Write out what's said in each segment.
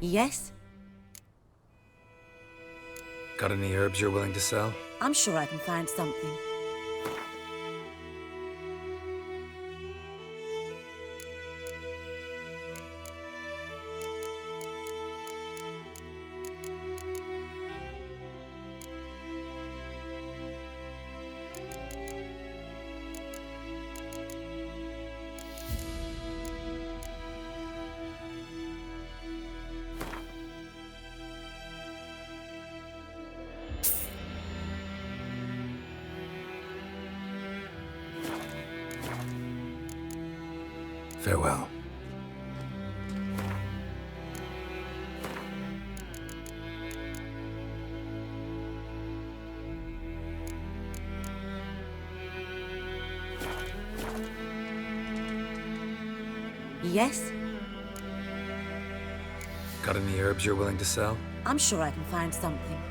Yes? Got any herbs you're willing to sell? I'm sure I can find something. Farewell. Yes? Got any herbs you're willing to sell? I'm sure I can find something.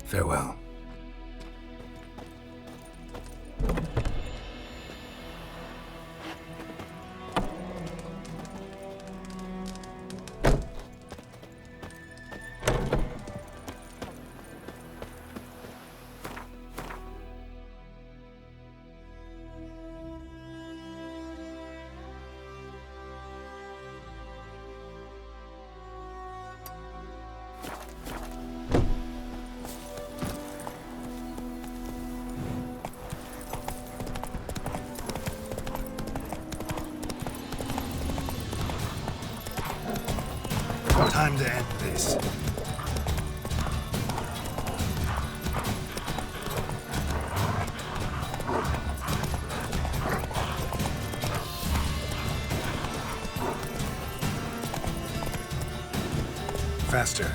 Farewell. Time to end this. Faster.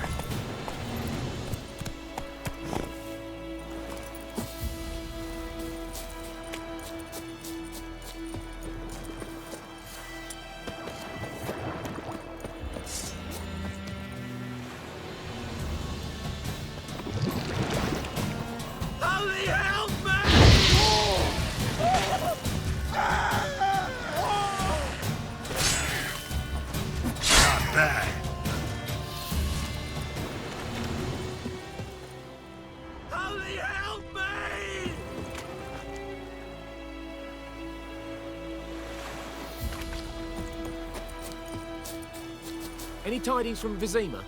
Any tidings from Vizima?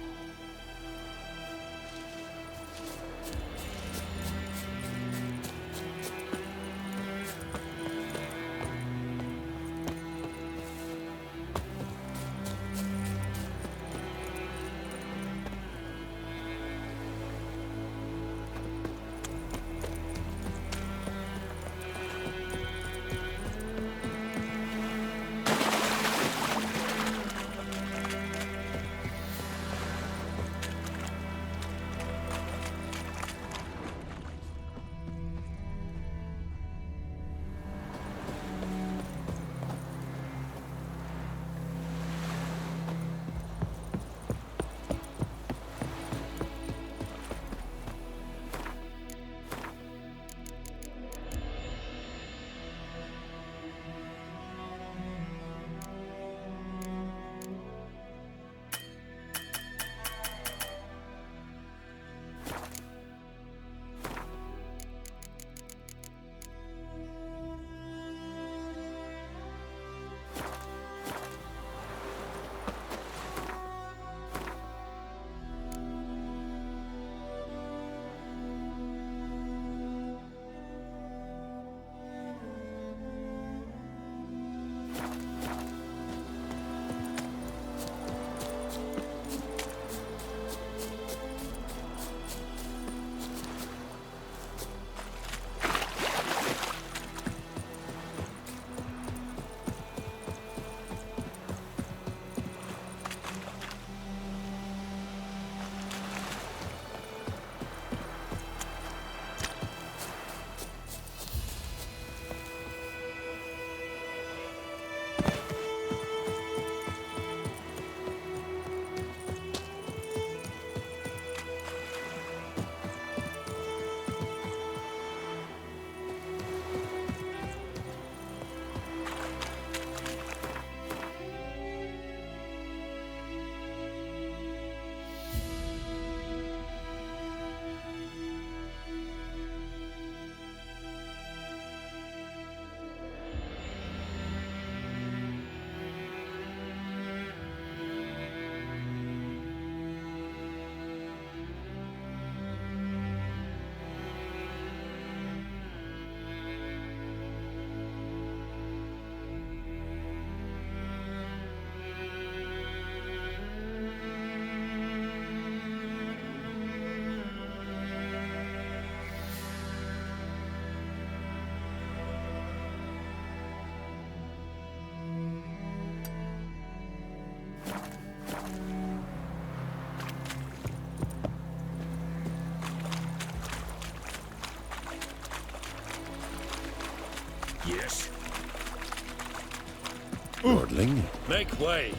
Lordling. Make way.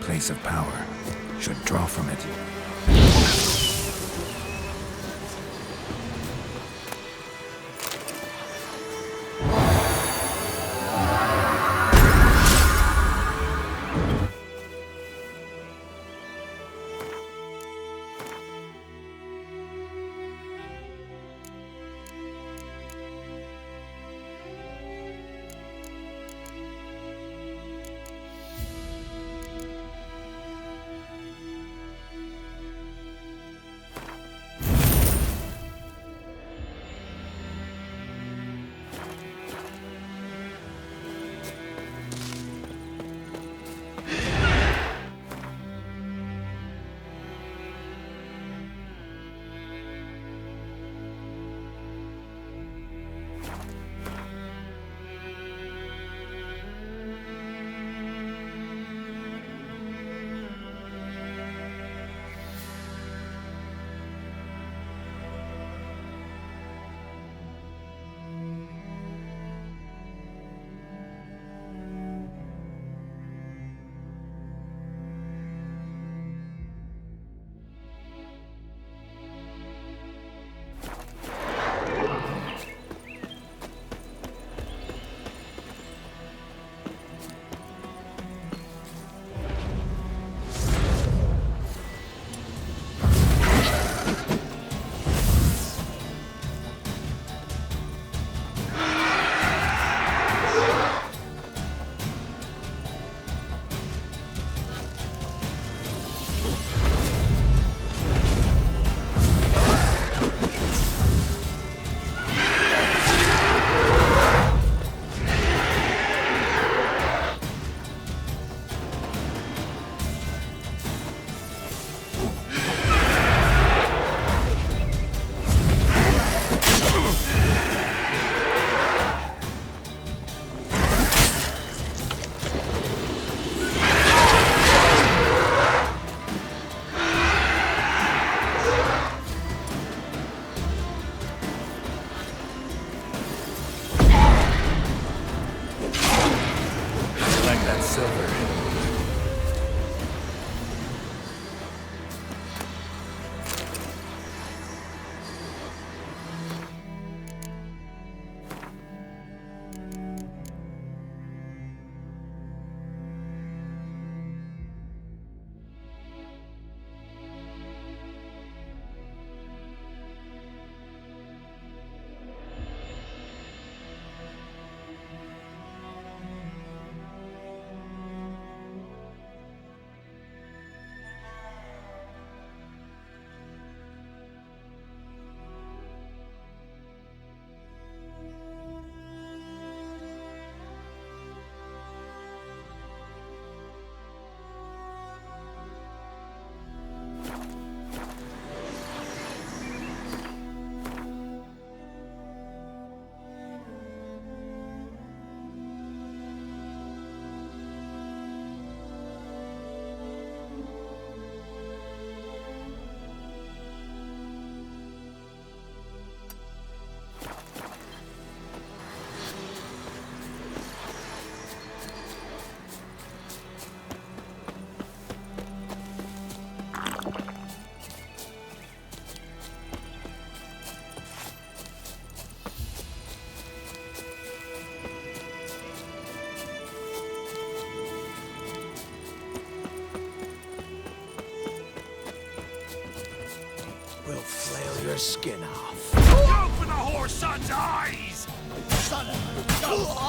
Place of power. Should draw from it. silver. We'll flail your skin off. Go for the whore's son's eyes! Son of a gun!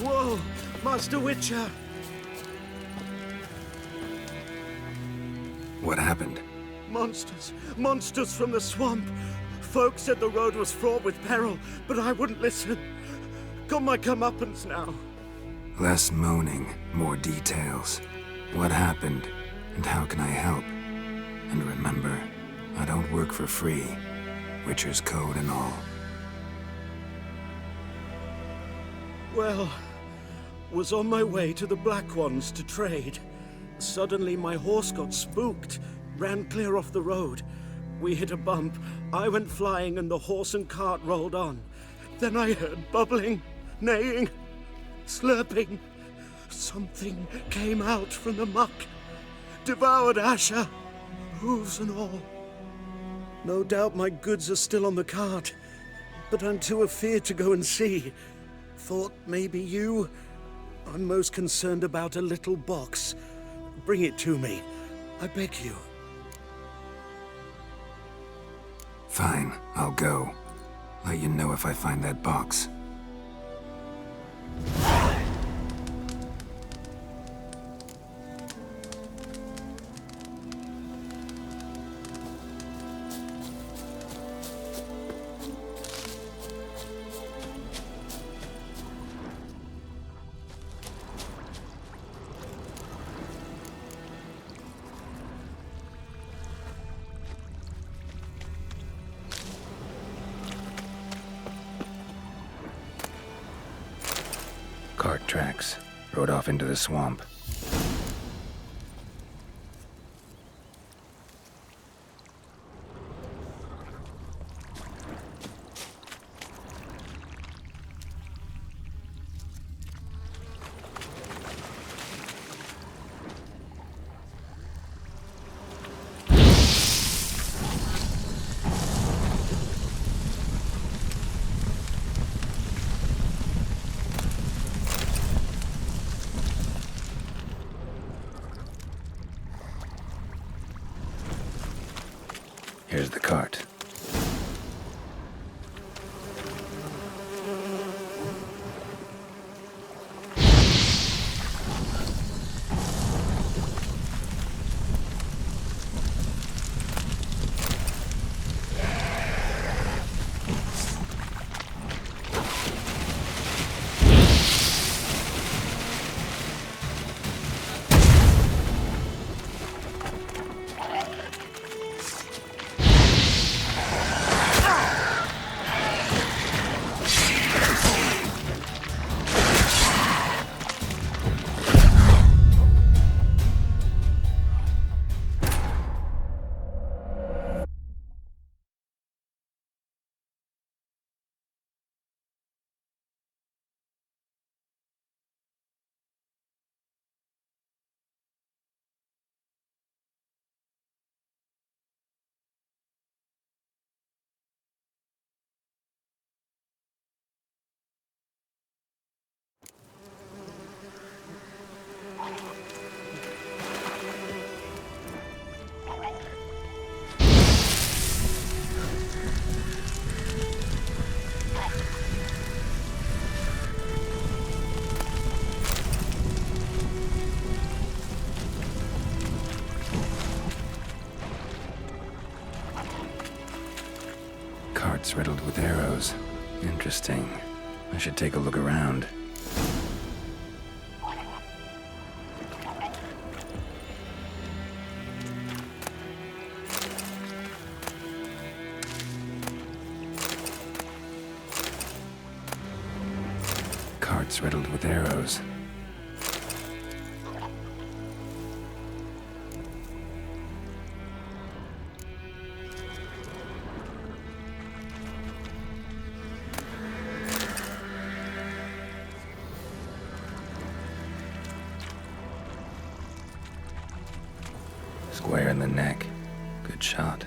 Whoa! Master Witcher! What happened? Monsters! Monsters from the swamp! Folk said the road was fraught with peril, but I wouldn't listen. Got my comeuppance now. Less moaning, more details. What happened, and how can I help? And remember, I don't work for free. Witcher's code and all. Well, was on my way to the Black Ones to trade. Suddenly my horse got spooked, ran clear off the road. We hit a bump, I went flying and the horse and cart rolled on. Then I heard bubbling, neighing, slurping. Something came out from the muck, devoured Asher, hooves and all. No doubt my goods are still on the cart, but I'm too afeard to go and see. Thought maybe you... I'm most concerned about a little box. Bring it to me, I beg you. Fine, I'll go. Let you know if I find that box. Cart tracks. Rode off into the swamp. Here's the cart. Carts riddled with arrows. Interesting. I should take a look around. Carts riddled with arrows. Square in the neck. Good shot.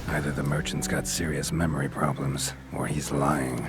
Either the merchant's got serious memory problems, or he's lying.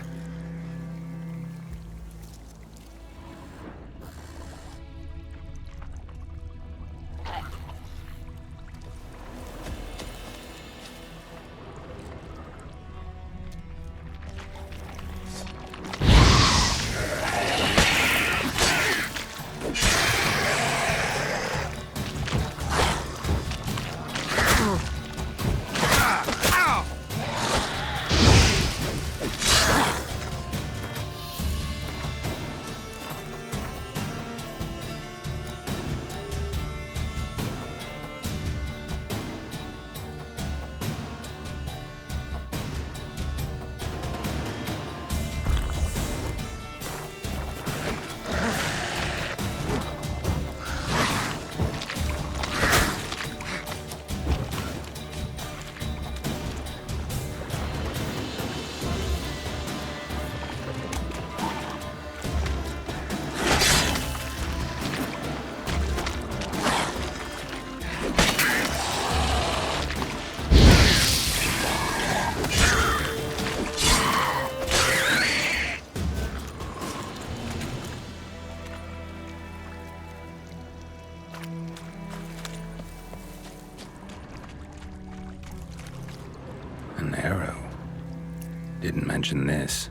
didn't mention this.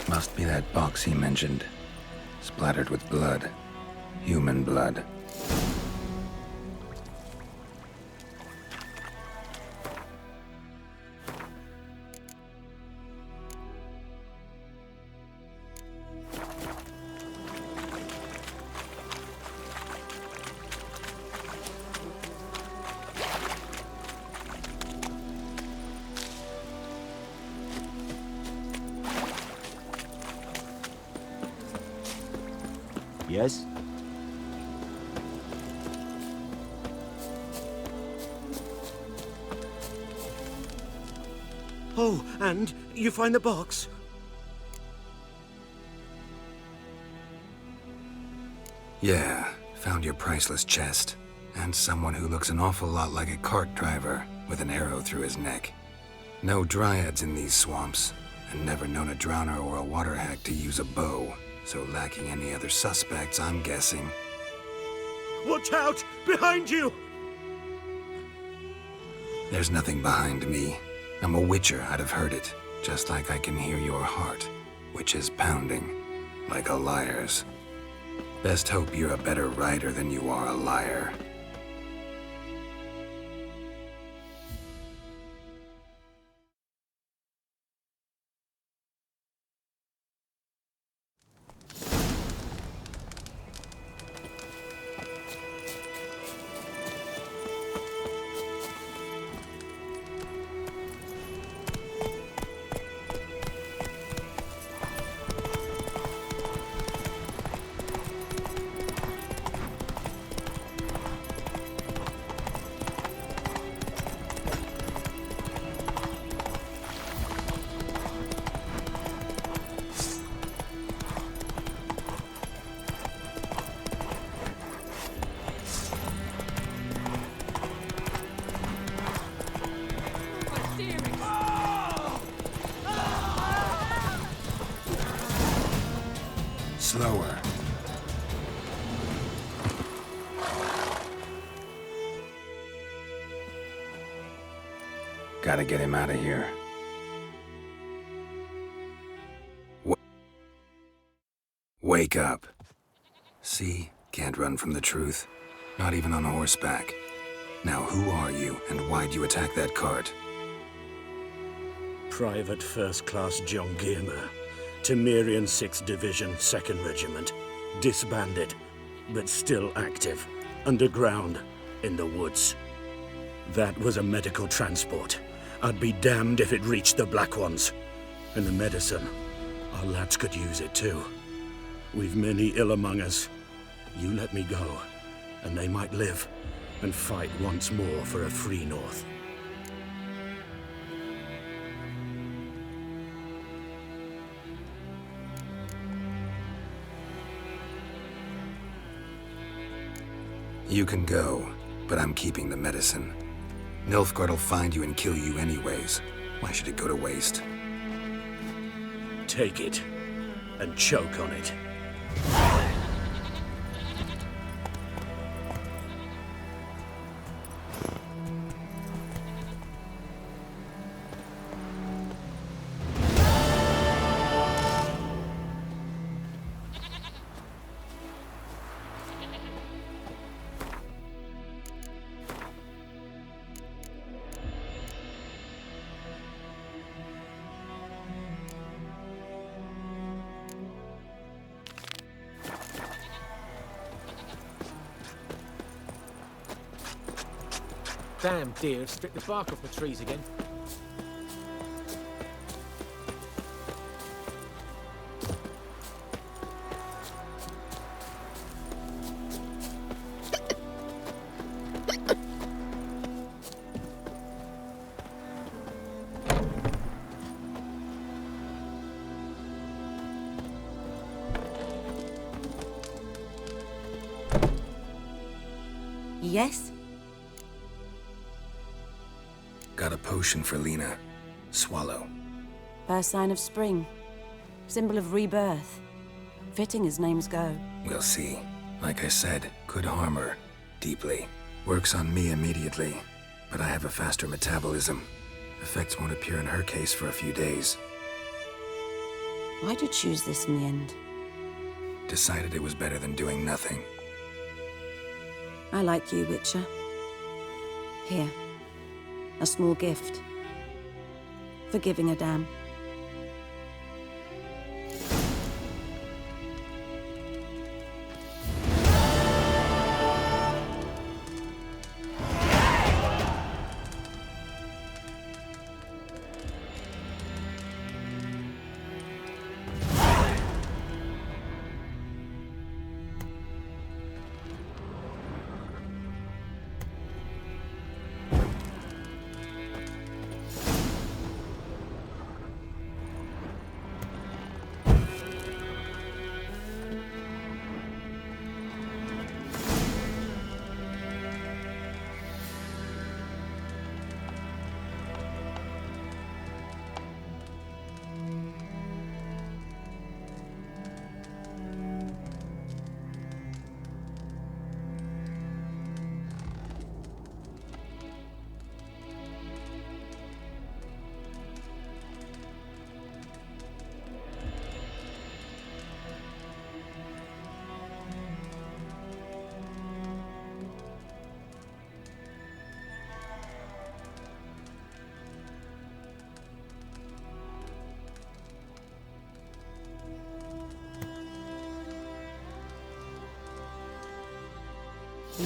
Must be that box he mentioned. Splattered with blood. Human blood. Yes? Oh, and you find the box? Yeah, found your priceless chest. And someone who looks an awful lot like a cart driver, with an arrow through his neck. No dryads in these swamps, and never known a drowner or a water hack to use a bow. So lacking any other suspects, I'm guessing. Watch out! Behind you! There's nothing behind me. I'm a witcher, I'd have heard it. Just like I can hear your heart, which is pounding, like a liar's. Best hope you're a better writer than you are a liar. Slower. Gotta get him out of here. Wake up. See? Can't run from the truth. Not even on horseback. Now who are you, and why'd you attack that cart? Private First Class John Giermer, Temerian 6th Division, 2nd Regiment. Disbanded, but still active. Underground, in the woods. That was a medical transport. I'd be damned if it reached the Black Ones. And the medicine, our lads could use it too. We've many ill among us. You let me go, and they might live, and fight once more for a free North. You can go, but I'm keeping the medicine. Nilfgaard will find you and kill you anyways. Why should it go to waste? Take it, and choke on it. Damn deer, stripped the bark off the trees again. Yes? Got a potion for Lena. Swallow. First sign of spring. Symbol of rebirth. Fitting as names go. We'll see. Like I said, could harm her. Deeply. Works on me immediately, but I have a faster metabolism. Effects won't appear in her case for a few days. Why'd you choose this in the end? Decided it was better than doing nothing. I like you, Witcher. Here. A small gift. For giving a damn.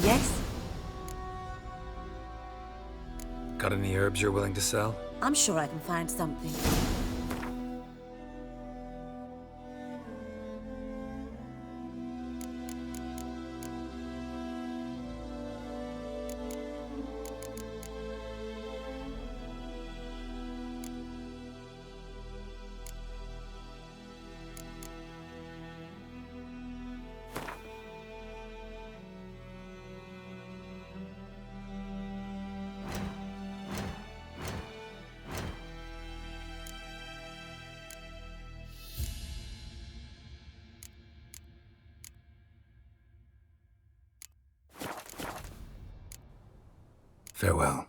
Yes? Got any herbs you're willing to sell? I'm sure I can find something. Farewell.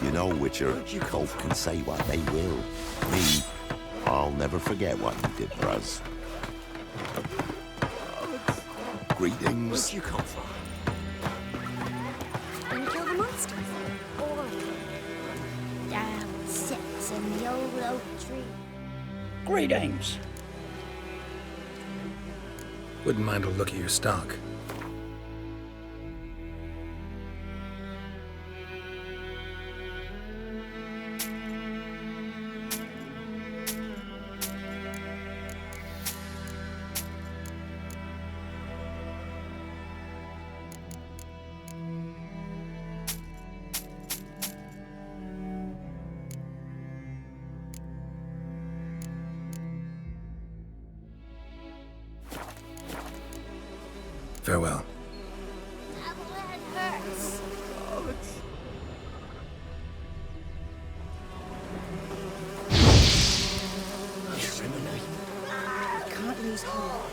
You know, Witcher, folk can say what they will. Me, I'll never forget what you did for us. Greetings. Where'd you come from? And kill the monsters. Or down sits in the old oak tree. Greetings. Wouldn't mind a look at your stock. Farewell. That hurts. I can't lose hope.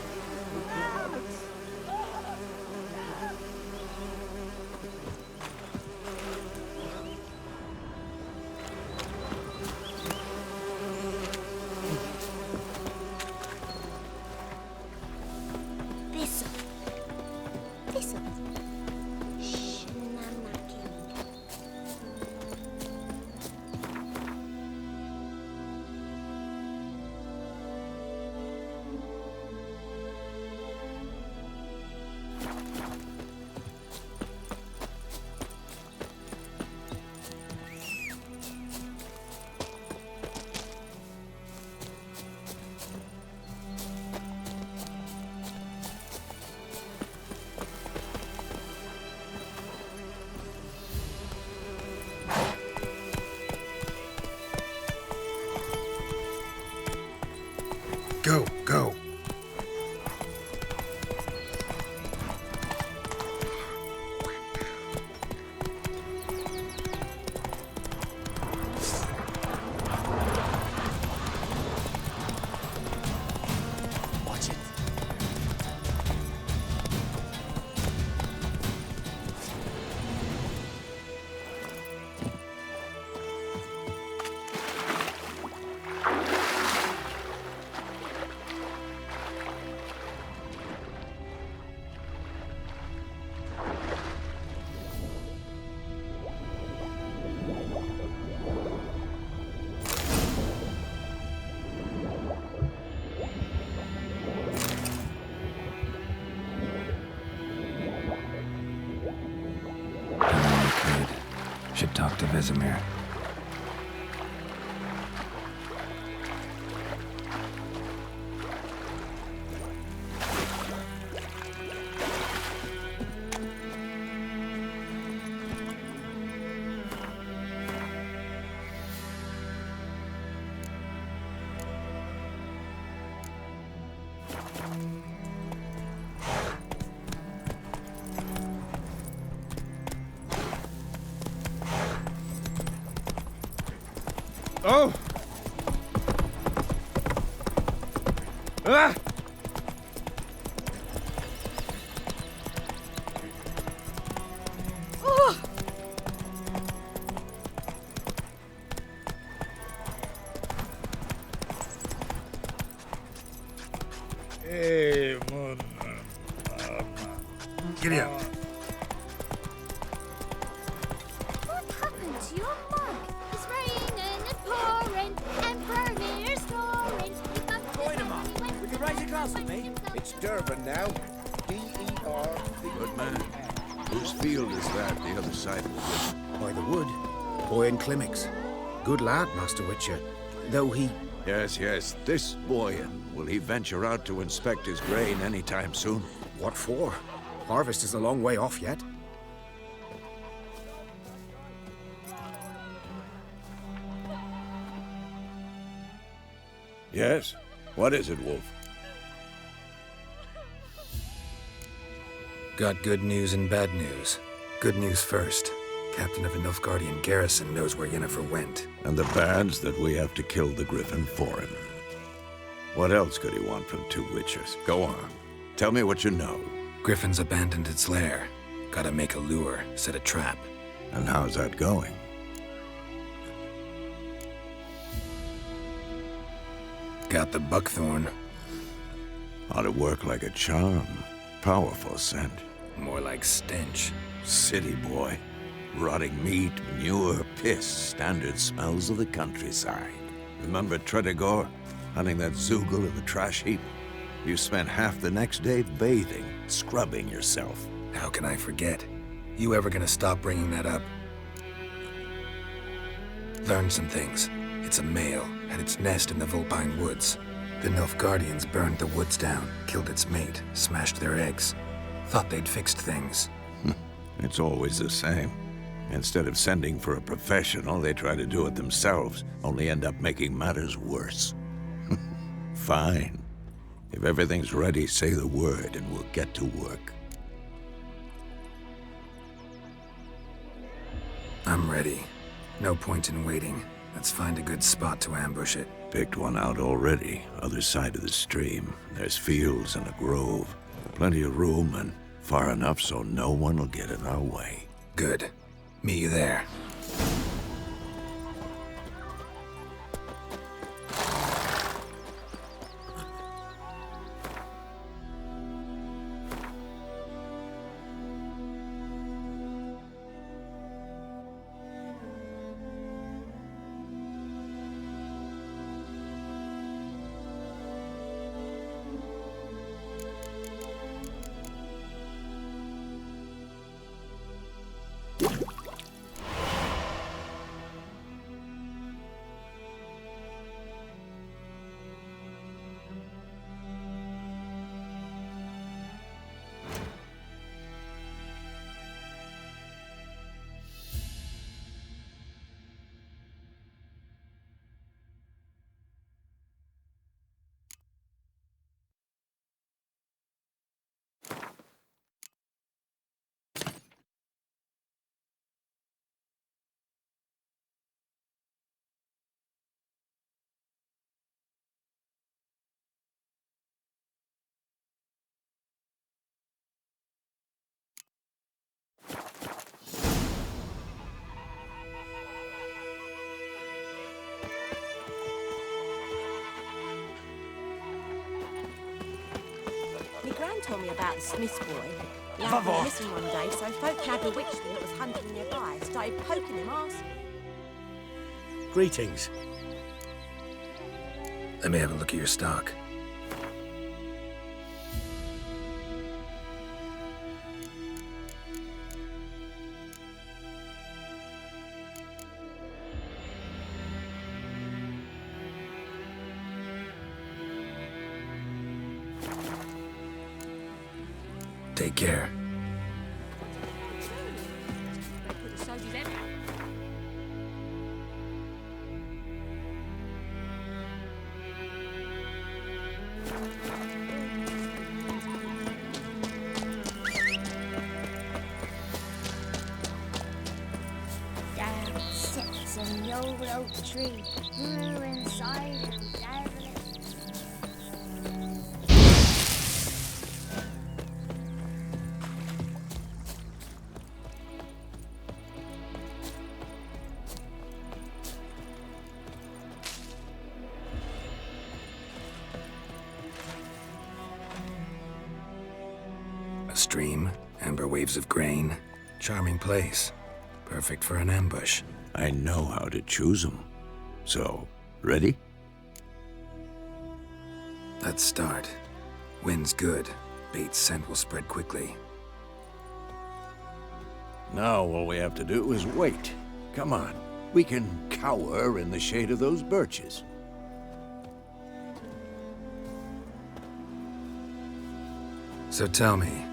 Thistle. Shnamaking. Go, go. Watch it. Should talk to Vesemir. Oh! Ah! Hey, Giddy up. What happened to your mug? It's raining and pouring, and Vermeer's snoring. Point 'em up. Would you raise a glass with me? It's Durban now. D-E-R-B. Good man. Whose field is that, the other side of the river? By the wood. Boy in Climmix. Good lad, Master Witcher. Though he... Yes, yes. This boy, will he venture out to inspect his grain anytime soon? What for? Harvest is a long way off yet. Yes? What is it, Wolf? Got good news and bad news. Good news first. Captain of a Nilfgaardian garrison knows where Yennefer went. And the bad's that we have to kill the griffin for him. What else could he want from two witchers? Go on. Tell me what you know. Griffin's abandoned its lair. Gotta make a lure, set a trap. And how's that going? Got the buckthorn. Ought to work like a charm. Powerful scent. More like stench. City boy. Rotting meat, manure, piss, standard smells of the countryside. Remember Tredegor? hunting that Zoogle in the trash heap. You spent half the next day bathing, scrubbing yourself. How can I forget? You ever gonna stop bringing that up? Learn some things. It's a male, had its nest in the Vulpine Woods. The Nilfgaardians burned the woods down, killed its mate, smashed their eggs. Thought they'd fixed things. It's always the same. Instead of sending for a professional, they try to do it themselves, only end up making matters worse. Fine. If everything's ready, say the word and we'll get to work. I'm ready. No point in waiting. Let's find a good spot to ambush it. Picked one out already, other side of the stream. There's fields and a grove. Plenty of room and far enough so no one will get in our way. Good. Meet you there. My gran told me about the Smith's boy. Lad went missing one day, so folk had a witch that was hunting nearby. Started poking him, asking. Greetings. Let me have a look at your stock. Take care. Down sits an old oak tree, grew inside and deadly. A stream, amber waves of grain. Charming place. Perfect for an ambush. I know how to choose them. So, ready? Let's start. Wind's good. Bait's scent will spread quickly. Now all we have to do is wait. Come on. We can cower in the shade of those birches. So tell me,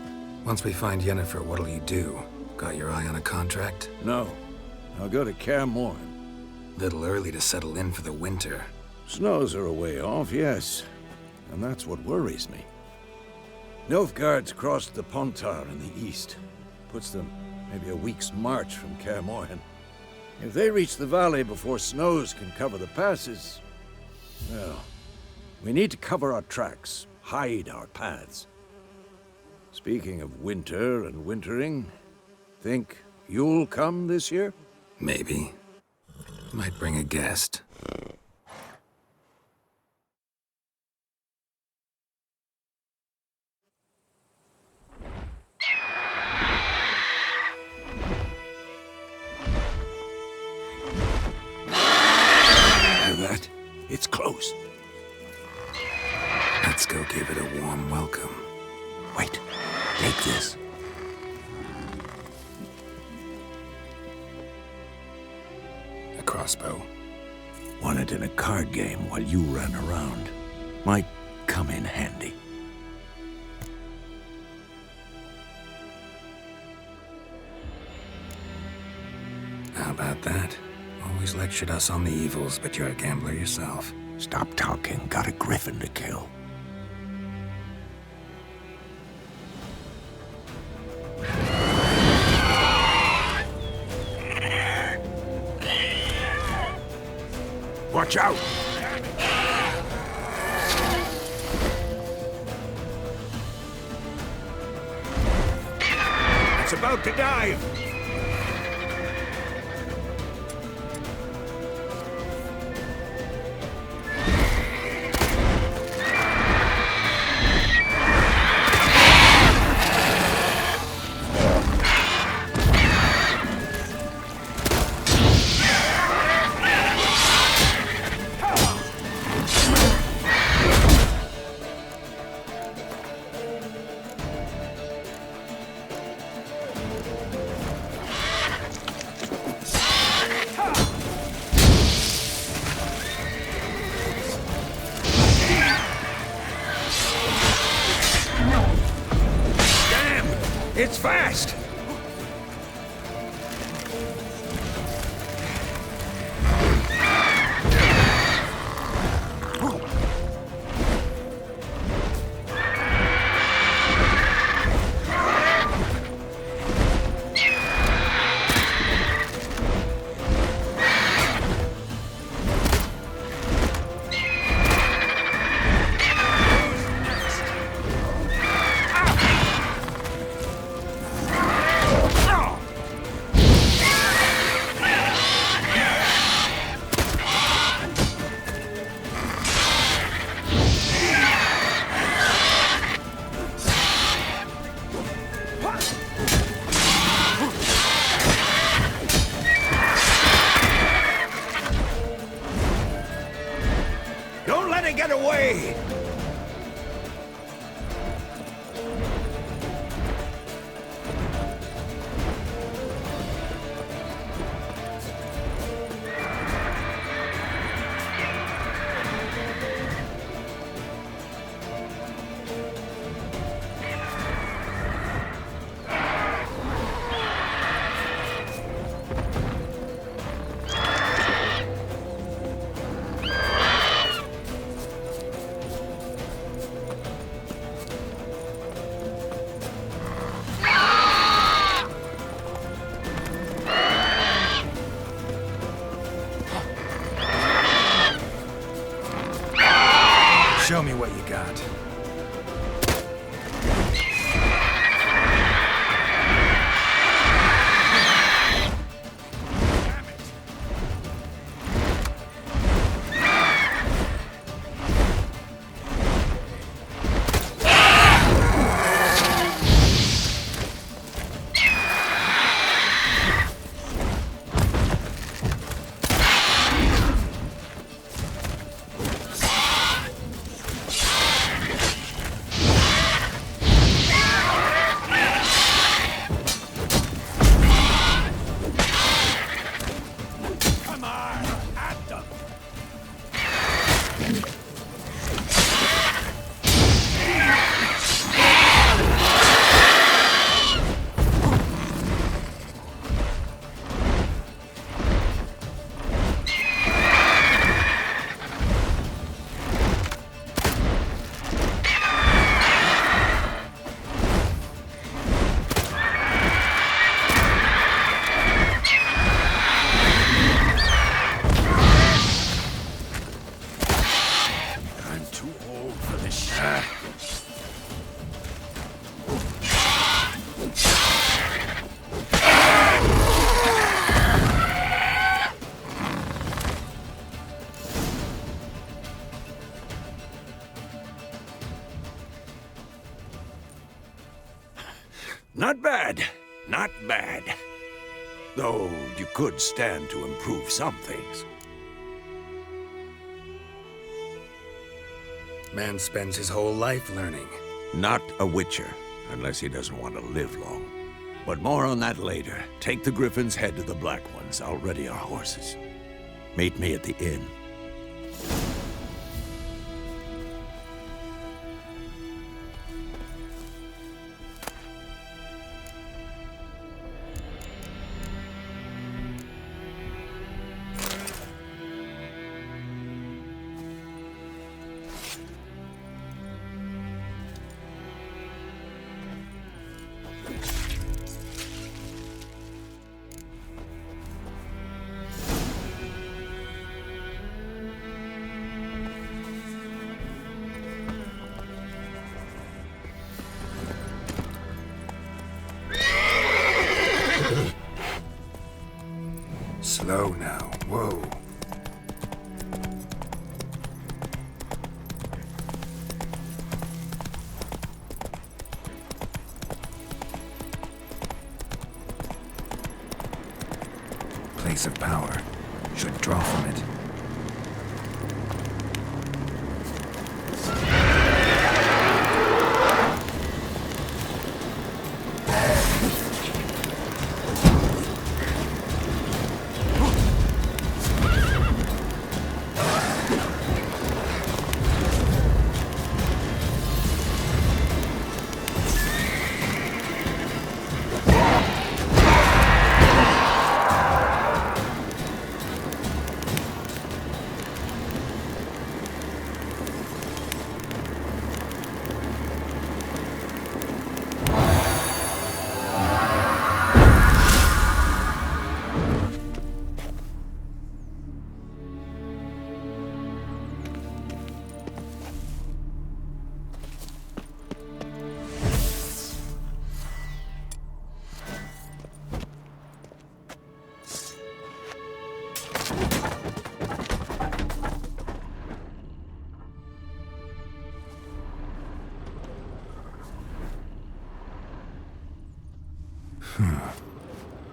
once we find Yennefer, what'll you do? Got your eye on a contract? No. I'll go to Kaer Little early to settle in for the winter. Snows are a way off, yes. And that's what worries me. Nilfgaard's crossed the Pontar in the east. Puts them maybe a week's march from Kaer. If they reach the valley before snows can cover the passes, well, we need to cover our tracks, hide our paths. Speaking of winter and wintering, think you'll come this year? Maybe. Might bring a guest. Hear that? It's close. give it a warm welcome. Wait, take this. A crossbow. Won it in a card game while you ran around. Might come in handy. How about that? Always lectured us on the evils, but you're a gambler yourself. Stop talking. Got a griffin to kill. Watch out! It's about to dive! It's fast! Don't let it get away! Show me what you got. Not bad. Not bad. Though you could stand to improve some things. Man spends his whole life learning. Not a witcher, unless he doesn't want to live long. But more on that later. Take the Griffin's head to the Black Ones. I'll ready our horses. Meet me at the inn. Slow now. Whoa. Place of power. Should draw from it.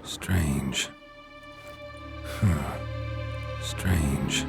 Strange. Strange.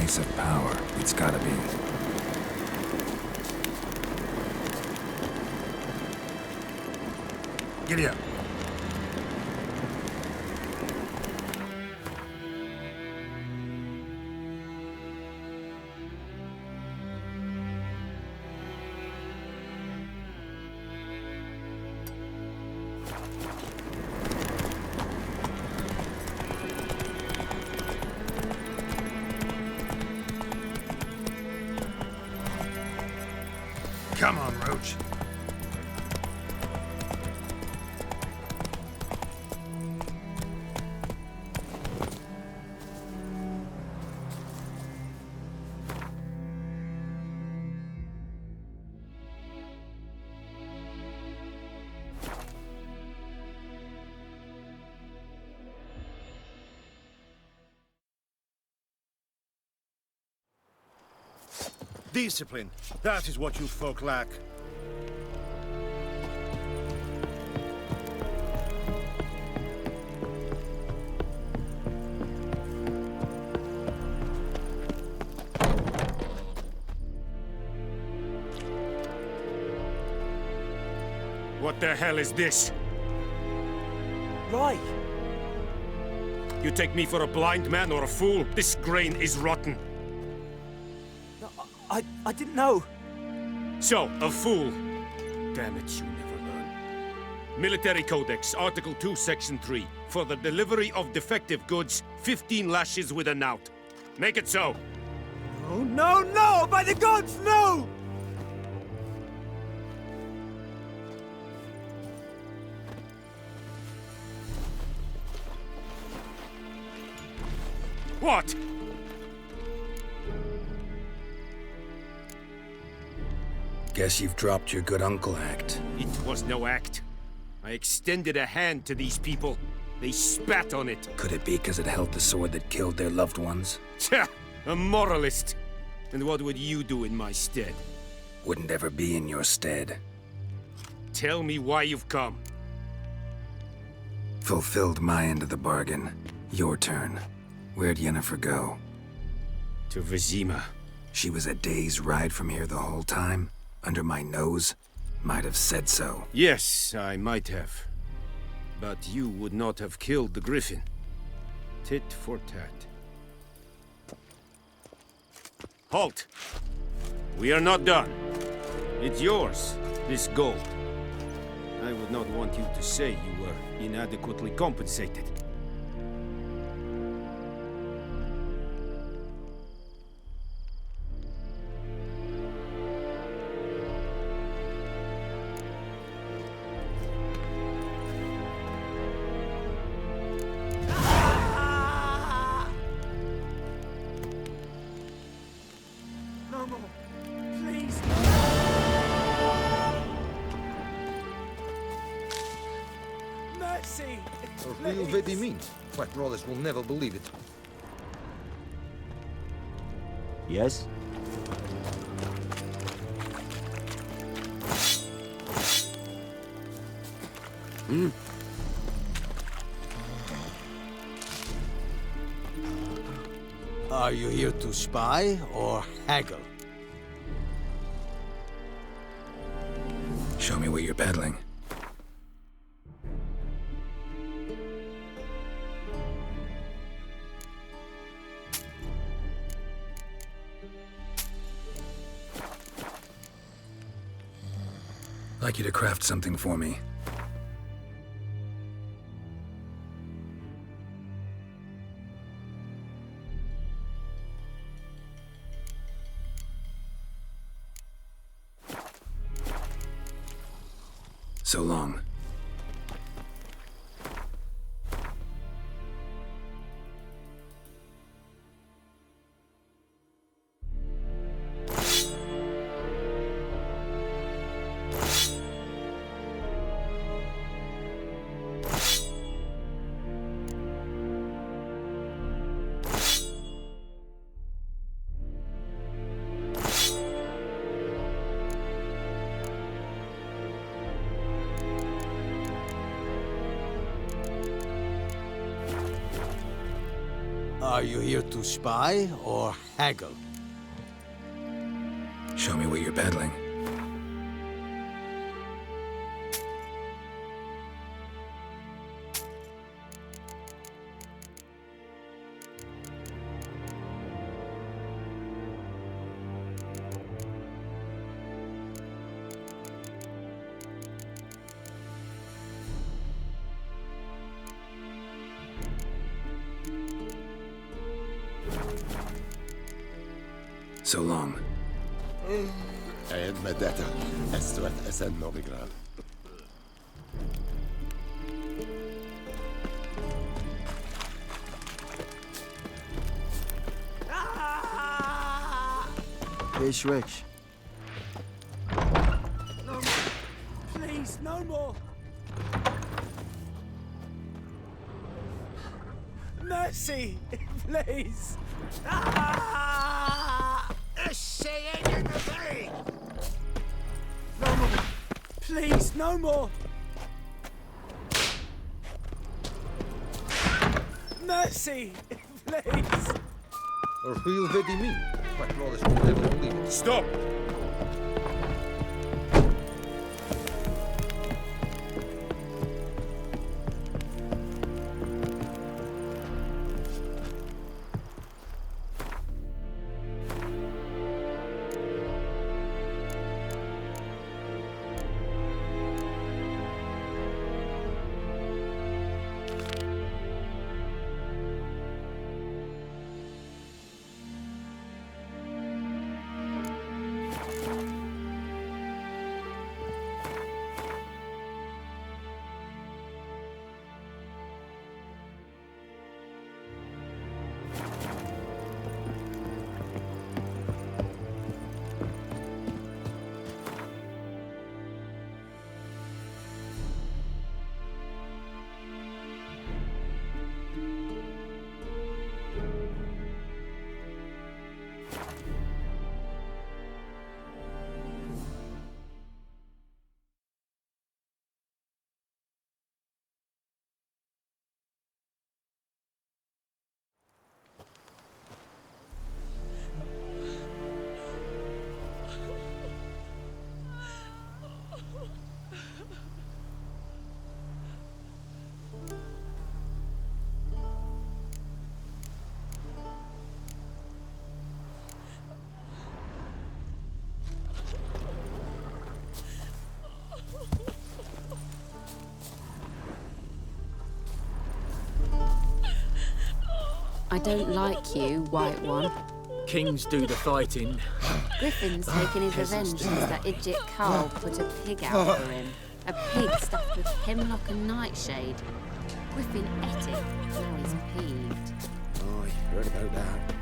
place of power. It's gotta be. Giddy up. Come on, Roach. Discipline. That is what you folk lack. What the hell is this? Right. You take me for a blind man or a fool? This grain is rotten. I didn't know. So, a fool. Damn it, you never learn. Military Codex, Article 2, Section 3. For the delivery of defective goods, 15 lashes with a knout. Make it so. Oh, no, no! By the gods, no! What? Guess you've dropped your good uncle act. It was no act. I extended a hand to these people. They spat on it. Could it be because it held the sword that killed their loved ones? Tja, a moralist. And what would you do in my stead? Wouldn't ever be in your stead. Tell me why you've come. Fulfilled my end of the bargain. Your turn. Where'd Yennefer go? To Vizima. She was a day's ride from here the whole time? Under my nose? Might have said so. Yes, I might have. But you would not have killed the griffin. Tit for tat. Halt! We are not done. It's yours, this gold. I would not want you to say you were inadequately compensated. Momo, please. Mercy! A real Vedi means. My brothers will never believe it. Yes? Are you here to spy or haggle? Show me what you're peddling. I'd like you to craft something for me. So long. Are you here to spy or haggle? Show me what you're peddling. So long. عيد أسود أسد نوفيغراد. Switch. No, please, no more. Mercy, please. No more. Please, no more. Mercy, please. Stop! I don't like you, White One. Kings do the fighting. Griffin's taking his revenge since that idiot Carl put a pig out for him. A pig stuffed with hemlock and nightshade. Griffin ate it, now he's peeved. Oh, I heard about that.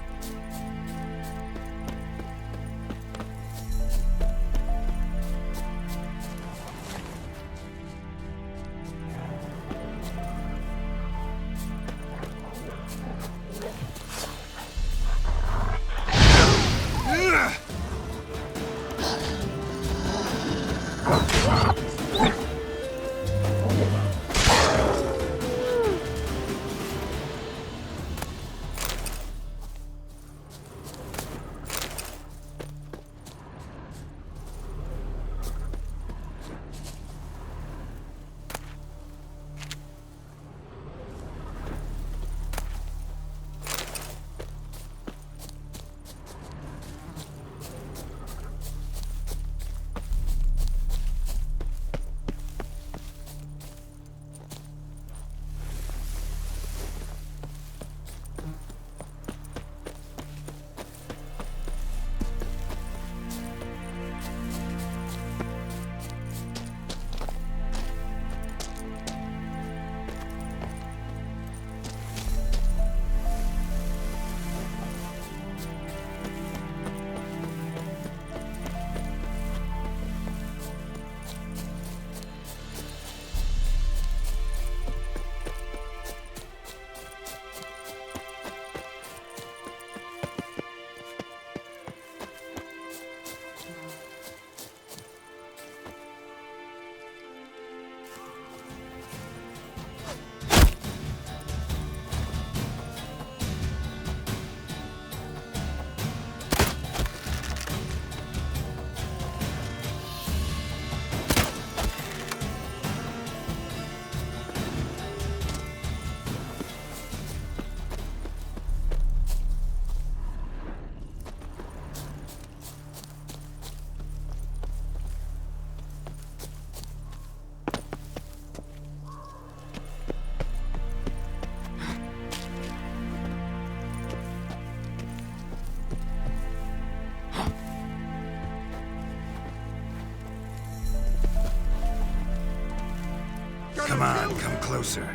Come on, come closer.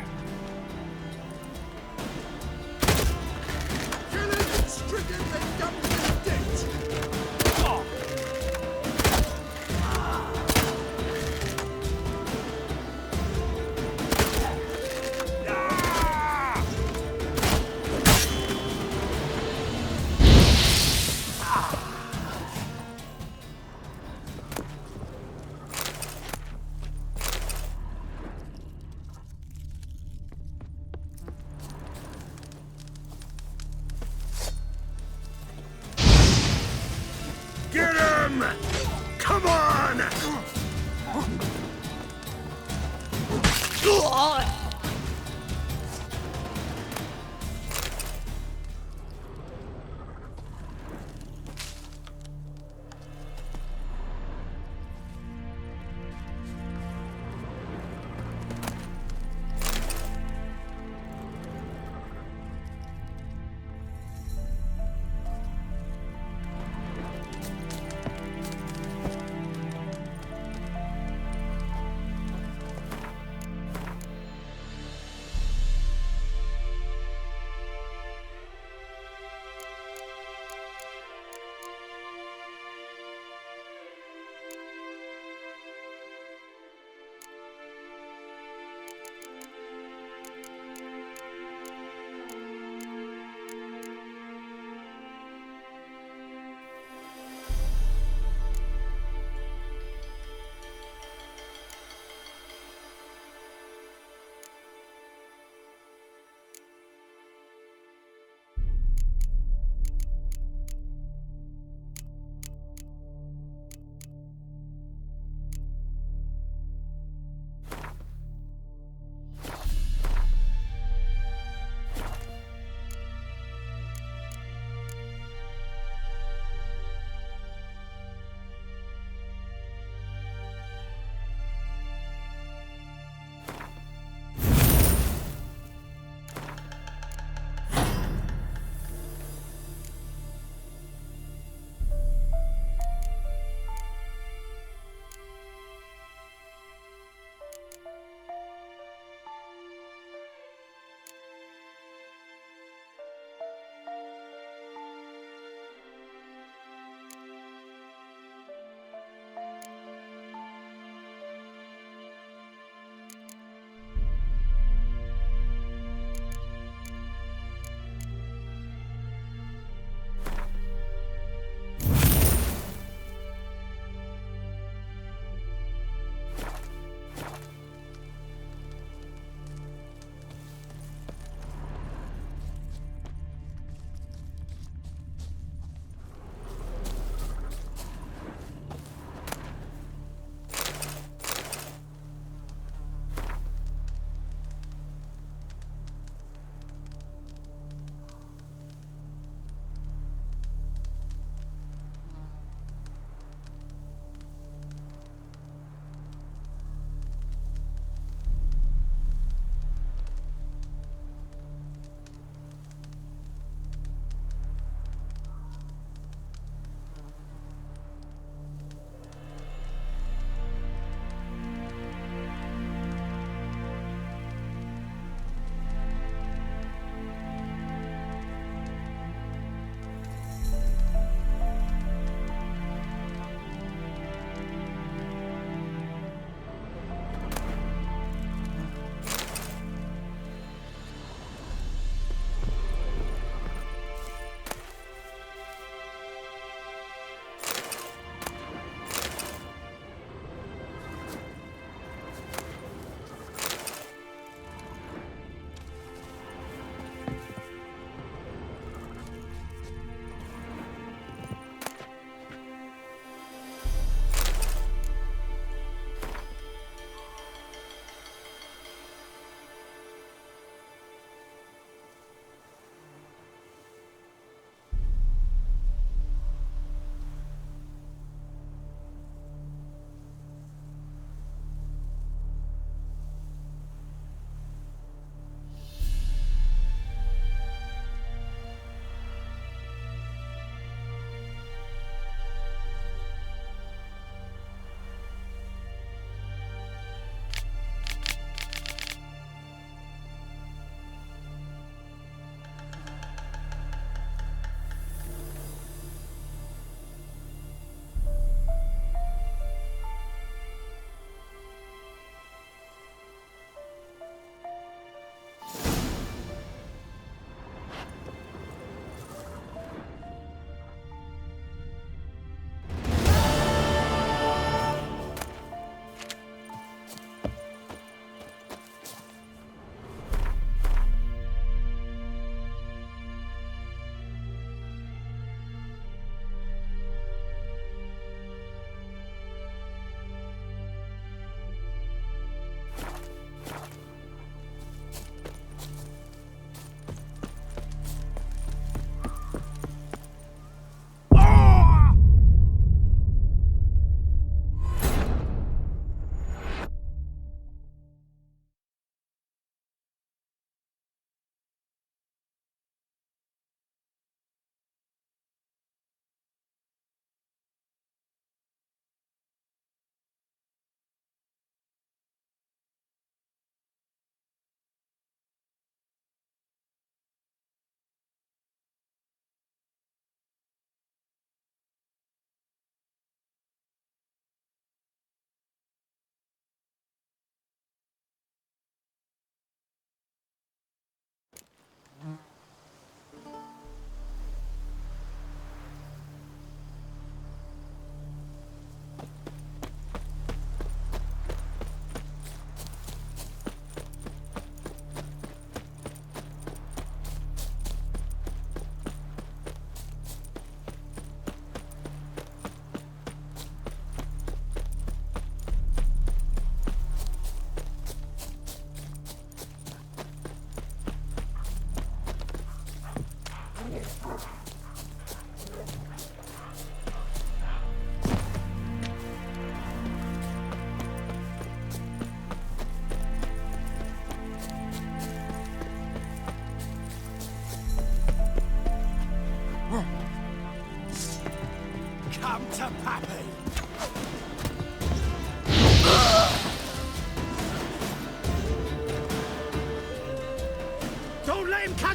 Get him! Come on!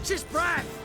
Catch his breath!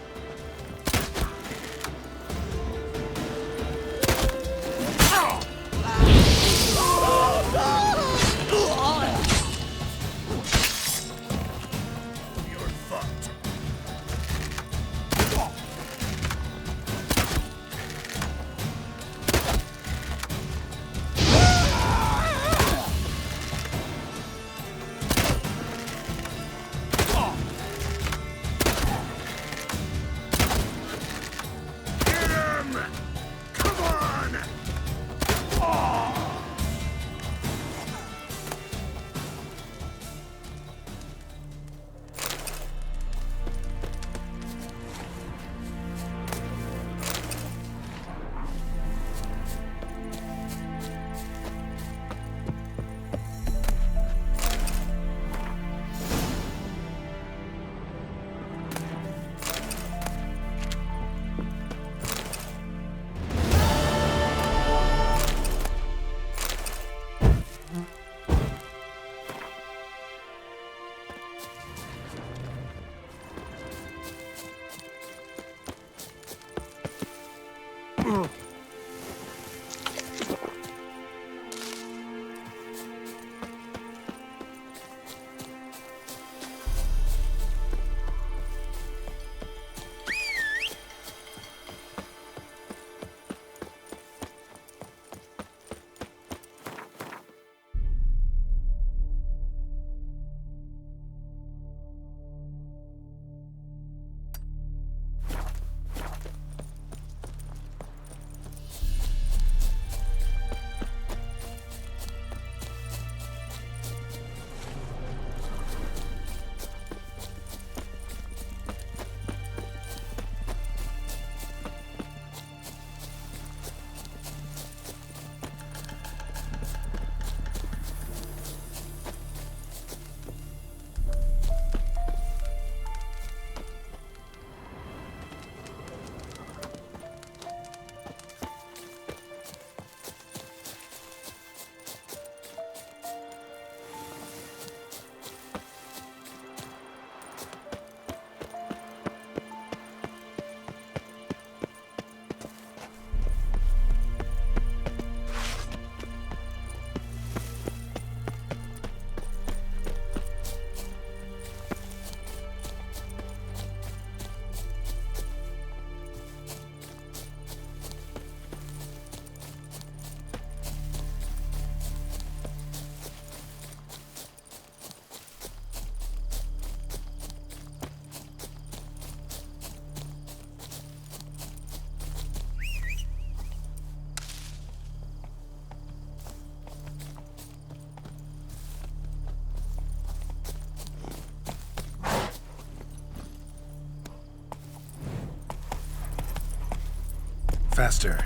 Faster.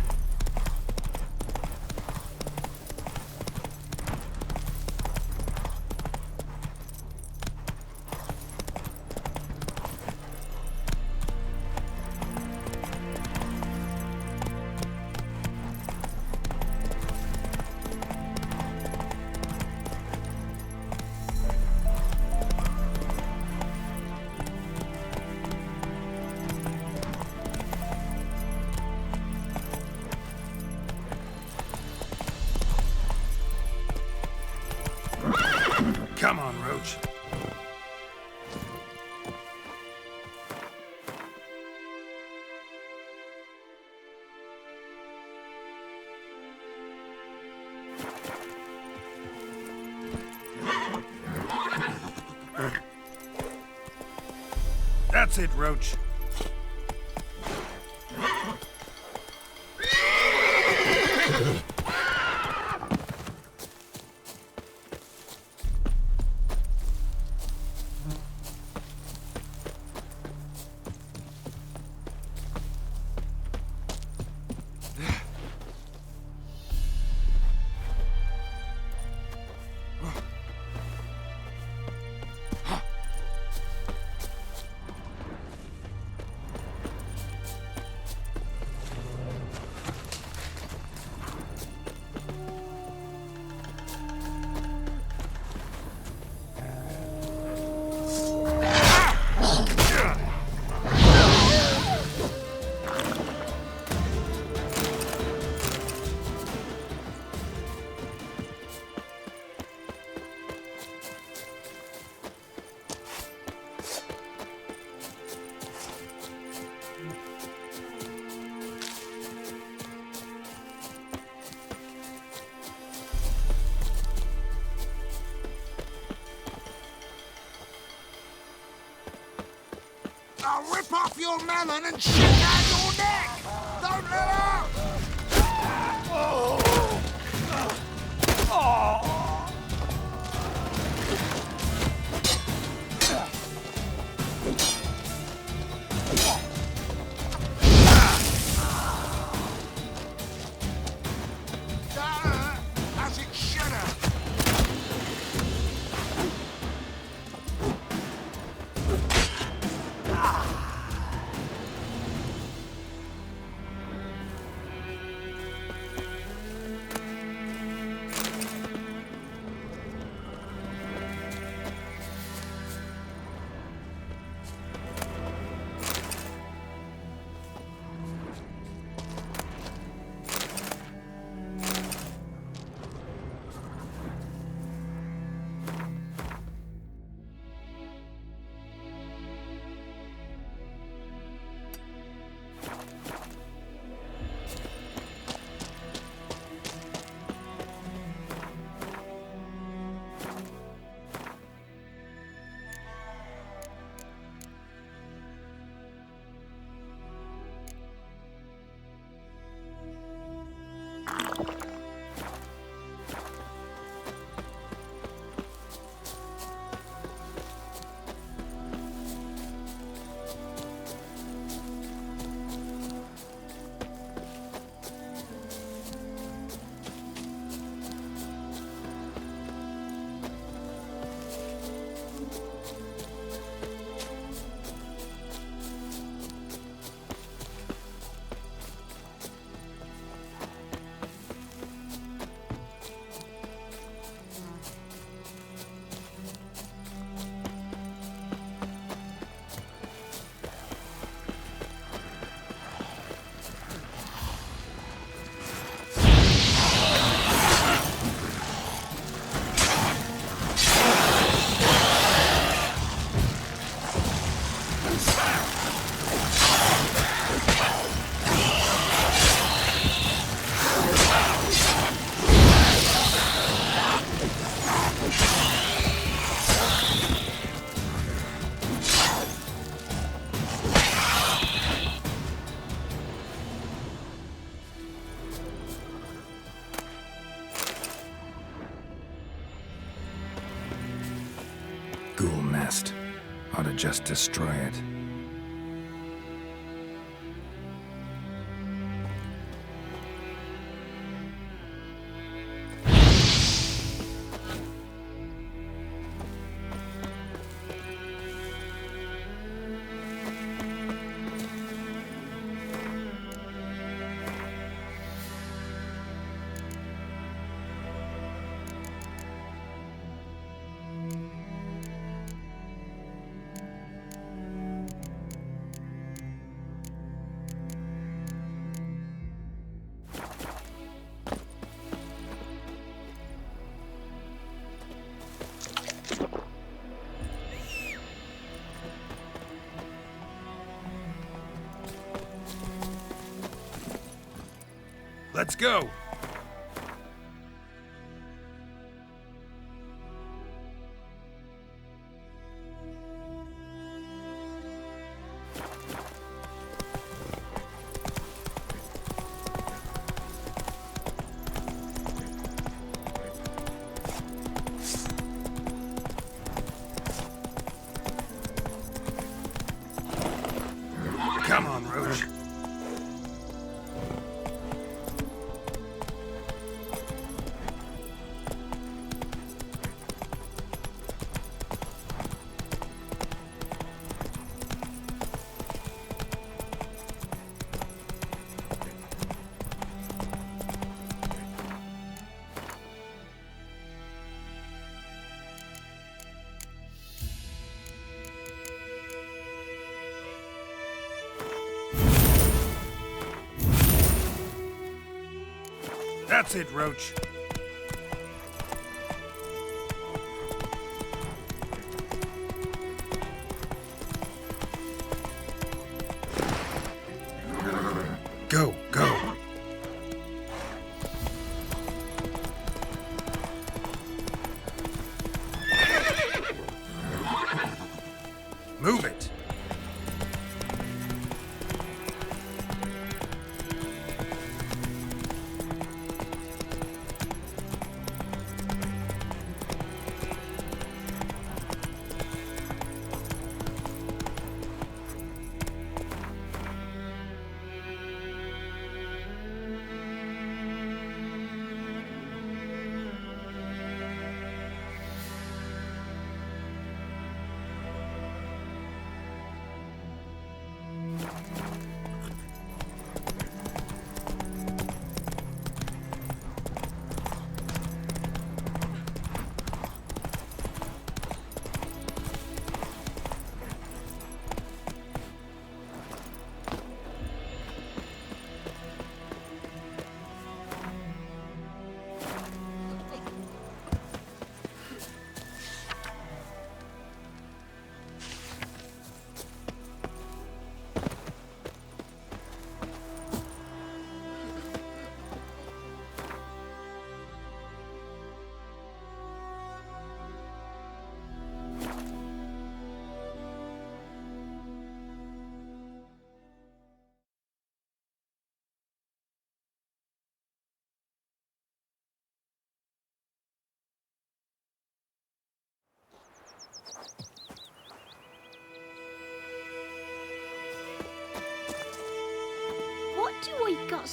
Come on, Roach. That's it, Roach. I'll rip off your melon and shit down your neck! Don't let out! As it should have. Ghoul nest. Ought to just destroy it. Let's go! Come on, Roach. That's it, Roach. Go, go. Move it.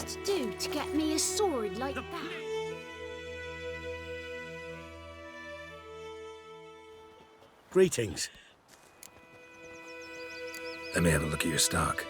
must do to get me a sword like that? Greetings. Let me have a look at your stock.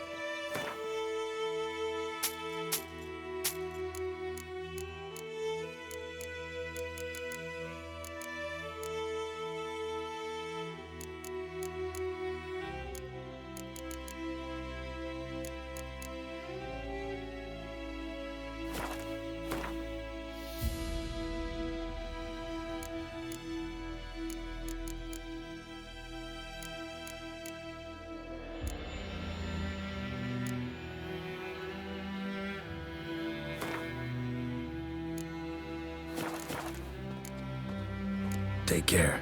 Take care.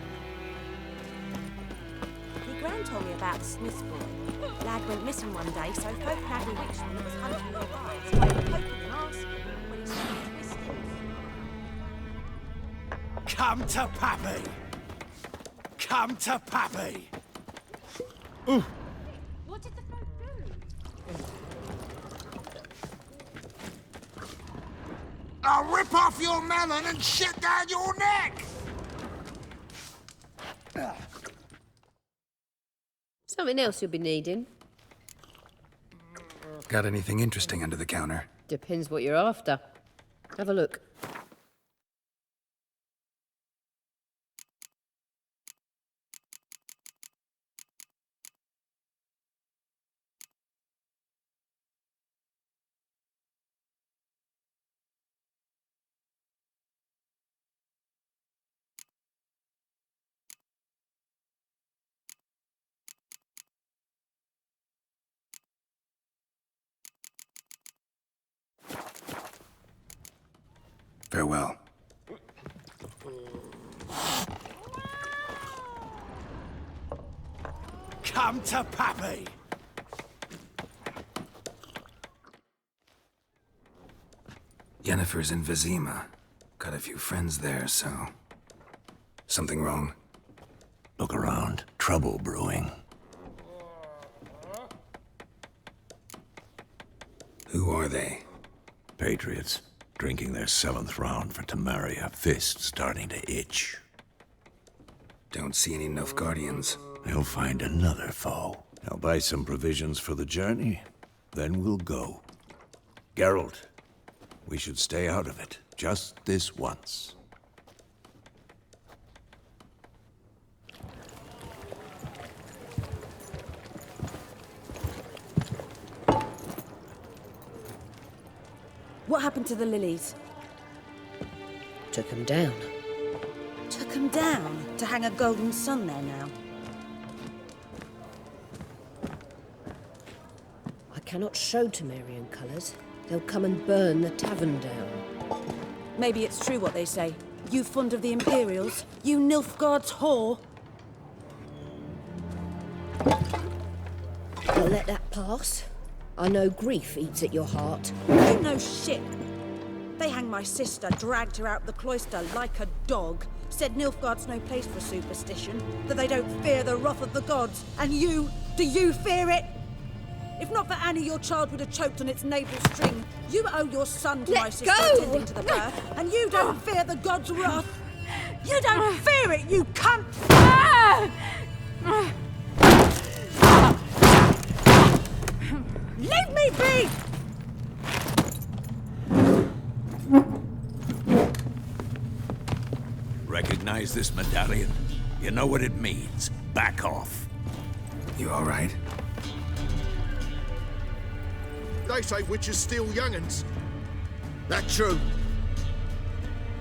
My gran told me about the Smith's boy. Lad went missing one day, so folk had bewitched him that was hunting nearby. So they were poking and asking when he started twisting. Come to Pappy! Come to Pappy! What did the folk do? I'll rip off your melon and shit down your neck! Something else you'll be needing. Got anything interesting under the counter? Depends what you're after. Have a look. Farewell. Come to Pappy! Yennefer's in Vizima. Got a few friends there, so... Something wrong? Look around. Trouble brewing. Who are they? Patriots. Drinking their 7th round for Tamaria, fist starting to itch. Don't see any Nilfgaardians. They'll find another foe. I'll buy some provisions for the journey, then we'll go. Geralt, we should stay out of it, just this once. What happened to the lilies? Took them down. Took them down to hang a golden sun there now. I cannot show Temerian colours. They'll come and burn the tavern down. Maybe it's true what they say. You fond of the Imperials? You Nilfgaard's whore? I'll let that pass. I know grief eats at your heart. You know shit. They hanged my sister, dragged her out the cloister like a dog. Said Nilfgaard's no place for superstition, that they don't fear the wrath of the gods. And you, do you fear it? If not for Annie, your child would have choked on its navel string. You owe your son to my sister attending to the birth, and you don't fear the gods' wrath. You don't fear it, you cunt! Leave me be! Recognize this medallion? You know what it means. Back off. You all right? They say witches steal young'uns. That true?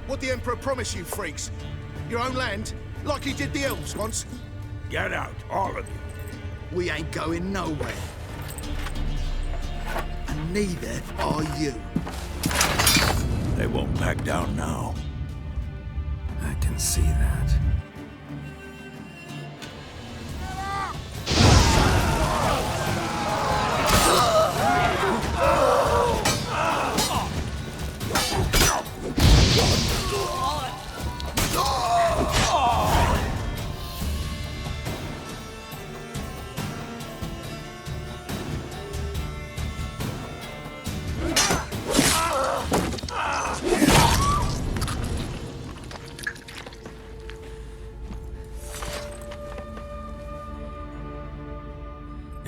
What the Emperor promised you freaks? Your own land? Like he did the elves once? Get out, all of you. We ain't going nowhere. And neither are you. They won't back down now. I can see that.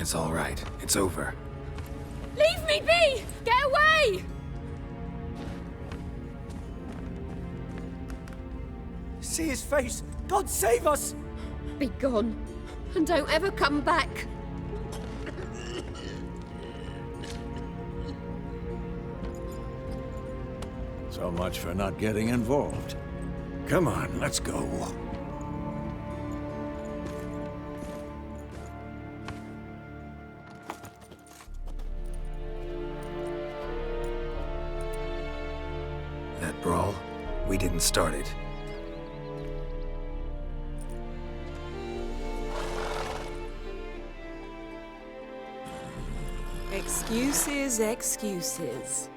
It's all right. It's over. Leave me be! Get away! See his face! God save us! Be gone, and don't ever come back. So much for not getting involved. Come on, let's go. That brawl, we didn't start it. Excuses, excuses.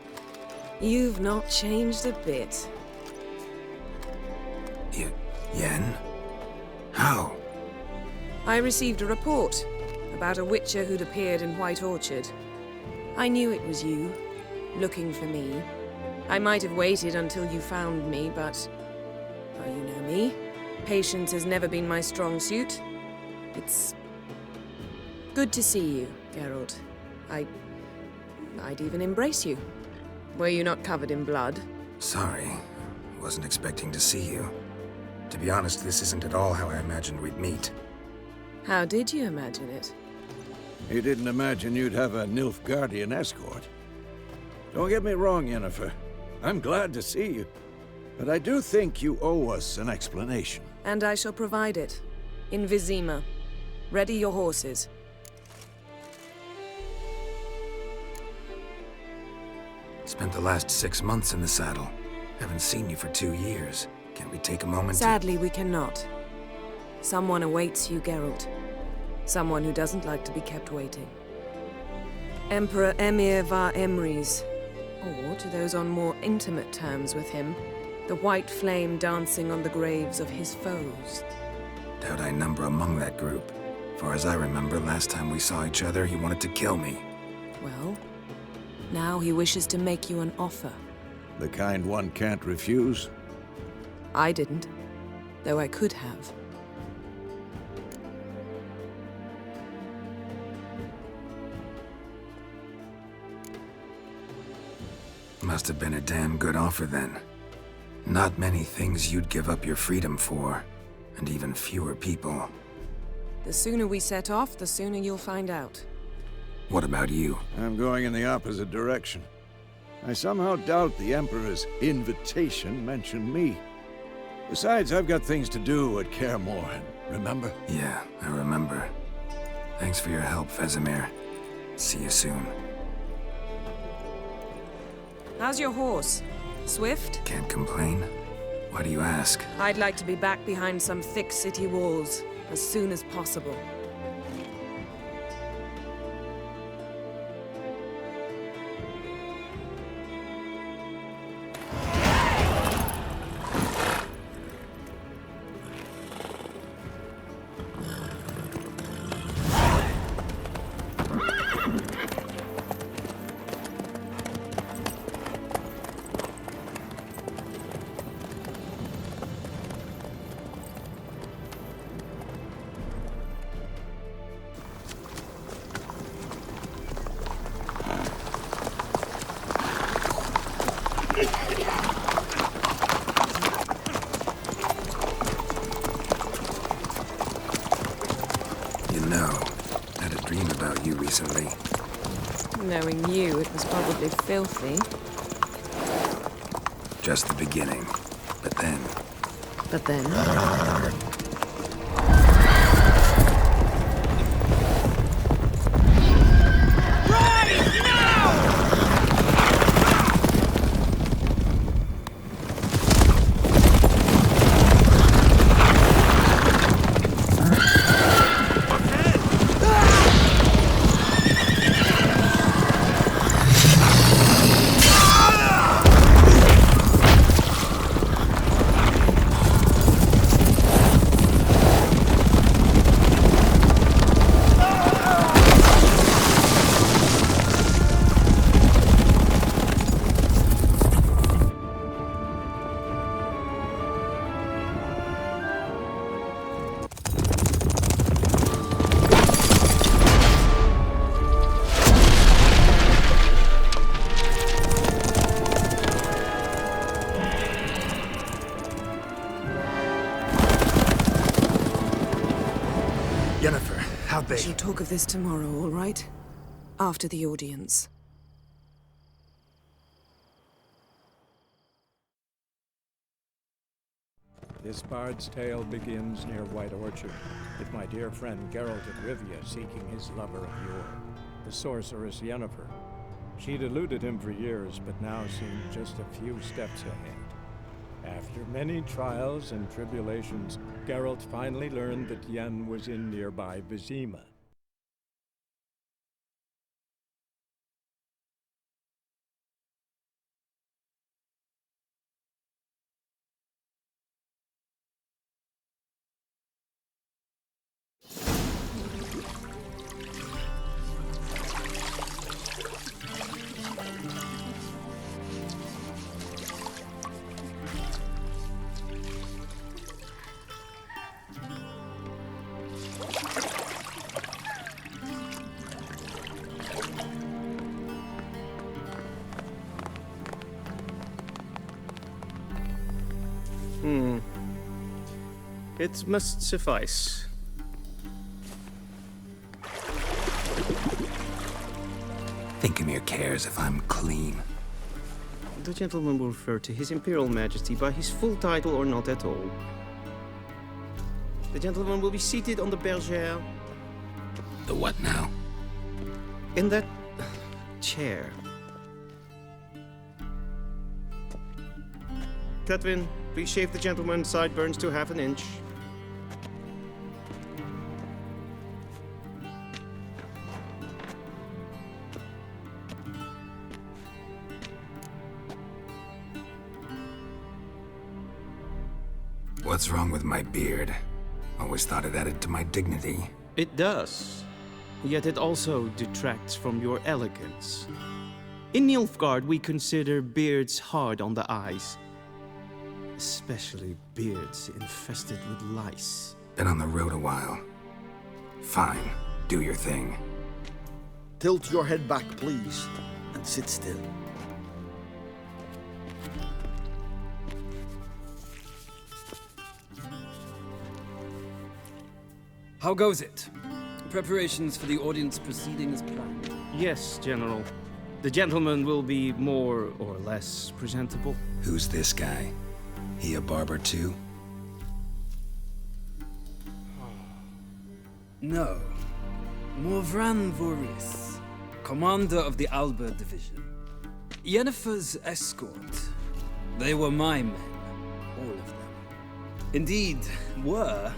You've not changed a bit. Yen? How? I received a report about a witcher who'd appeared in White Orchard. I knew it was you, looking for me. I might have waited until you found me, but... well, you know me. Patience has never been my strong suit. It's... good to see you, Geralt. I'd even embrace you. Were you not covered in blood? Sorry. Wasn't expecting to see you. To be honest, this isn't at all how I imagined we'd meet. How did you imagine it? You didn't imagine you'd have a Nilfgaardian escort. Don't get me wrong, Yennefer. I'm glad to see you. But I do think you owe us an explanation. And I shall provide it. In Vizima. Ready your horses. Spent the last 6 months in the saddle. Haven't seen you for 2 years. Can we take a moment Sadly, we cannot. Someone awaits you, Geralt. Someone who doesn't like to be kept waiting. Emperor Emir var Emrys. Or, to those on more intimate terms with him, the white flame dancing on the graves of his foes. Doubt I number among that group. Far as I remember, last time we saw each other, he wanted to kill me. Well, now he wishes to make you an offer. The kind one can't refuse? I didn't, though I could have. Must have been a damn good offer then. Not many things you'd give up your freedom for, and even fewer people. The sooner we set off, the sooner you'll find out. What about you? I'm going in the opposite direction. I somehow doubt the Emperor's invitation mentioned me. Besides, I've got things to do at Kaer Morhen, remember? Yeah, I remember. Thanks for your help, Vesemir. See you soon. How's your horse? Swift? Can't complain. Why do you ask? I'd like to be back behind some thick city walls as soon as possible. Recently. Knowing you, it was probably filthy. Just the beginning. But then... But then... Yennefer, how'd We they... shall talk of this tomorrow, all right? After the audience. This bard's tale begins near White Orchard, with my dear friend Geralt of Rivia seeking his lover of yore, the sorceress Yennefer. She'd eluded him for years, but now seemed just a few steps ahead. After many trials and tribulations, Geralt finally learned that Yen was in nearby Vizima. It must suffice. Thinkemere cares if I'm clean. The gentleman will refer to His Imperial Majesty by his full title or not at all. The gentleman will be seated on the bergère. The what now? In that chair. Catwin, please shave the gentleman's sideburns to half an inch. What's wrong with my beard? Always thought it added to my dignity. It does. Yet it also detracts from your elegance. In Nilfgaard, we consider beards hard on the eyes. Especially beards infested with lice. Been on the road a while. Fine, do your thing. Tilt your head back, please, and sit still. How goes it? Preparations for the audience proceeding as planned? Yes, General. The gentleman will be more or less presentable. Who's this guy? He a barber too? No. Morvran Voris, commander of the Alba Division. Yennefer's escort. They were my men, all of them. Indeed, were.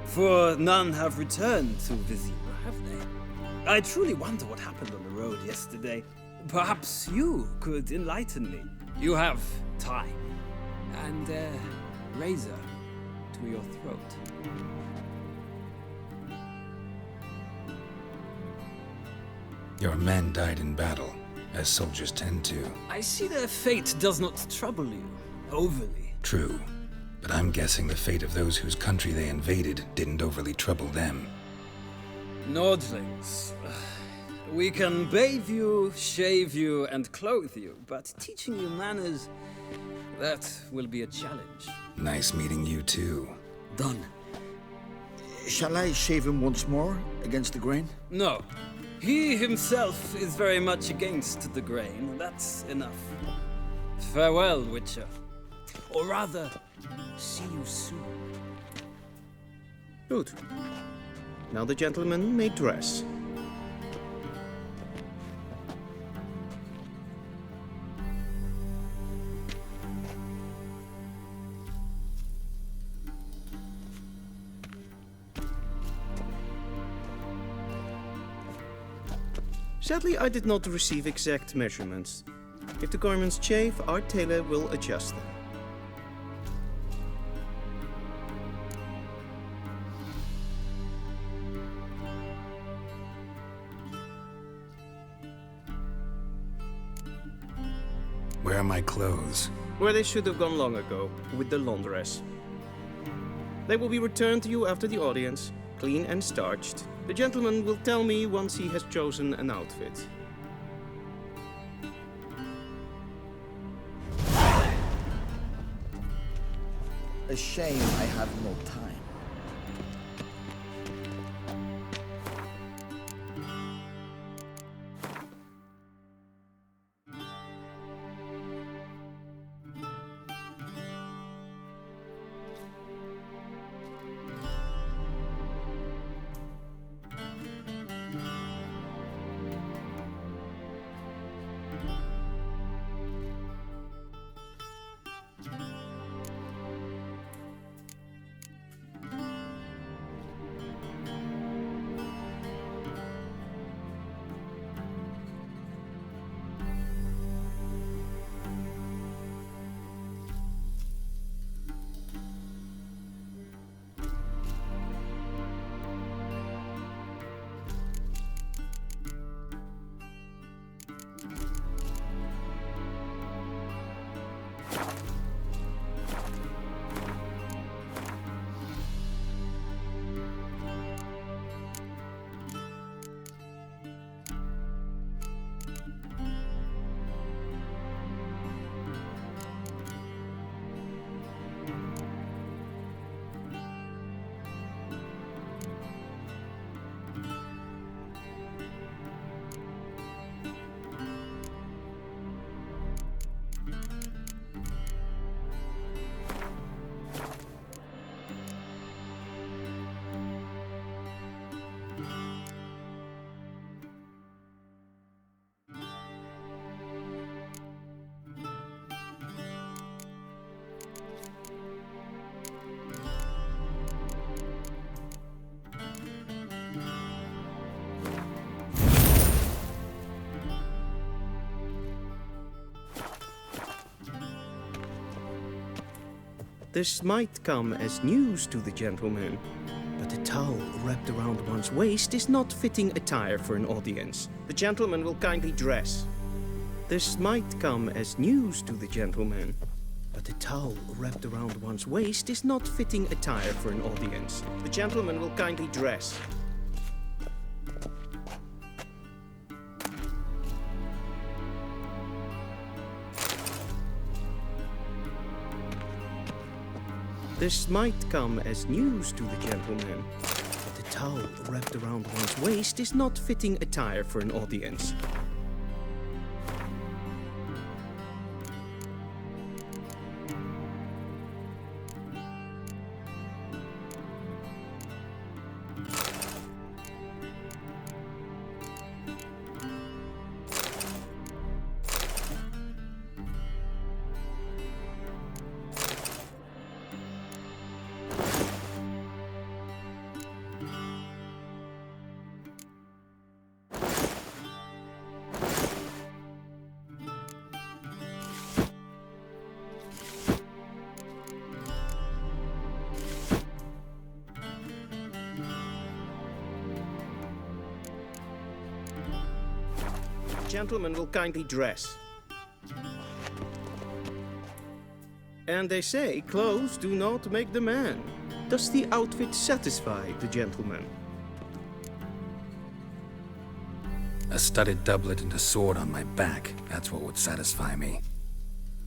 For none have returned to Vizima, have they? I truly wonder what happened on the road yesterday. Perhaps you could enlighten me. You have time. And a razor to your throat. Your men died in battle, as soldiers tend to. I see their fate does not trouble you overly. True. But I'm guessing the fate of those whose country they invaded didn't overly trouble them. Nordlings. We can bathe you, shave you, and clothe you, but teaching you manners, that will be a challenge. Nice meeting you too. Done. Shall I shave him once more, against the grain? No. He himself is very much against the grain. That's enough. Farewell, Witcher. Or rather, see you soon. Good. Now the gentleman may dress. Sadly, I did not receive exact measurements. If the garments chafe, our tailor will adjust them. Where are my clothes? Where they should have gone long ago, with the laundress. They will be returned to you after the audience, clean and starched. The gentleman will tell me once he has chosen an outfit. A shame I have no time. This might come as news to the gentleman, but a towel wrapped around one's waist is not fitting attire for an audience. The gentleman will kindly dress. This might come as news to the gentleman, but a towel wrapped around one's waist is not fitting attire for an audience. The gentleman will kindly dress. This might come as news to the gentleman, but a towel wrapped around one's waist is not fitting attire for an audience. Gentlemen will kindly dress. And they say clothes do not make the man. Does the outfit satisfy the gentleman? A studded doublet and a sword on my back, that's what would satisfy me.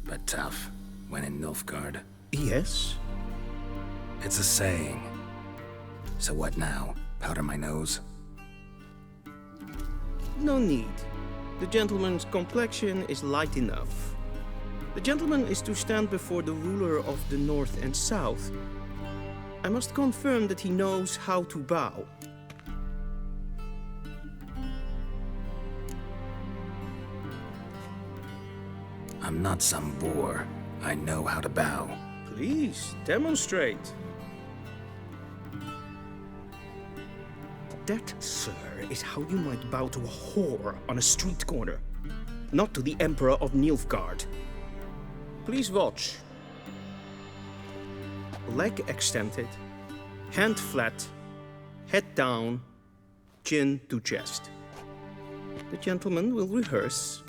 But tough, when in Nilfgaard. Yes? It's a saying. So what now? Powder my nose? No need. The gentleman's complexion is light enough. The gentleman is to stand before the ruler of the North and South. I must confirm that he knows how to bow. I'm not some boor. I know how to bow. Please, demonstrate. That, sir, is how you might bow to a whore on a street corner, not to the Emperor of Nilfgaard. Please watch. Leg extended, hand flat, head down, chin to chest. The gentleman will rehearse.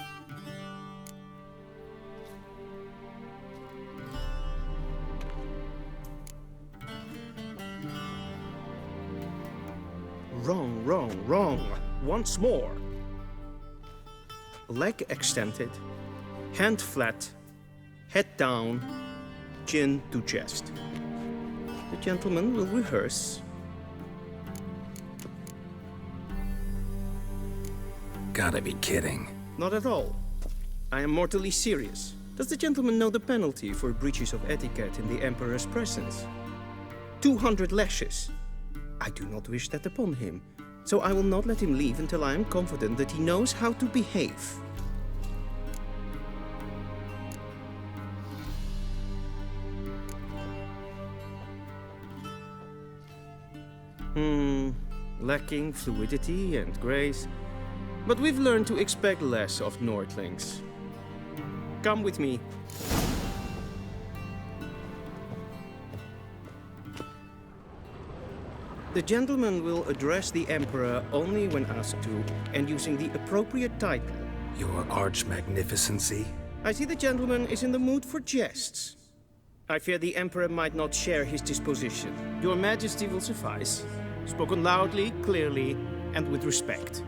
Wrong, wrong, wrong. Once more. Leg extended, hand flat, head down, chin to chest. The gentleman will rehearse. Gotta be kidding. Not at all. I am mortally serious. Does the gentleman know the penalty for breaches of etiquette in the Emperor's presence? 200 lashes. I do not wish that upon him, so I will not let him leave until I am confident that he knows how to behave. Lacking fluidity and grace, but we've learned to expect less of Nordlings. Come with me. The gentleman will address the Emperor only when asked to, and using the appropriate title. Your Arch-Magnificency? I see the gentleman is in the mood for jests. I fear the Emperor might not share his disposition. Your Majesty will suffice. Spoken loudly, clearly, and with respect.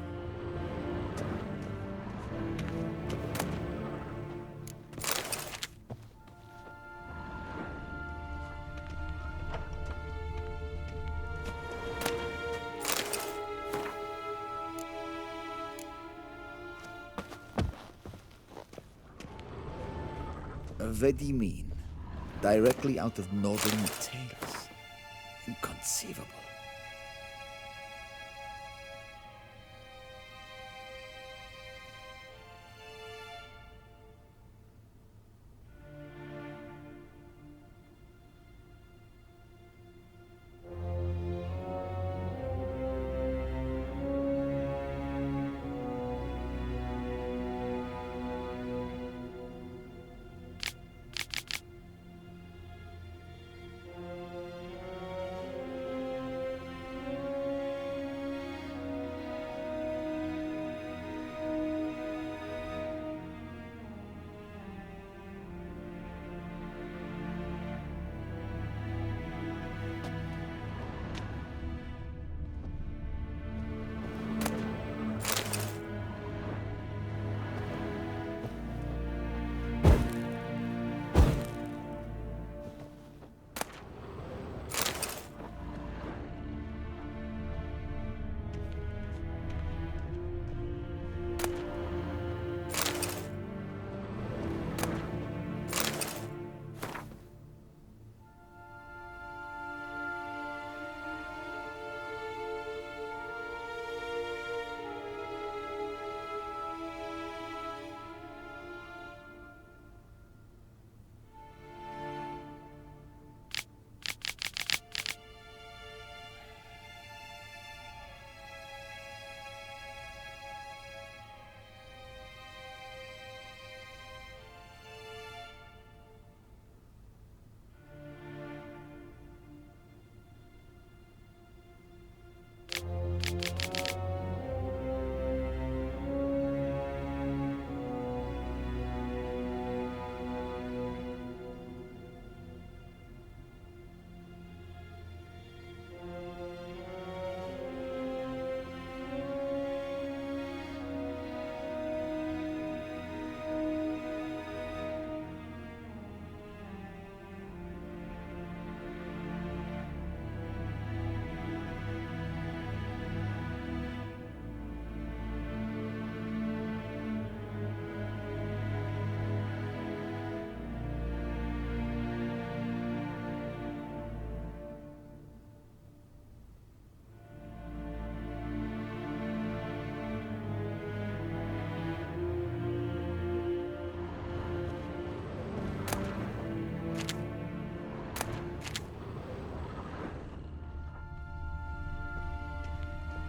What do you mean? Directly out of northern tales? Inconceivable.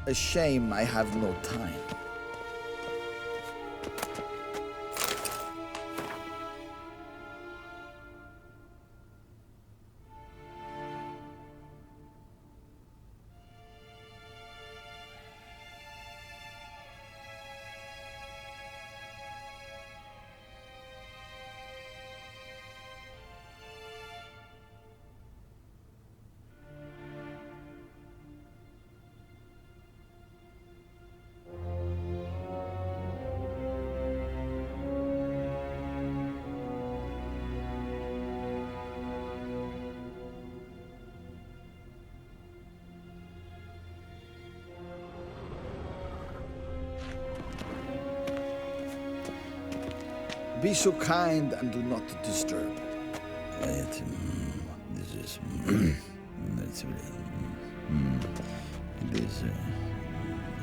A shame I have no time. Be so kind and do not disturb. This is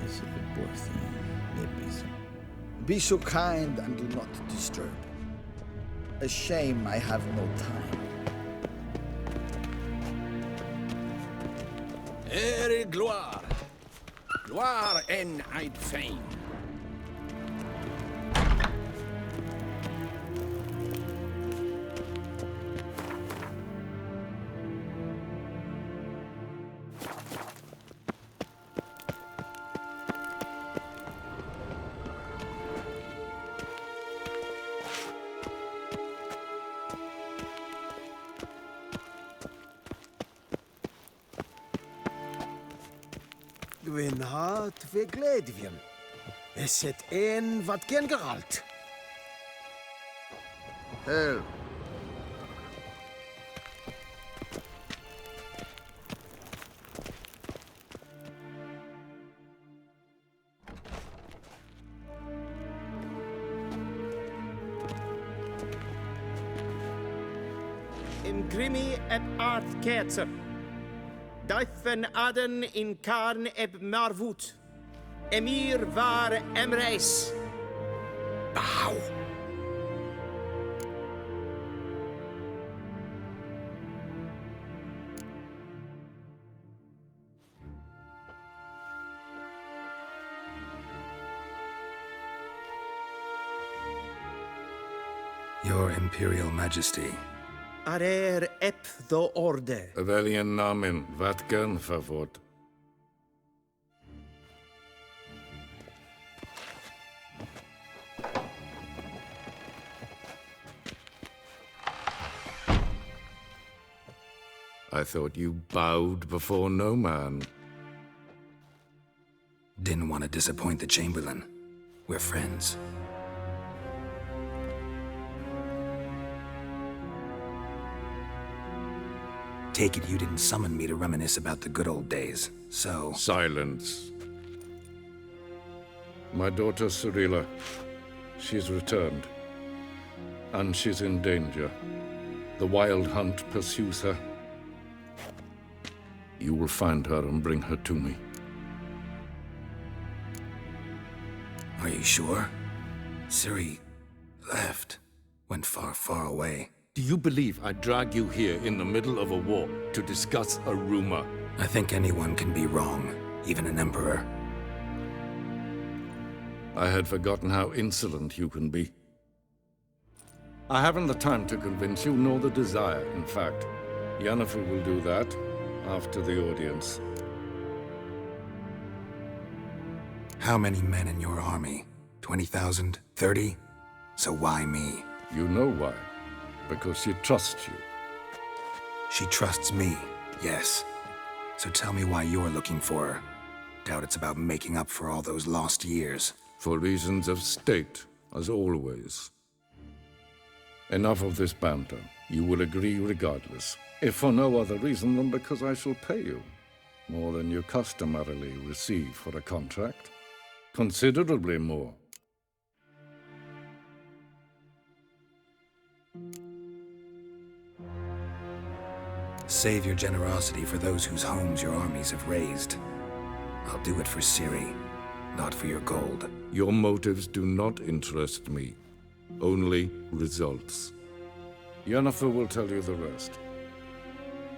this is birthday. Be so kind and do not disturb. A shame I have no time. Gloire. Gloire en I'd fain. Gwyn hat fe gledfion. Eset ein wat gen Geralt. Hell. In Grimmy et art ketser. Duifen aden in karn eb marvoet. Emir var emreis. Bow. Your Imperial Majesty. Arer ep the orde. Veljen namen, vatgen favort. I thought you bowed before no man. Didn't want to disappoint the Chamberlain. We're friends. Take it you didn't summon me to reminisce about the good old days, so... Silence. My daughter Ciri, she's returned. And she's in danger. The Wild Hunt pursues her. You will find her and bring her to me. Are you sure? Ciri left. Went far, far away. Do you believe I drag you here in the middle of a war to discuss a rumor? I think anyone can be wrong, even an emperor. I had forgotten how insolent you can be. I haven't the time to convince you, nor the desire, in fact. Yennefer will do that after the audience. How many men in your army? 20,000? 30? So why me? You know why. Because she trusts you. She trusts me, yes. So tell me why you're looking for her. Doubt it's about making up for all those lost years. For reasons of state, as always. Enough of this banter. You will agree regardless. If for no other reason than because I shall pay you. More than you customarily receive for a contract. Considerably more. Save your generosity for those whose homes your armies have razed. I'll do it for Ciri, not for your gold. Your motives do not interest me. Only results. Yennefer will tell you the rest.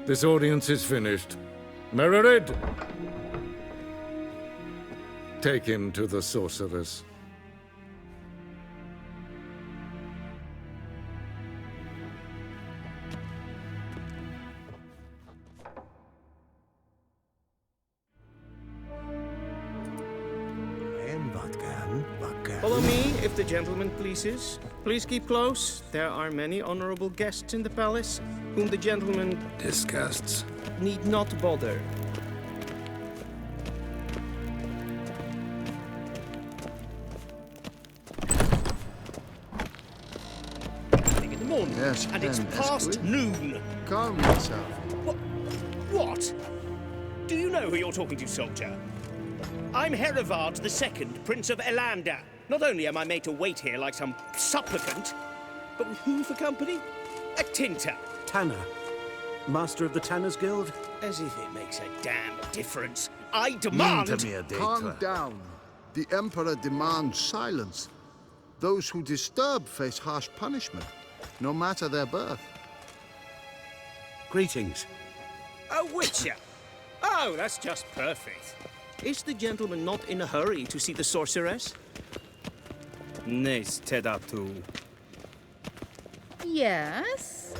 This audience is finished. Mererid! Take him to the sorceress. Follow me, if the gentleman pleases. Please keep close. There are many honorable guests in the palace, whom the gentleman disgusts. Need not bother. In the morning, yes, and it's past noon. Calm yourself. What? Do you know who you're talking to, soldier? I'm Herivard II, Prince of Elander. Not only am I made to wait here like some supplicant, but with who for company? A tinter. Tanner. Master of the Tanners Guild? As if it makes a damn difference. I demand... Calm down. The Emperor demands silence. Those who disturb face harsh punishment, no matter their birth. Greetings. A witcher. Oh, that's just perfect. Is the gentleman not in a hurry to see the sorceress? Nes tedatu. Yes?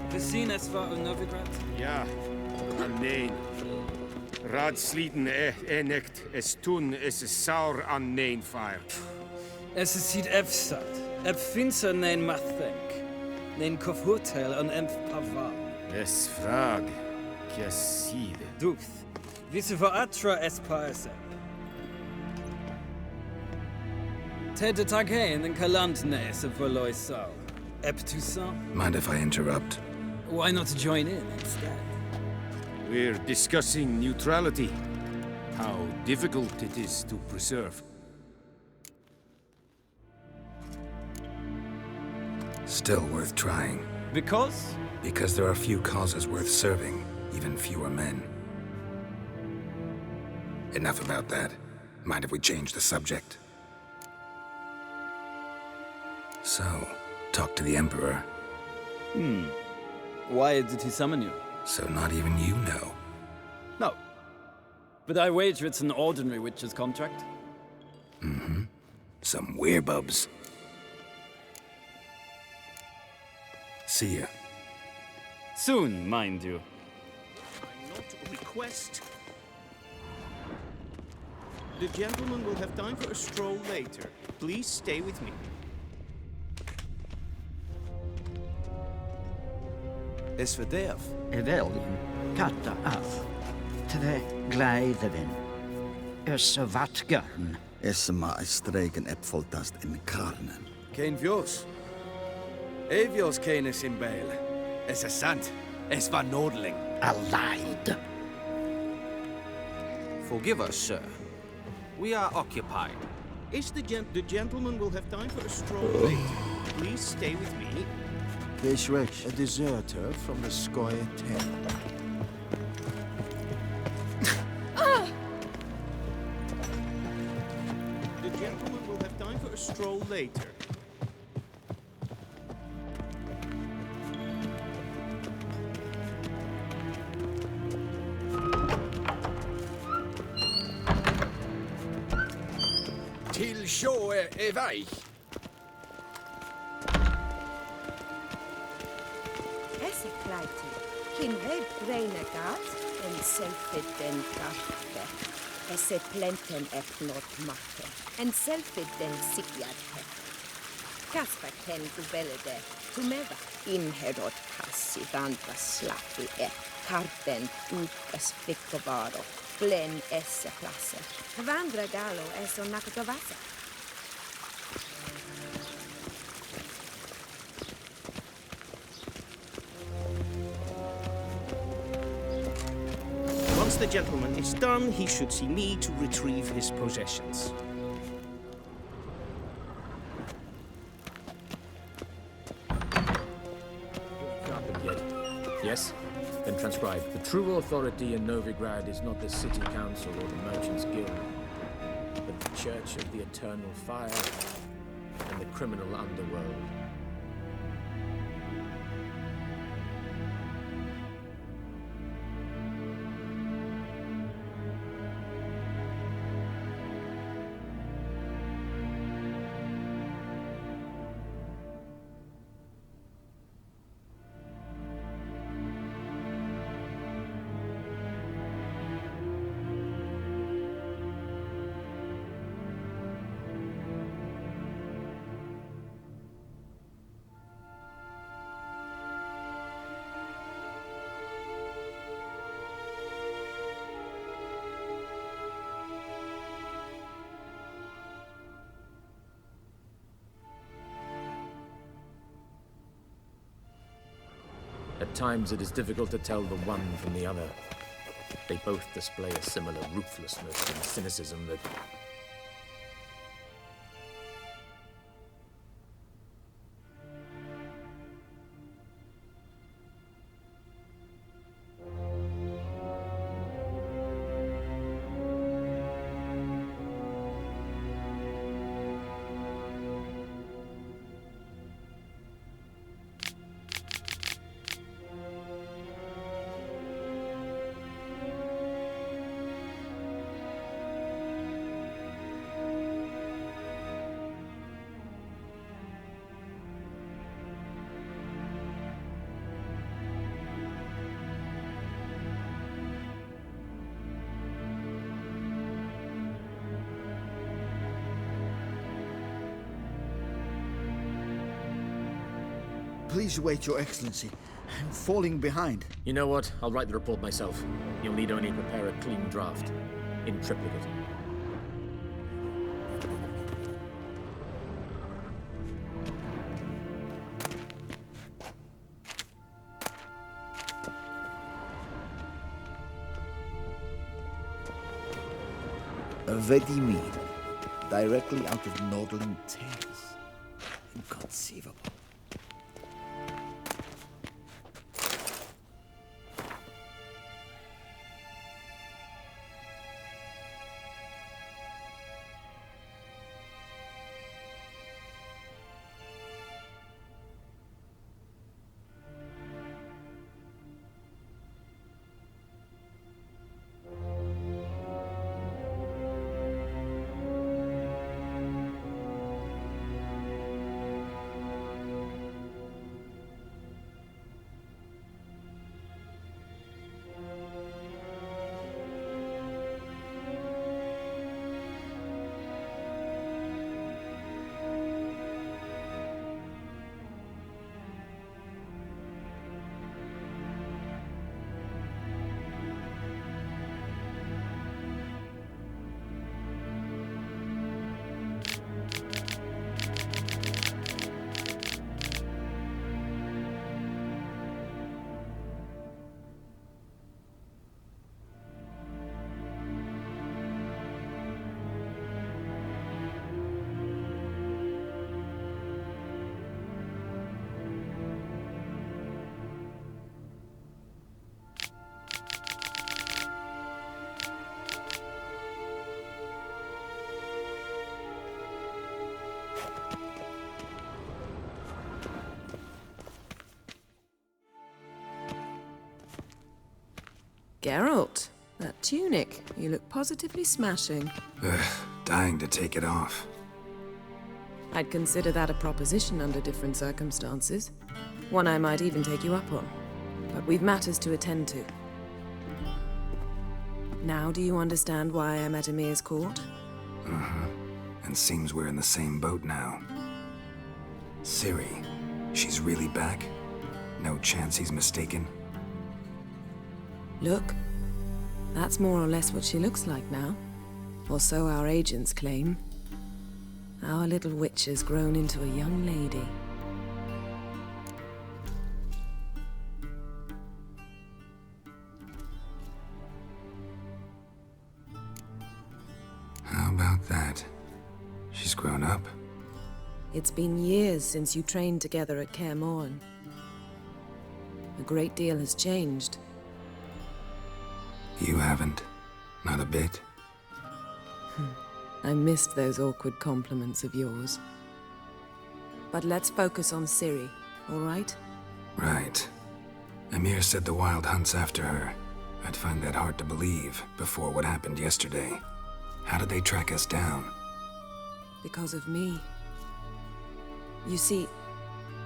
Gezien es war in Novigrad? Ja, alleen. Raadsliden enekt es tun es saur an nein fire. Es is ziet efsat. Ep finser nein mathenk. Nein kofhotel an emf pavar. Es frag. Kiaside. Duth. Visse va atra es paese. Tede taghein en kalant nes of Valoisau. Ep Toussaint. Mind if I interrupt? Why not join in instead? We're discussing neutrality. How difficult it is to preserve. Still worth trying. Because? Because there are few causes worth serving, even fewer men. Enough about that. Mind if we change the subject? So, talk to the Emperor. Why did he summon you? So not even you know. No. But I wager it's an ordinary witcher's contract. Mm-hmm. Some werebubs. See ya. Soon, mind you. Not request. The gentleman will have time for a stroll later. Please stay with me. Es verderf. Evelien, katta af. Tre gleideren. Össe vatgarn. Esma stregen epfoltast in karnen. Kein Vios. Evios kenes in Bale. Es ist sant. Es war Nodling. Allied. Forgive us, sir. We are occupied. Is the gentleman will have time for a stroll later. Please stay with me. Beshwek, a deserter from the Skoye Ten. The gentleman will have time for a stroll later. Till sjå väg. Esse pleite, kinred breinegat, en selfid den garte. Esse plenten epnot matte, en selfid den sigjadhe. Kaspar ken gubelede, tumeva inherot kassi vandra slappi karten ukas flickovaro, glen esse plasse. Vandra galo eso nakatavasa. Once the gentleman is done, he should see me to retrieve his possessions. Yes? Then transcribe. The true authority in Novigrad is not the city council or the merchants' guild, but the Church of the Eternal Fire and the criminal underworld. At times it is difficult to tell the one from the other. They both display a similar ruthlessness and cynicism that... Please wait, Your Excellency. I'm falling behind. You know what? I'll write the report myself. You'll need only prepare a clean draft. In triplicate. A Vladimir, directly out of Nordland Tales. Inconceivable. Geralt, that tunic. You look positively smashing. Ugh, dying to take it off. I'd consider that a proposition under different circumstances. One I might even take you up on. But we've matters to attend to. Now do you understand why I'm at Emir's court? Uh-huh. And seems we're in the same boat now. Ciri, she's really back? No chance he's mistaken? Look, that's more or less what she looks like now. Or so our agents claim. Our little witch has grown into a young lady. How about that? She's grown up. It's been years since you trained together at Kaer Morhen. A great deal has changed. You haven't? Not a bit? I missed those awkward compliments of yours. But let's focus on Ciri, all right? Right. Emir said the Wild hunt's after her. I'd find that hard to believe before what happened yesterday. How did they track us down? Because of me. You see,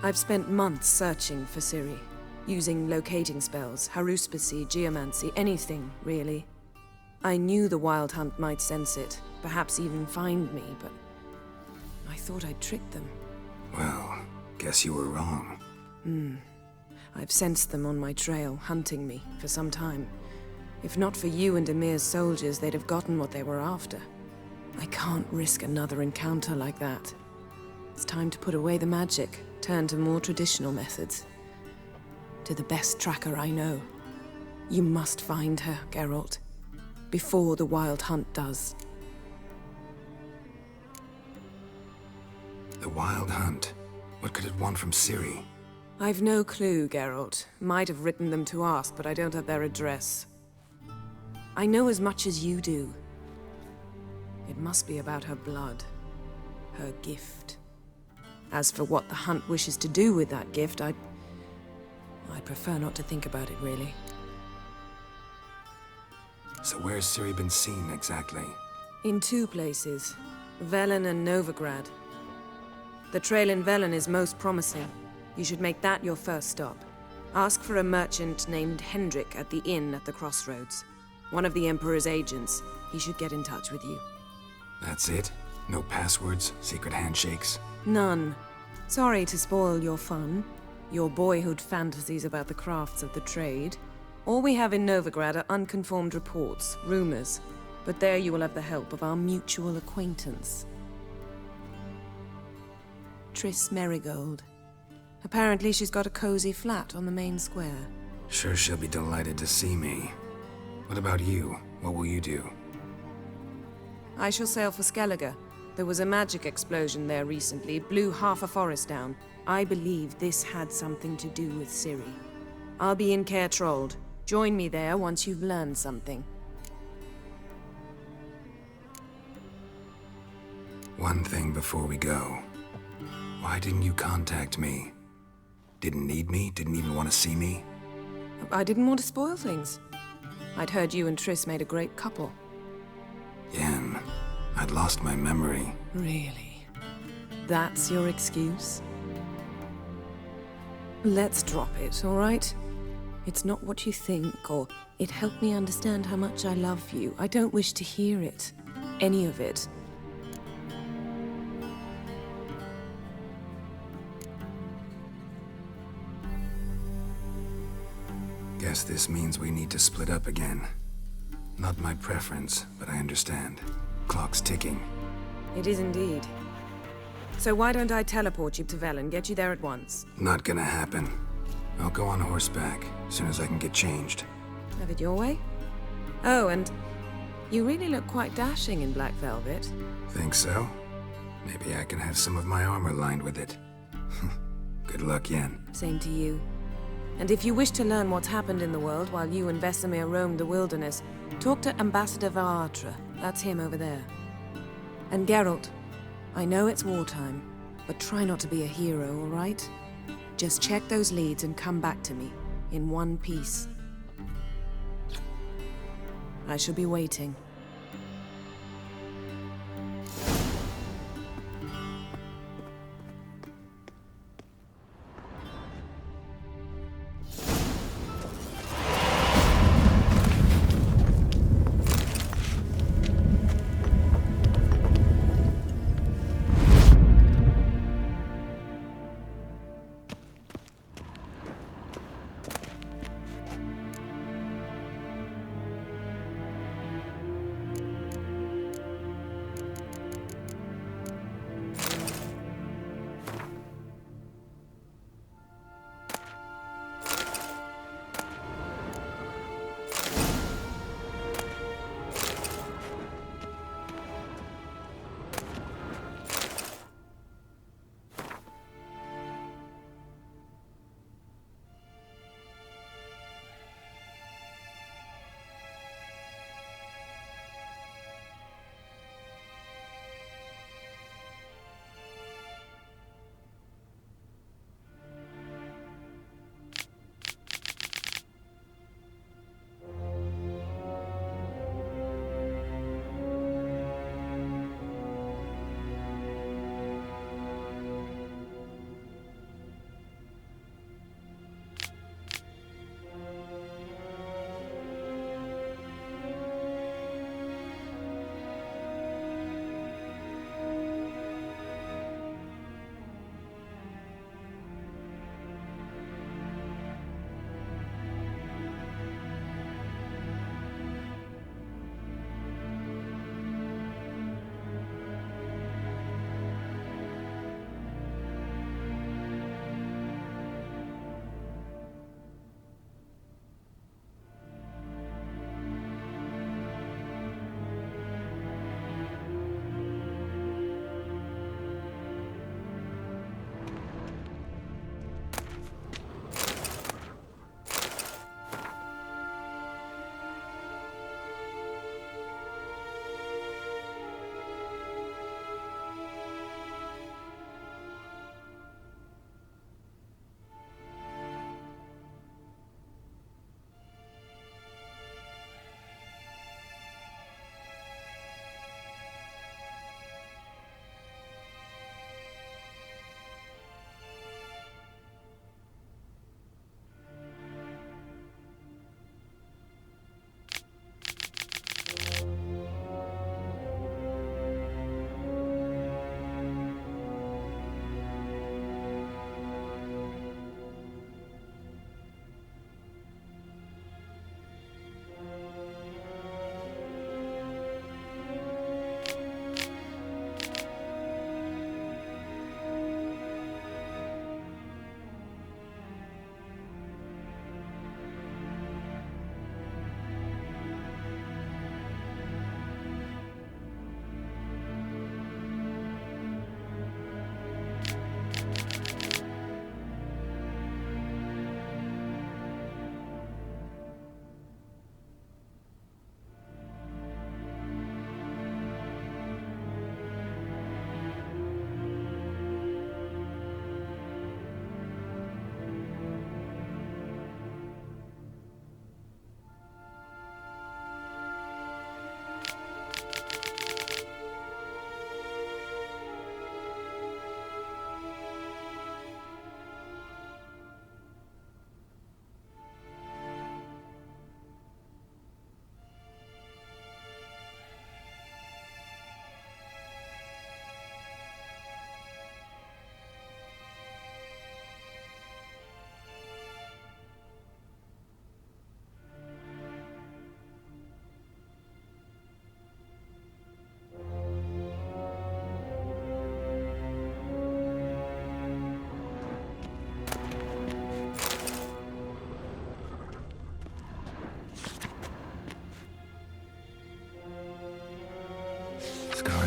I've spent months searching for Ciri. Using locating spells, haruspicy, geomancy, anything, really. I knew the Wild Hunt might sense it, perhaps even find me, but I thought I'd tricked them. Well, guess you were wrong. I've sensed them on my trail, hunting me, for some time. If not for you and Emir's soldiers, they'd have gotten what they were after. I can't risk another encounter like that. It's time to put away the magic, turn to more traditional methods. to the best tracker I know. You must find her, Geralt, before the Wild Hunt does. The Wild Hunt? What could it want from Ciri? I've no clue, Geralt. Might have written them to ask, but I don't have their address. I know as much as you do. It must be about her blood. Her gift. As for what the Hunt wishes to do with that gift, I'd prefer not to think about it, really. So where's Ciri been seen, exactly? In 2 places. Velen and Novigrad. The trail in Velen is most promising. You should make that your first stop. Ask for a merchant named Hendrik at the inn at the crossroads. One of the Emperor's agents. He should get in touch with you. That's it? No passwords, secret handshakes? None. Sorry to spoil your fun. Your boyhood fantasies about the crafts of the trade. All we have in Novigrad are unconfirmed reports, rumors. But there you will have the help of our mutual acquaintance. Triss Merigold. Apparently she's got a cozy flat on the main square. Sure she'll be delighted to see me. What about you? What will you do? I shall sail for Skellige. There was a magic explosion there recently, blew half a forest down. I believe this had something to do with Ciri. I'll be in Caer Trold. Join me there once you've learned something. One thing before we go. Why didn't you contact me? Didn't need me? Didn't even want to see me? I didn't want to spoil things. I'd heard you and Triss made a great couple. Yen, I'd lost my memory. Really? That's your excuse? Let's drop it, all right? It's not what you think, or it helped me understand how much I love you. I don't wish to hear it. Any of it. Guess this means we need to split up again. Not my preference, but I understand. Clock's ticking. It is indeed. So why don't I teleport you to Velen, get you there at once? Not gonna happen. I'll go on horseback, as soon as I can get changed. Have it your way? Oh, and you really look quite dashing in black velvet. Think so? Maybe I can have some of my armor lined with it. Good luck, Yen. Same to you. And if you wish to learn what's happened in the world while you and Vesemir roamed the wilderness, talk to Ambassador Varatra. That's him over there. And Geralt, I know it's wartime, but try not to be a hero, all right? Just check those leads and come back to me, in one piece. I shall be waiting.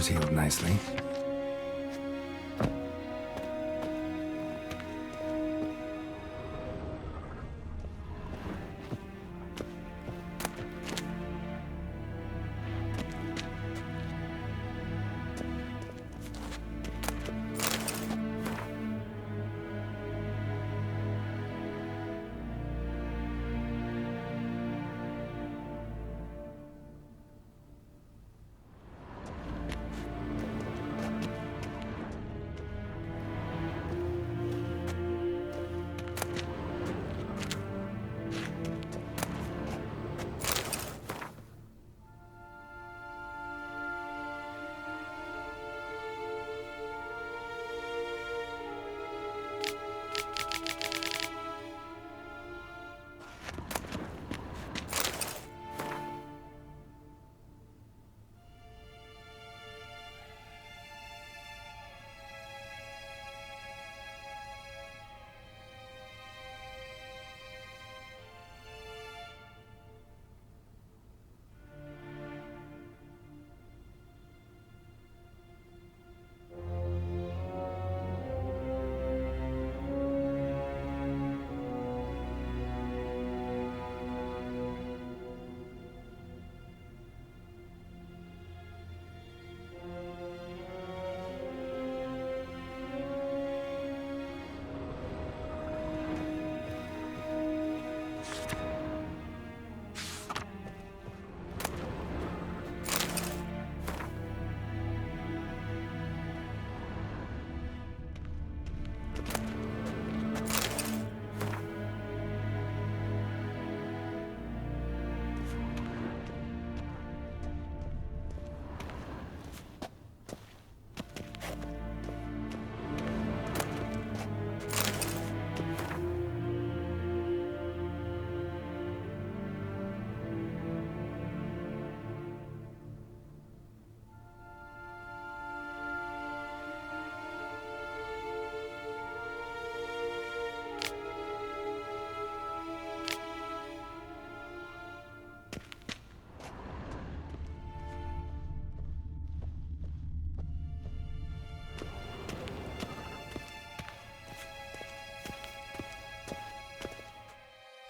scars healed nicely.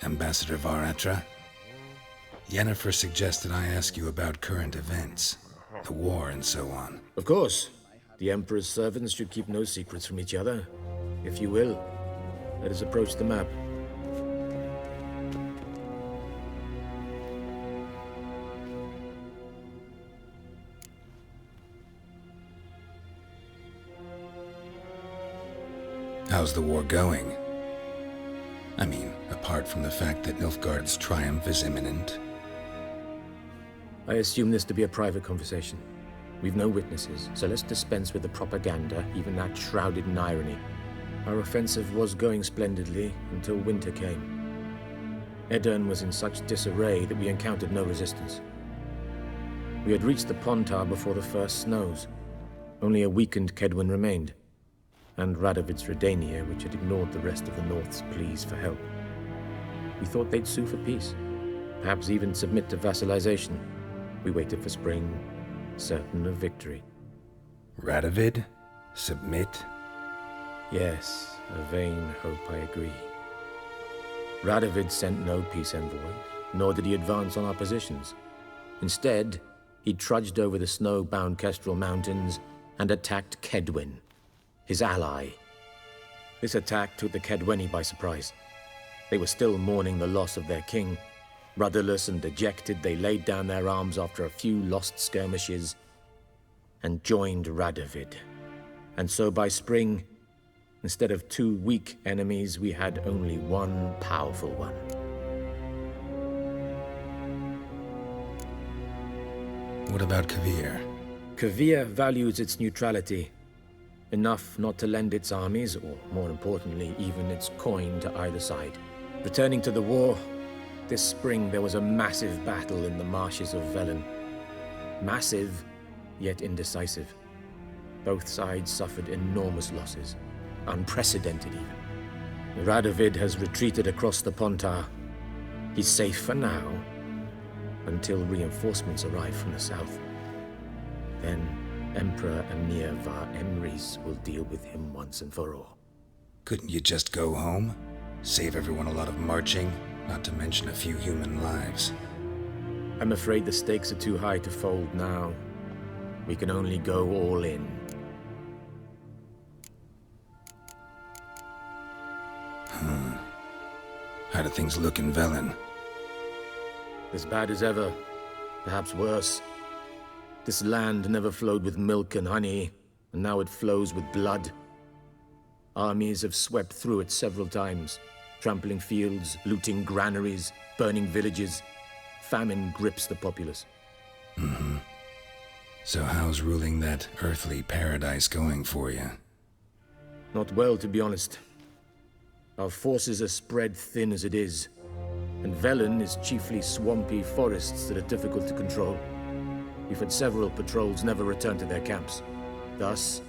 Ambassador Varatra, Yennefer suggested I ask you about current events, the war and so on. Of course. The Emperor's servants should keep no secrets from each other. If you will, let us approach the map. How's the war going? I mean, apart from the fact that Nilfgaard's triumph is imminent. I assume this to be a private conversation. We've no witnesses, so let's dispense with the propaganda, even that shrouded in irony. Our offensive was going splendidly until winter came. Edirn was in such disarray that we encountered no resistance. We had reached the Pontar before the first snows. Only a weakened Kedwen remained, and Radovid's Redania, which had ignored the rest of the North's pleas for help. We thought they'd sue for peace, perhaps even submit to vassalization. We waited for spring, certain of victory. Radovid? Submit? Yes, a vain hope, I agree. Radovid sent no peace envoys, nor did he advance on our positions. Instead, he trudged over the snow-bound Kestrel Mountains and attacked Kedwen, his ally. This attack took the Kedweni by surprise. They were still mourning the loss of their king. Rudderless and dejected, they laid down their arms after a few lost skirmishes and joined Radovid. And so by spring, instead of two weak enemies, we had only one powerful one. What about Kavir? Kavir values its neutrality, enough not to lend its armies, or more importantly, even its coin to either side. Returning to the war, this spring there was a massive battle in the marshes of Velen. Massive, yet indecisive. Both sides suffered enormous losses, unprecedented even. Radovid has retreated across the Pontar. He's safe for now, until reinforcements arrive from the south. Then Emperor Emir var Emrys will deal with him once and for all. Couldn't you just go home? Save everyone a lot of marching, not to mention a few human lives. I'm afraid the stakes are too high to fold now. We can only go all in. How do things look in Velen? As bad as ever, perhaps worse. This land never flowed with milk and honey, and now it flows with blood. Armies have swept through it several times, trampling fields, looting granaries, burning villages. Famine grips the populace. So how's ruling that earthly paradise going for you? Not well, to be honest. Our forces are spread thin as it is, and Velen is chiefly swampy forests that are difficult to control. We've had several patrols never return to their camps. Thus,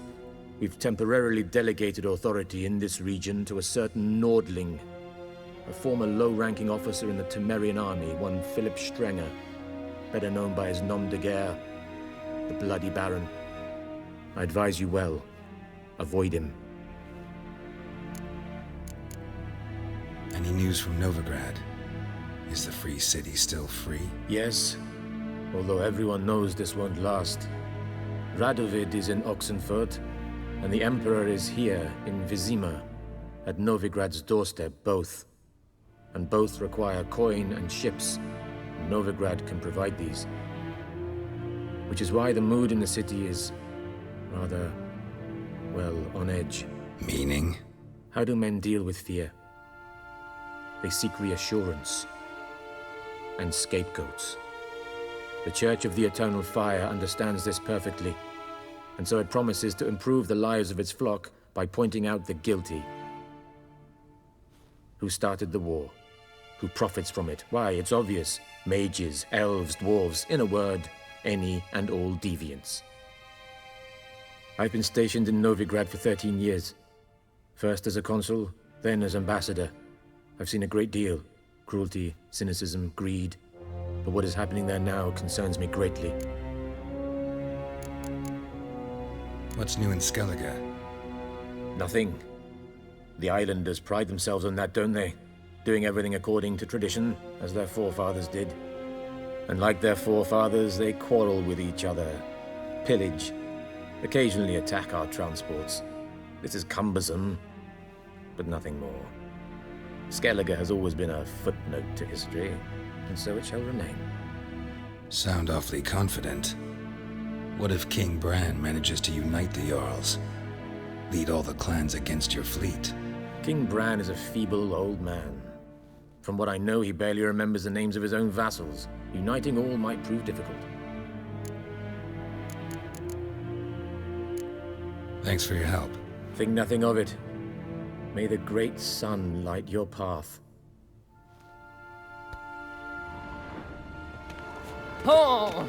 we've temporarily delegated authority in this region to a certain Nordling, a former low-ranking officer in the Temerian army, one Philip Strenger, better known by his nom de guerre, the Bloody Baron. I advise you well. Avoid him. Any news from Novigrad? Is the free city still free? Yes, although everyone knows this won't last. Radovid is in Oxenfurt, and the Emperor is here in Vizima, at Novigrad's doorstep, both. And both require coin and ships. Novigrad can provide these. Which is why the mood in the city is rather, well, on edge. Meaning? How do men deal with fear? They seek reassurance and scapegoats. The Church of the Eternal Fire understands this perfectly, and so it promises to improve the lives of its flock by pointing out the guilty. Who started the war? Who profits from it? Why, it's obvious. Mages, elves, dwarves, in a word, any and all deviants. I've been stationed in Novigrad for 13 years. First as a consul, then as ambassador. I've seen a great deal. Cruelty, cynicism, greed. But what is happening there now concerns me greatly. What's new in Skellige? Nothing. The islanders pride themselves on that, don't they? Doing everything according to tradition, as their forefathers did. And like their forefathers, they quarrel with each other, pillage, occasionally attack our transports. This is cumbersome, but nothing more. Skellige has always been a footnote to history, and so it shall remain. Sound awfully confident. What if King Bran manages to unite the Jarls? Lead all the clans against your fleet? King Bran is a feeble old man. From what I know, he barely remembers the names of his own vassals. Uniting all might prove difficult. Thanks for your help. Think nothing of it. May the great sun light your path. Oh!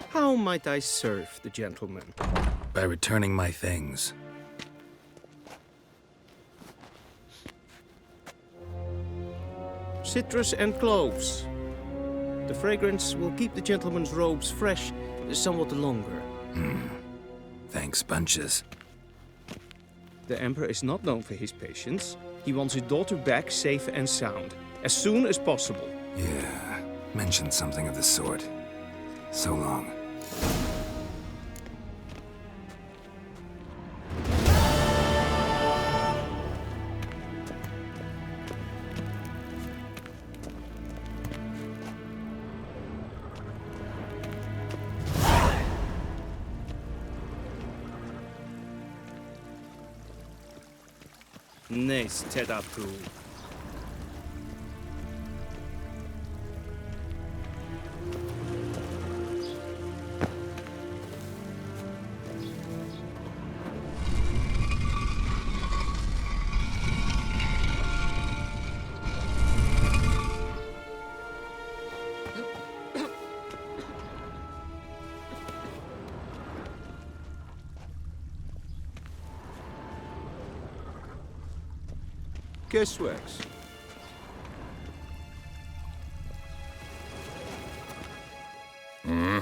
How might I serve the gentleman? By returning my things. Citrus and cloves. The fragrance will keep the gentleman's robes fresh somewhat longer. Thanks, bunches. The Emperor is not known for his patience. He wants his daughter back safe and sound, as soon as possible. Yeah, mentioned something of the sort. So long. Nes tedatu. Guessworks. Hmm?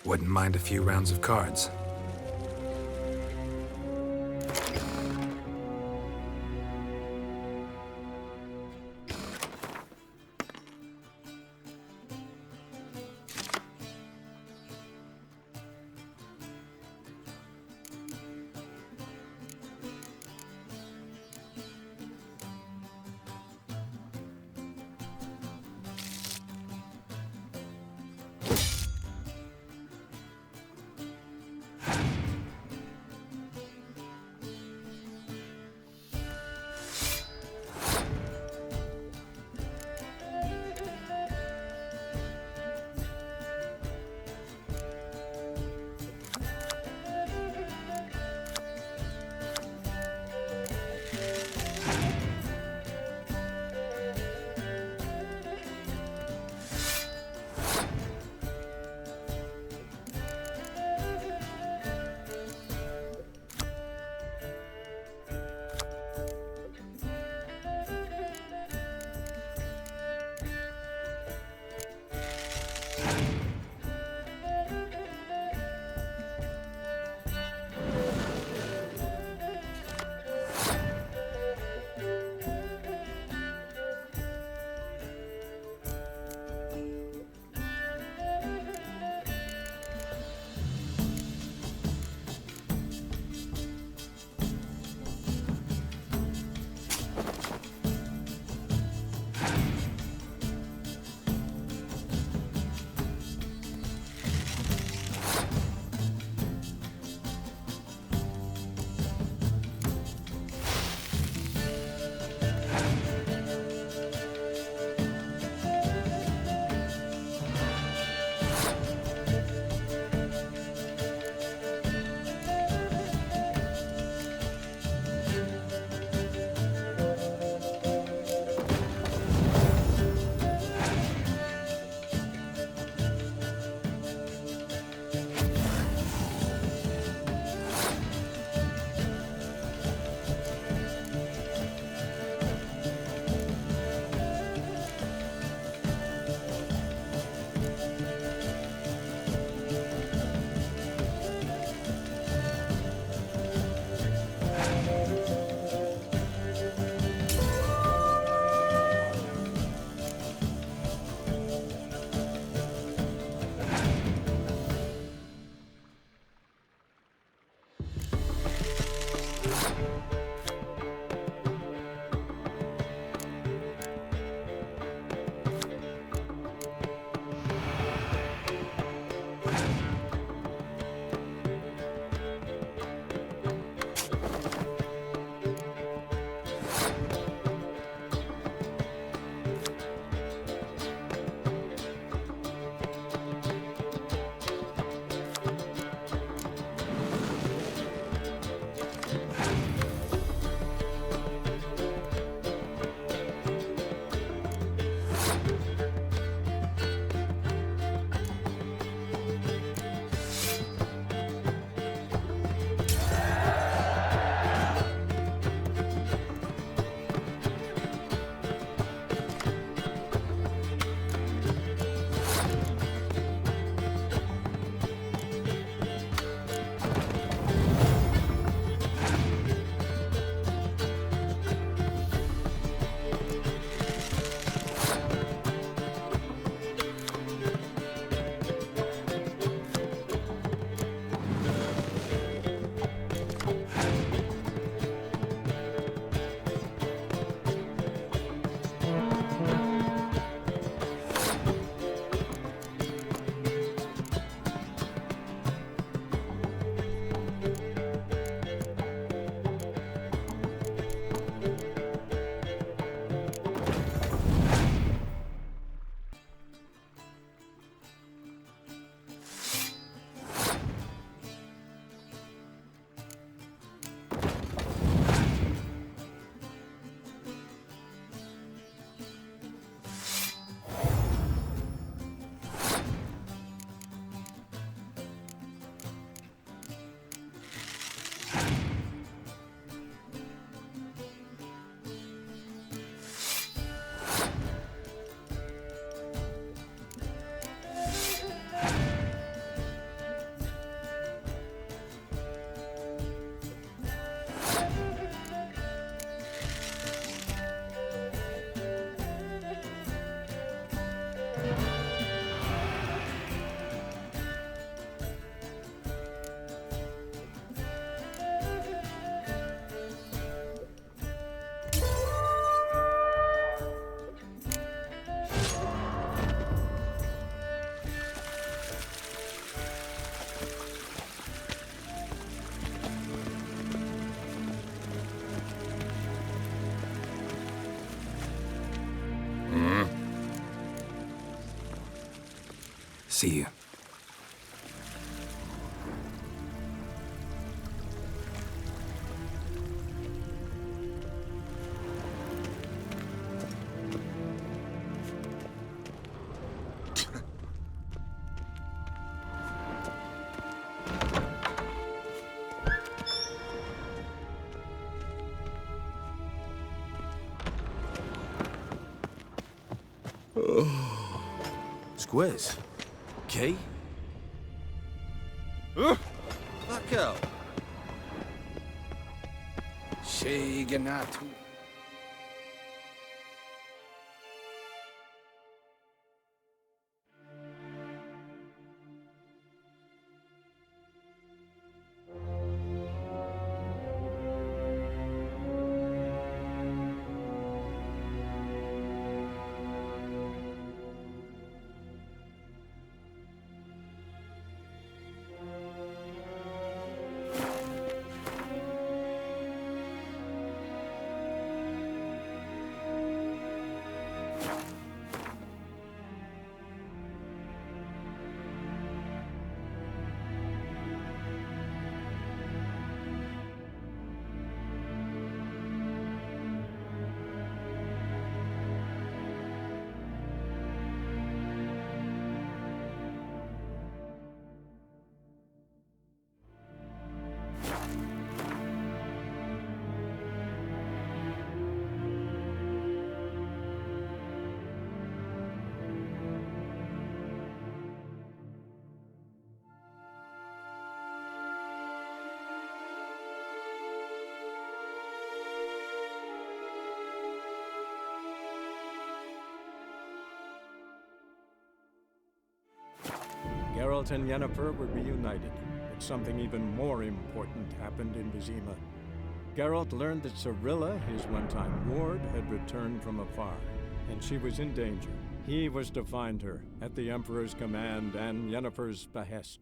Wouldn't mind a few rounds of cards. See you. Squares. Okay. That girl. Ganatu. Geralt and Yennefer were reunited, but something even more important happened in Vizima. Geralt learned that Cirilla, his one-time ward, had returned from afar, and she was in danger. He was to find her, at the Emperor's command and Yennefer's behest.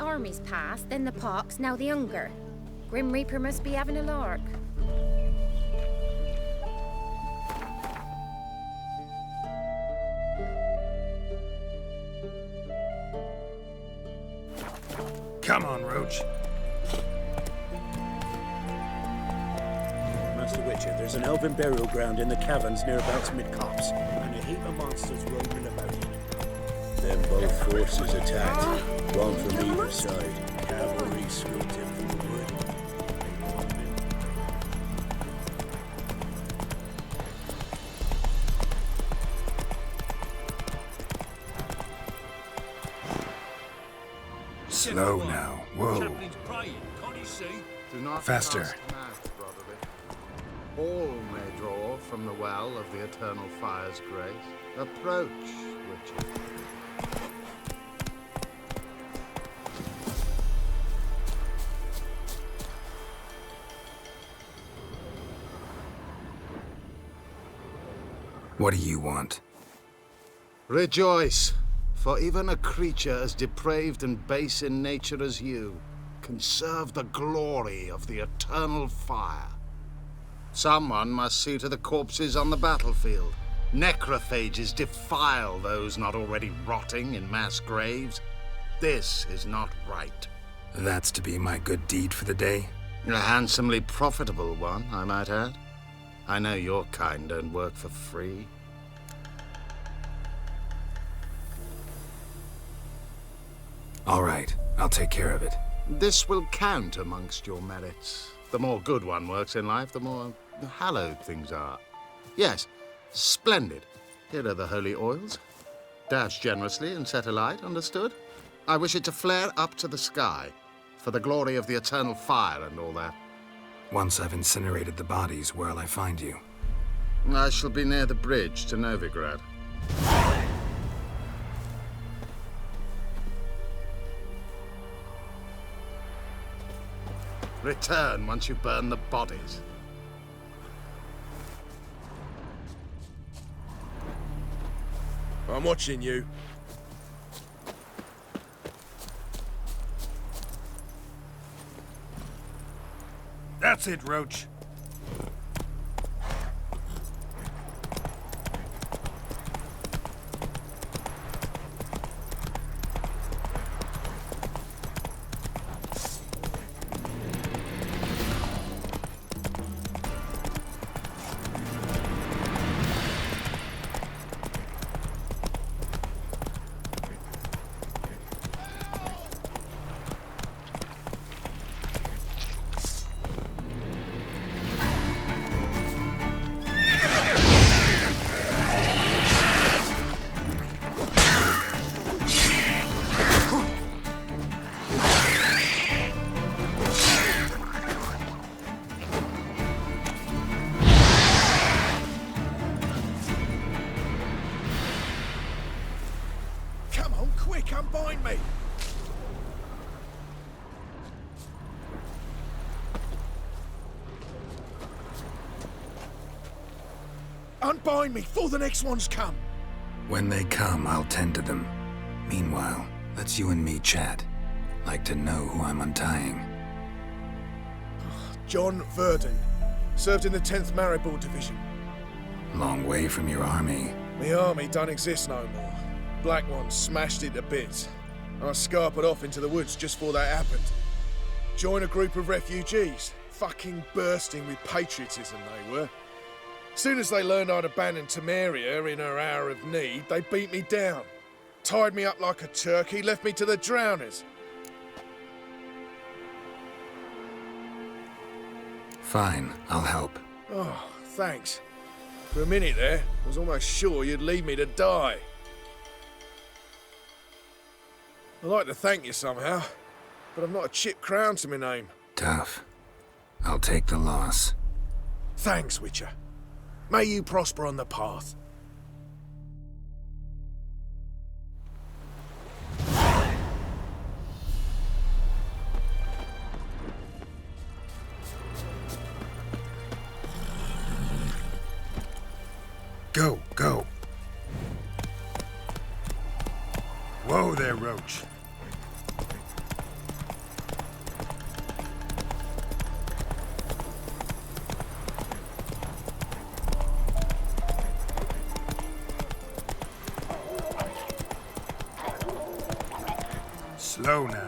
armies past, then the pox, now the hunger. Grim Reaper must be having a lark. Come on, Roach. Master Witcher, there's an elven burial ground in the caverns nearabouts mid-copse, and a heap of monsters roaming about in it. Then both forces attacked, one from either side. Cavalry swept in from the wood. Slow now. Whoa. Faster. All may draw from the well of the eternal fire's grace. Approach, Witcher. What do you want? Rejoice, for even a creature as depraved and base in nature as you can serve the glory of the eternal fire. Someone must see to the corpses on the battlefield. Necrophages defile those not already rotting in mass graves. This is not right. That's to be my good deed for the day? A handsomely profitable one, I might add. I know your kind don't work for free. All right, I'll take care of it. This will count amongst your merits. The more good one works in life, the more hallowed things are. Yes, splendid. Here are the holy oils. Dash generously and set alight, understood? I wish it to flare up to the sky, for the glory of the eternal fire and all that. Once I've incinerated the bodies, where'll I find you? I shall be near the bridge to Novigrad. Return once you burn the bodies. I'm watching you. That's it, Roach. Unbind me! Unbind me before the next ones come! When they come, I'll tend to them. Meanwhile, let's you and me chat. Like to know who I'm untying. John Verdon. Served in the 10th Maribor Division. Long way from your army. The army don't exist no more. Black Ones smashed it to bits. I scarpered off into the woods just before that happened. Joined a group of refugees. Fucking bursting with patriotism they were. Soon as they learned I'd abandoned Temeria in her hour of need, they beat me down. Tied me up like a turkey, left me to the drowners. Fine, I'll help. Oh, thanks. For a minute there, I was almost sure you'd leave me to die. I'd like to thank you somehow, but I've not a chip crown to my name. Tough. I'll take the loss. Thanks, Witcher. May you prosper on the path. Go, go. Whoa there, Roach. Slow now.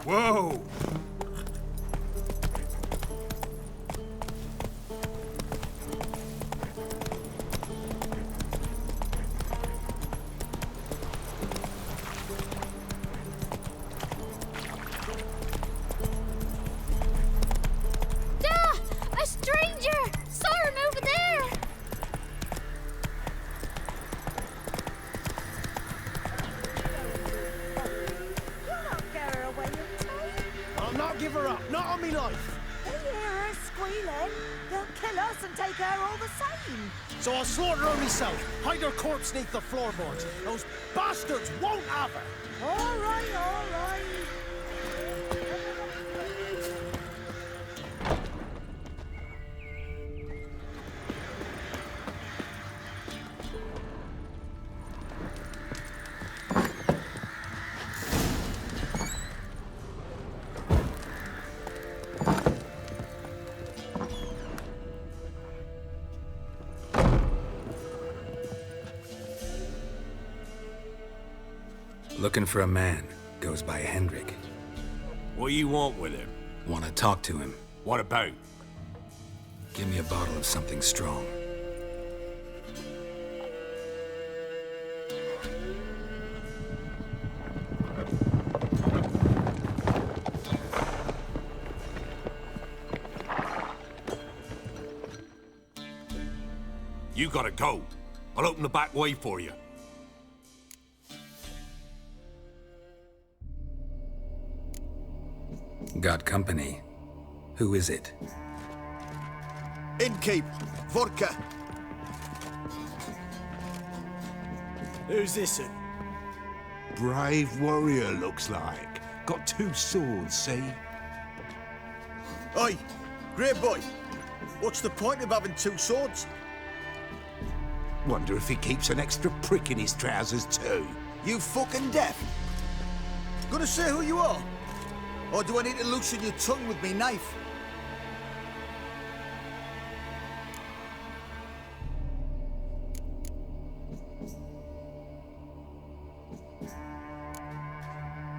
Whoa! A stranger! Saw him over there! I'll not give her up, not on me life. They hear her squealing. They'll kill us and take her all the same. So I'll slaughter her myself, hide her corpse neath the floorboards. Those bastards won't have her. All right, all right. Looking for a man. Goes by Hendrik. What do you want with him? Want to talk to him. What about? Give me a bottle of something strong. You gotta go. I'll open the back way for you. Got company. Who is it? Innkeep, vodka. Who's this? Brave warrior, looks like. Got 2 swords, see? Oi, great boy. What's the point of having 2 swords? Wonder if he keeps an extra prick in his trousers too. You fucking deaf? Gonna say who you are? Or do I need to loosen your tongue with me knife?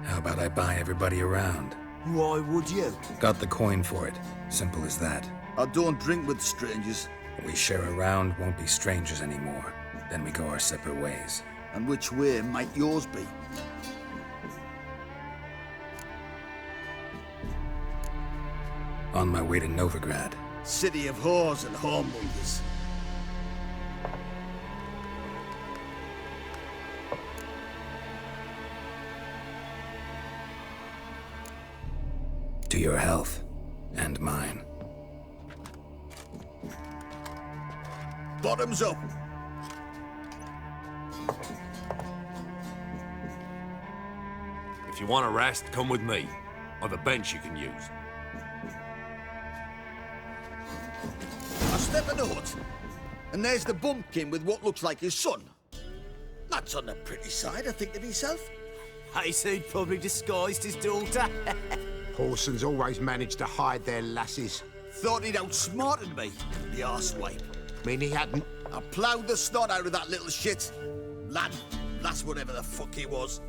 How about I buy everybody around? Why would you? Got the coin for it. Simple as that. I don't drink with strangers. We share a round, won't be strangers anymore. Then we go our separate ways. And which way might yours be? On my way to Novigrad. City of whores and whoremongers. To your health. And mine. Bottoms up. If you want a rest, come with me. I've a bench you can use. I step in the hut, and there's the bumpkin with what looks like his son. That's on the pretty side, I think to myself. I said probably disguised his daughter. Horsons always manage to hide their lasses. Thought he'd outsmarted me, the arsewipe. Mean he hadn't? I ploughed the snot out of that little shit. Lad, that's whatever the fuck he was.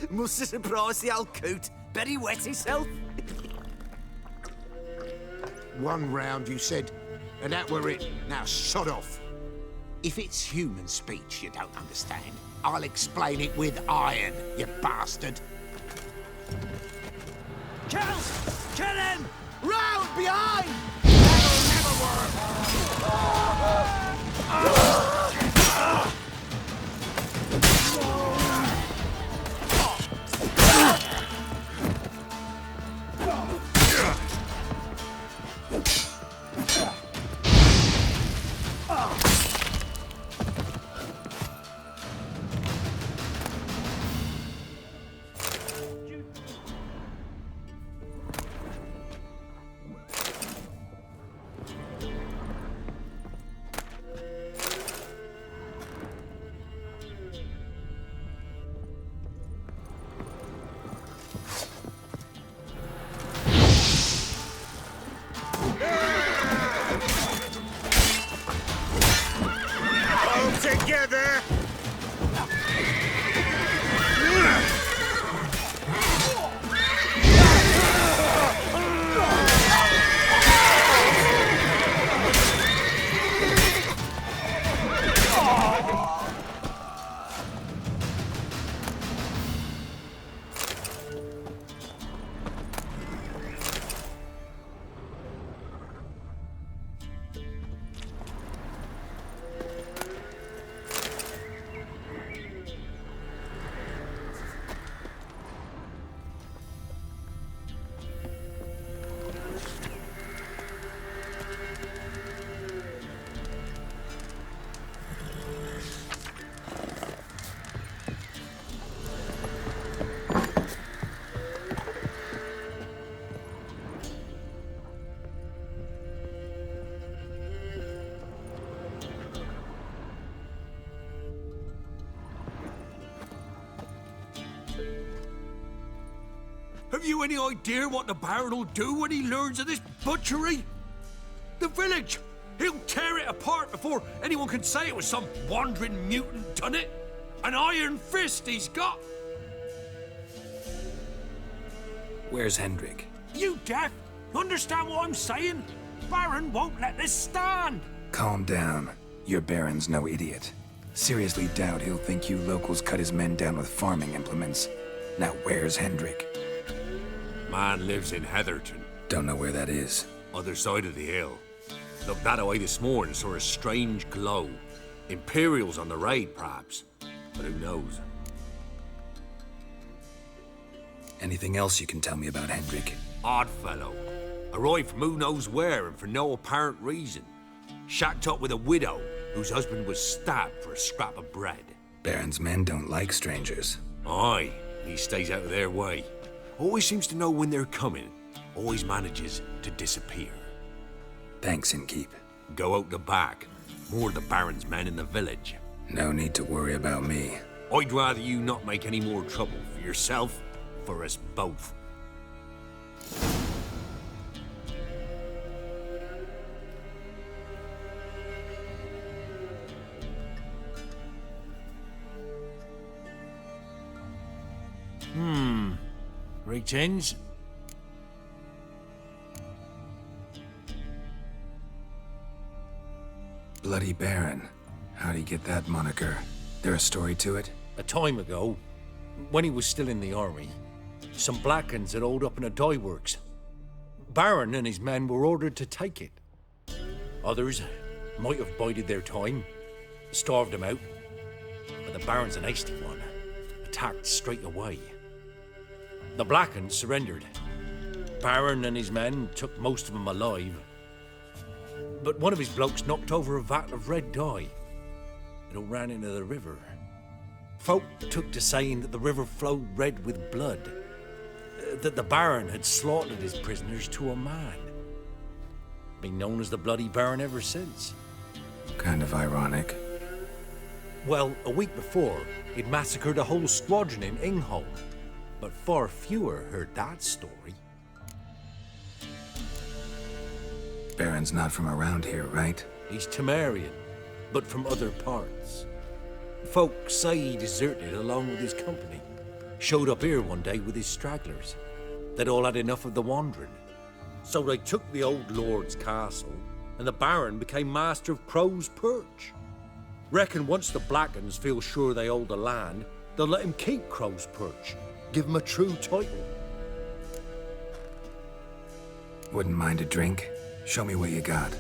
Must have surprised the old coot. Bet he wet himself. 1 round, you said, and that were it. Now sod off. If it's human speech you don't understand, I'll explain it with iron, you bastard. Kill! Kill him! Round behind! That'll never work! you any idea what the Baron will do when he learns of this butchery? The village! He'll tear it apart before anyone can say it was some wandering mutant done it. An iron fist he's got! Where's Hendrik? You deaf? Understand what I'm saying? Baron won't let this stand! Calm down. Your Baron's no idiot. Seriously doubt he'll think you locals cut his men down with farming implements. Now where's Hendrik? Man lives in Heatherton. Don't know where that is. Other side of the hill. Looked that away this morning, saw a strange glow. Imperials on the raid, perhaps. But who knows? Anything else you can tell me about Hendrik? Odd fellow. Arrived from who knows where and for no apparent reason. Shacked up with a widow whose husband was stabbed for a scrap of bread. Baron's men don't like strangers. Aye, he stays out of their way. Always seems to know when they're coming. Always manages to disappear. Thanks, Innkeep. Go out the back. More of the Baron's men in the village. No need to worry about me. I'd rather you not make any more trouble for yourself, for us both. Greetings. Bloody Baron. How'd he get that moniker? There a story to it? A time ago, when he was still in the army, some Blackens had holed up in a dye works. Baron and his men were ordered to take it. Others might have bided their time, starved them out, but the Baron's an hasty one, attacked straight away. The Blackens surrendered. Baron and his men took most of them alive, but one of his blokes knocked over a vat of red dye. It all ran into the river. Folk took to saying that the river flowed red with blood, that the Baron had slaughtered his prisoners to a man. Been known as the Bloody Baron ever since. Kind of ironic. Well, a week before, he'd massacred a whole squadron in Ingholm, but far fewer heard that story. Baron's not from around here, right? He's Temerian, but from other parts. Folk say he deserted along with his company. Showed up here one day with his stragglers. They'd all had enough of the wandering. So they took the old lord's castle, and the Baron became master of Crow's Perch. Reckon once the Blackens feel sure they hold the land, they'll let him keep Crow's Perch. Give him a true title. Wouldn't mind a drink? Show me what you got.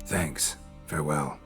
Thanks. Farewell.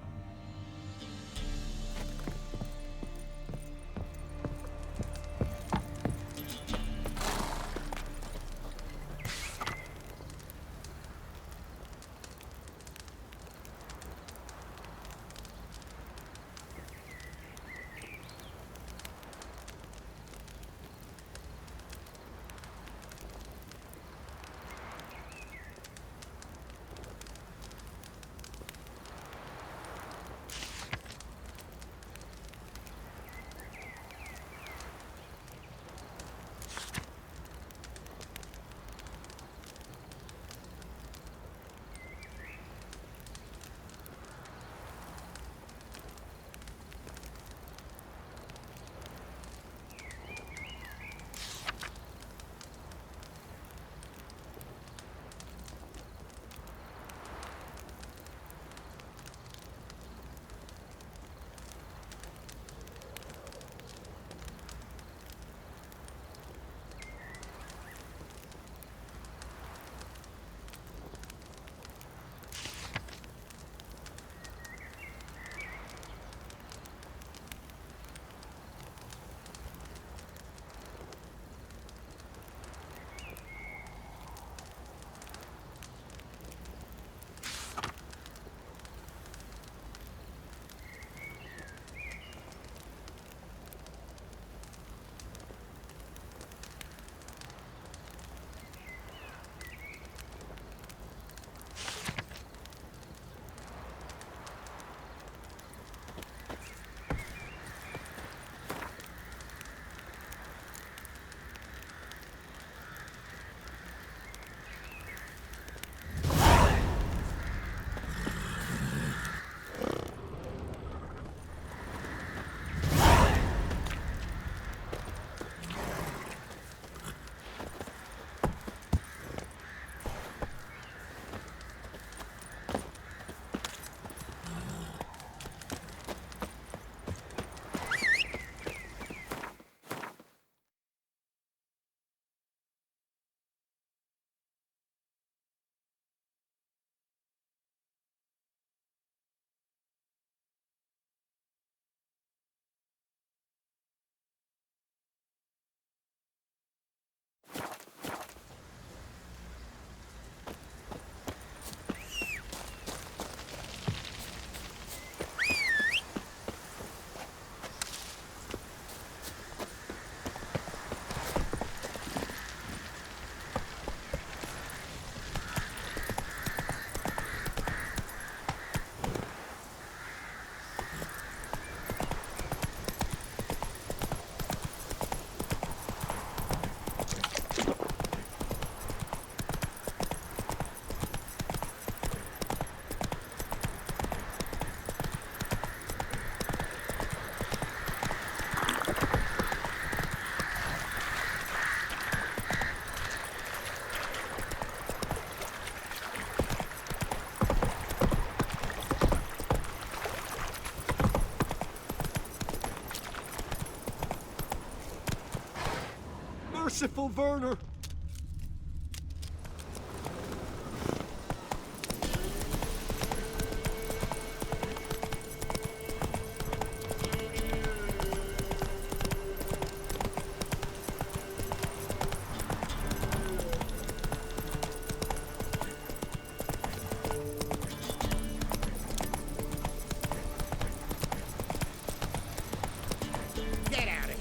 merciful Werner!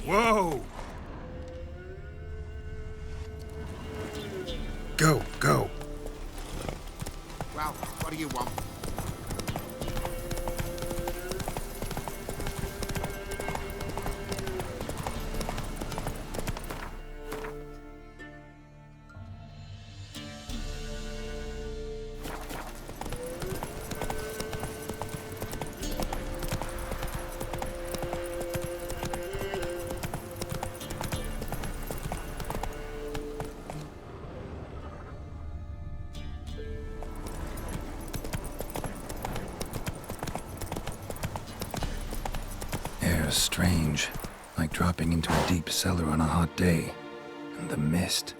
Whoa! Go, go. Well, what do you want? Air's strange, like dropping into a deep cellar on a hot day. And the mist.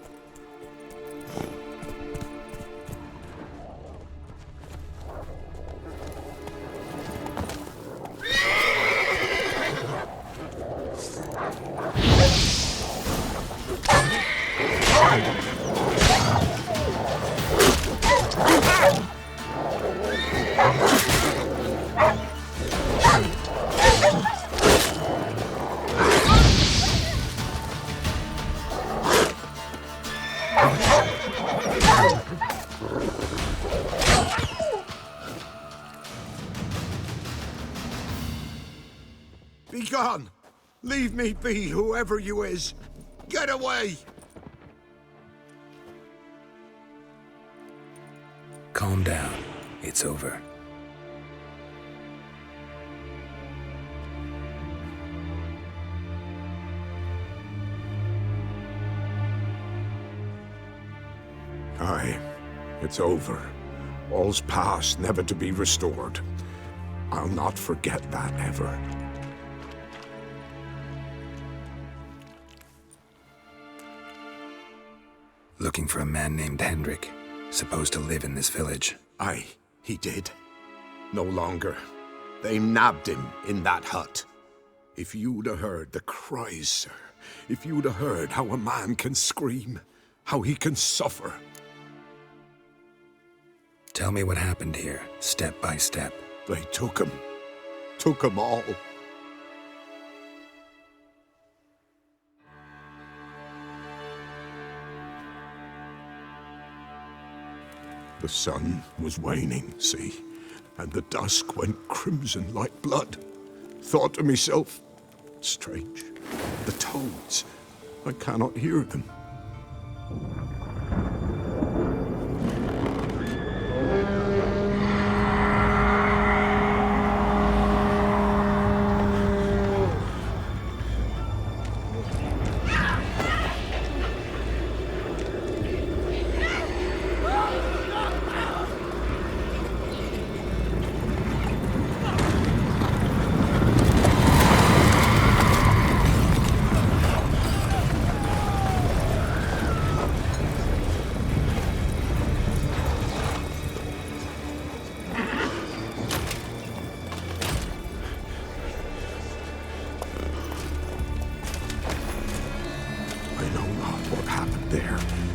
Be gone! Leave me be, whoever you is! Get away! Calm down. It's over. Aye, it's over. All's past, never to be restored. I'll not forget that ever. Looking for a man named Hendrik, supposed to live in this village. Aye, he did. No longer. They nabbed him in that hut. If you'd have heard the cries, sir, if you'd have heard how a man can scream, how he can suffer. Tell me what happened here, step by step. They took him all. The sun was waning, see, and the dusk went crimson like blood. Thought to myself, strange, the toads, I cannot hear them.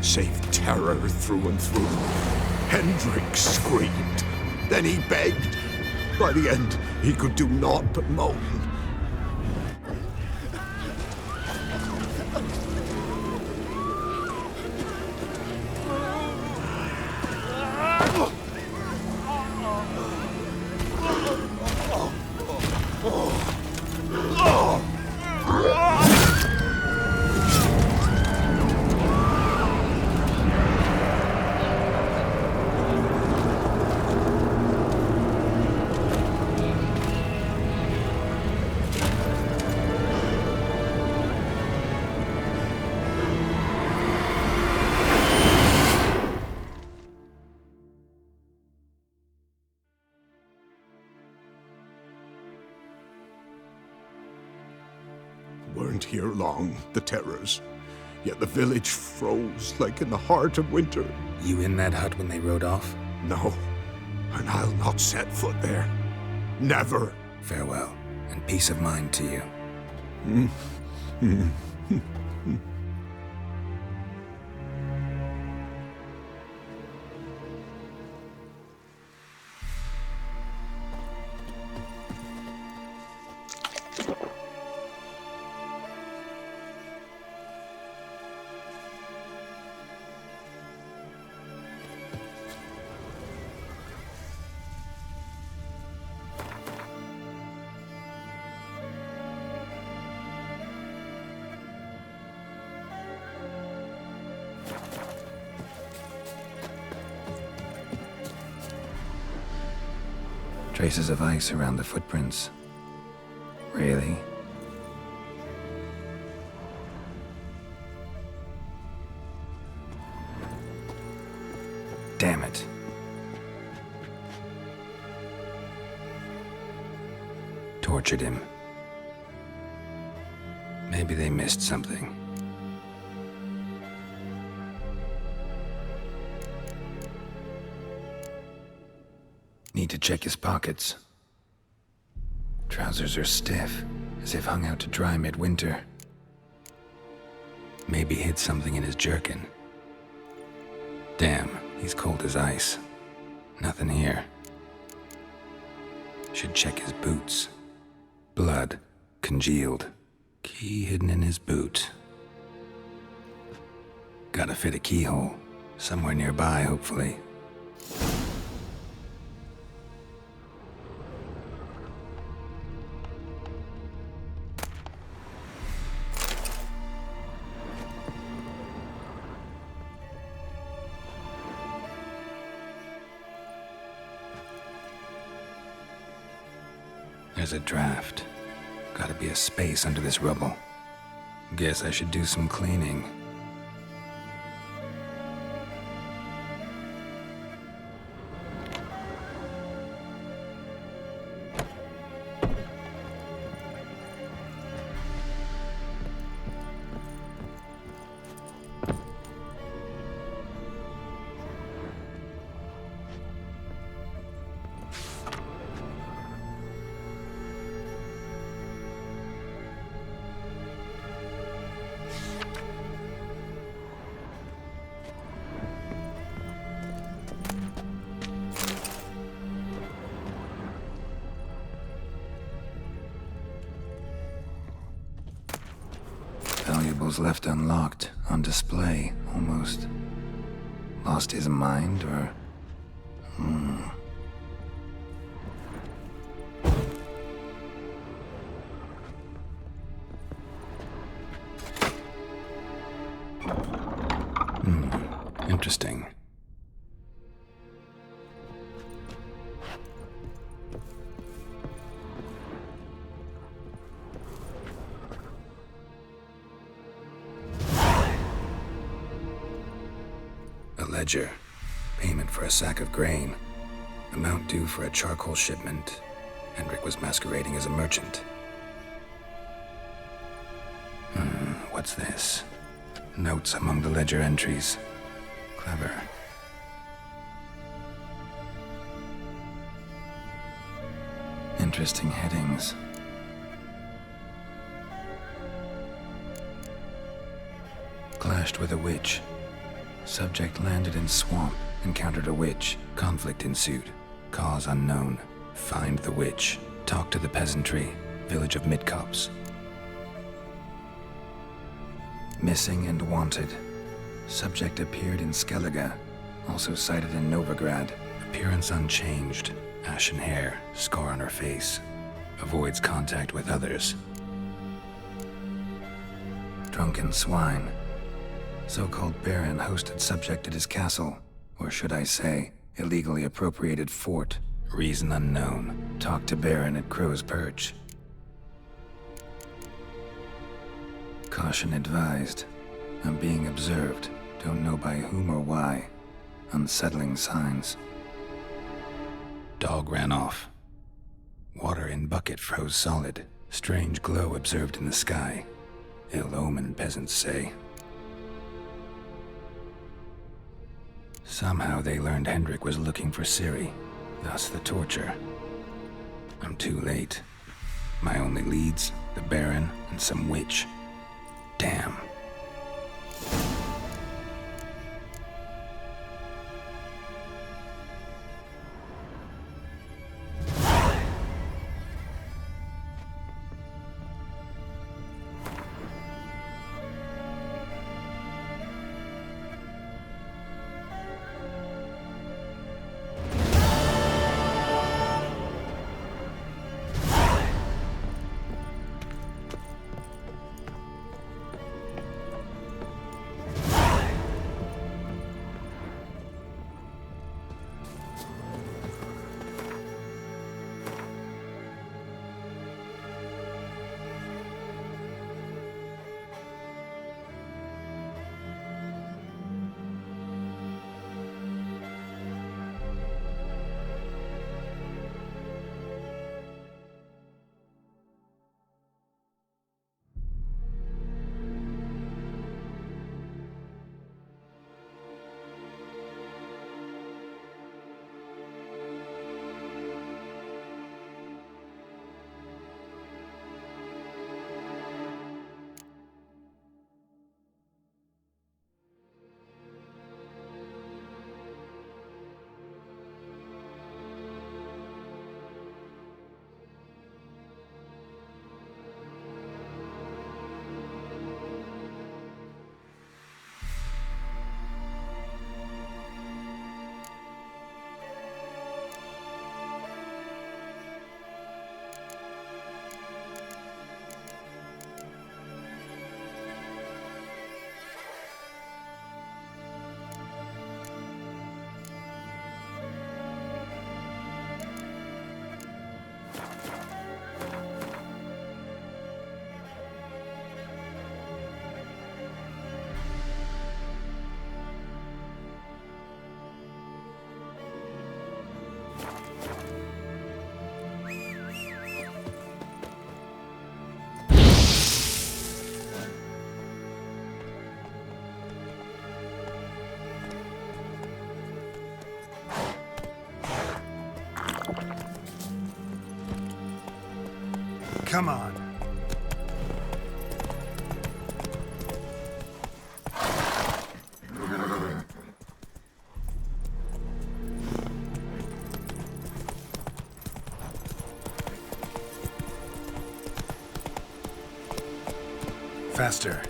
Save terror through and through. Hendrik screamed. Then he begged. By the end, he could do naught but moan. Weren't here long, the terrors. yet the village froze like in the heart of winter. You in that hut when they rode off? No, and I'll not set foot there. Never. Farewell, and peace of mind to you. Traces of ice around the footprints. Really? Damn it. Tortured him. Maybe they missed something. Need to check his pockets. Trousers are stiff, as if hung out to dry midwinter. Maybe hid something in his jerkin. Damn, he's cold as ice. Nothing here. Should check his boots. Blood, congealed. Key hidden in his boot. Gotta fit a keyhole. Somewhere nearby, hopefully. There's a draft. Gotta be a space under this rubble. Guess I should do some cleaning. Valuables left unlocked, on display, almost. Lost his mind, or... Interesting. Ledger. Payment for a sack of grain. Amount due for a charcoal shipment. Hendrik was masquerading as a merchant. What's this? Notes among the ledger entries. Clever. Interesting headings. Clashed with a witch. Subject landed in swamp, encountered a witch. Conflict ensued. Cause unknown. Find the witch. Talk to the peasantry. Village of Midcopse. Missing and wanted. Subject appeared in Skellige. Also sighted in Novigrad. Appearance unchanged. Ashen hair. Scar on her face. Avoids contact with others. Drunken swine. So-called Baron hosted subject at his castle, or should I say, illegally appropriated fort. Reason unknown. Talked to Baron at Crow's Perch. Caution advised. I'm being observed. Don't know by whom or why. Unsettling signs. Dog ran off. Water in bucket froze solid. Strange glow observed in the sky. Ill omen, peasants say. Somehow they learned Hendrik was looking for Ciri, thus the torture. I'm too late. My only leads, the Baron and some witch. Damn. Come on. Faster.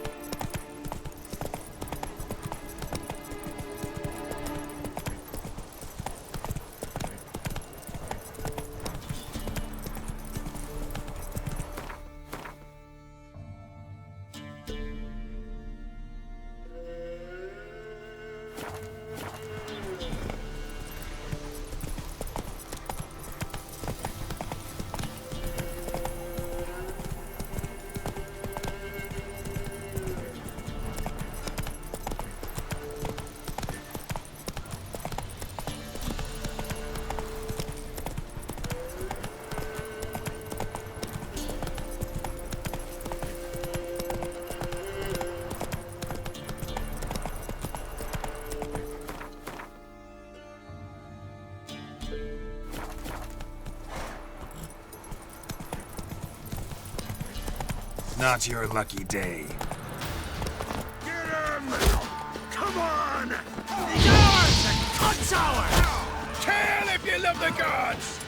Not your lucky day. Get him! Come on! The gods! The cuts hour! Kill if you love the gods!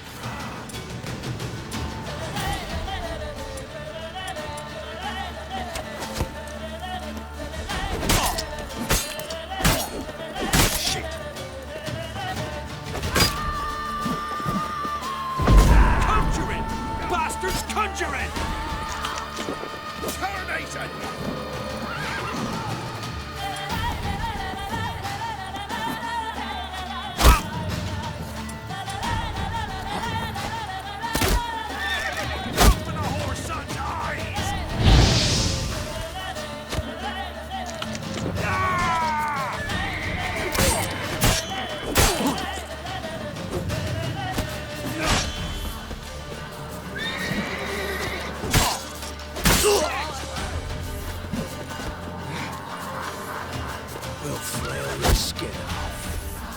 Shit. Conjuring! Bastards conjuring! Terminated! Open the whore's son's eyes! We'll flail your skin off.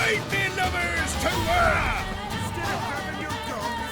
Cavemen lovers to war! Instead of grabbing your gun,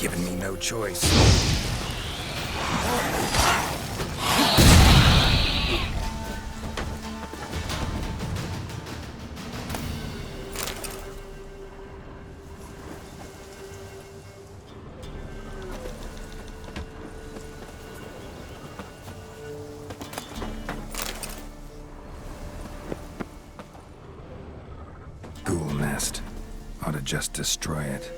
Given me no choice. Ghoul nest. Ought to just destroy it.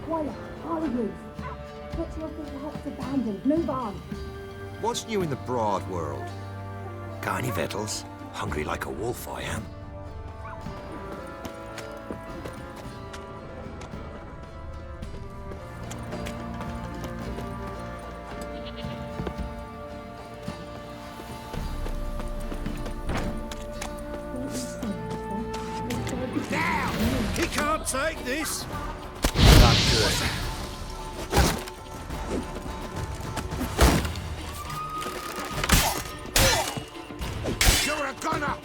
Quiet, all of you. Put your feet huts abandoned. Move on. What's new in the broad world? Got any victuals? Hungry like a wolf, I am. Now! He can't take this! Not good. You're a gunner!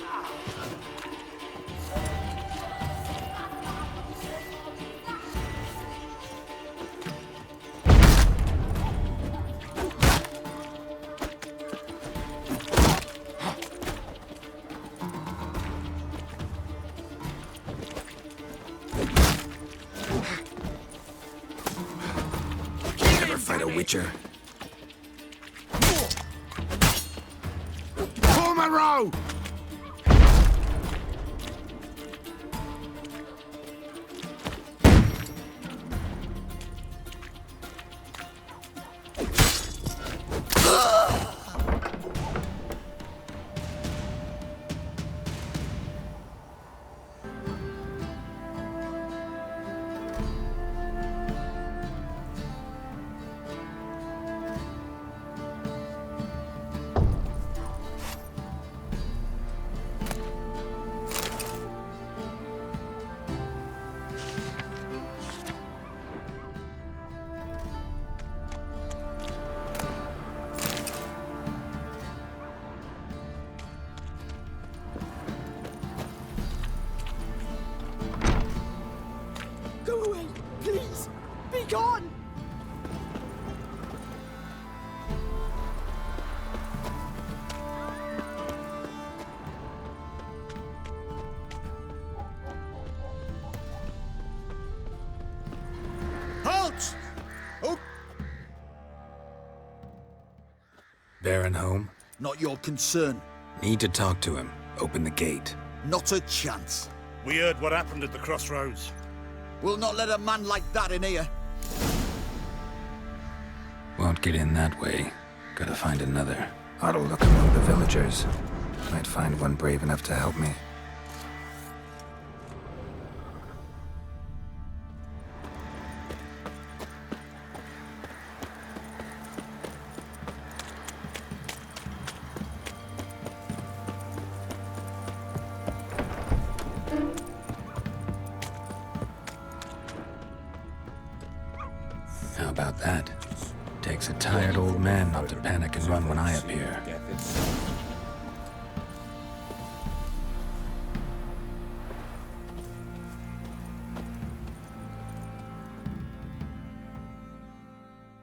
Never fight a witcher. Form a row! Go away, please. Be gone. Halt! Oh, Baron home? not your concern. Need to talk to him. Open the gate. Not a chance. We heard what happened at the crossroads. We'll not let a man like that in here. Won't get in that way. Gotta find another. Ought to look among the villagers. Might find one brave enough to help me. How about that? Takes a tired old man not to panic and run when I appear.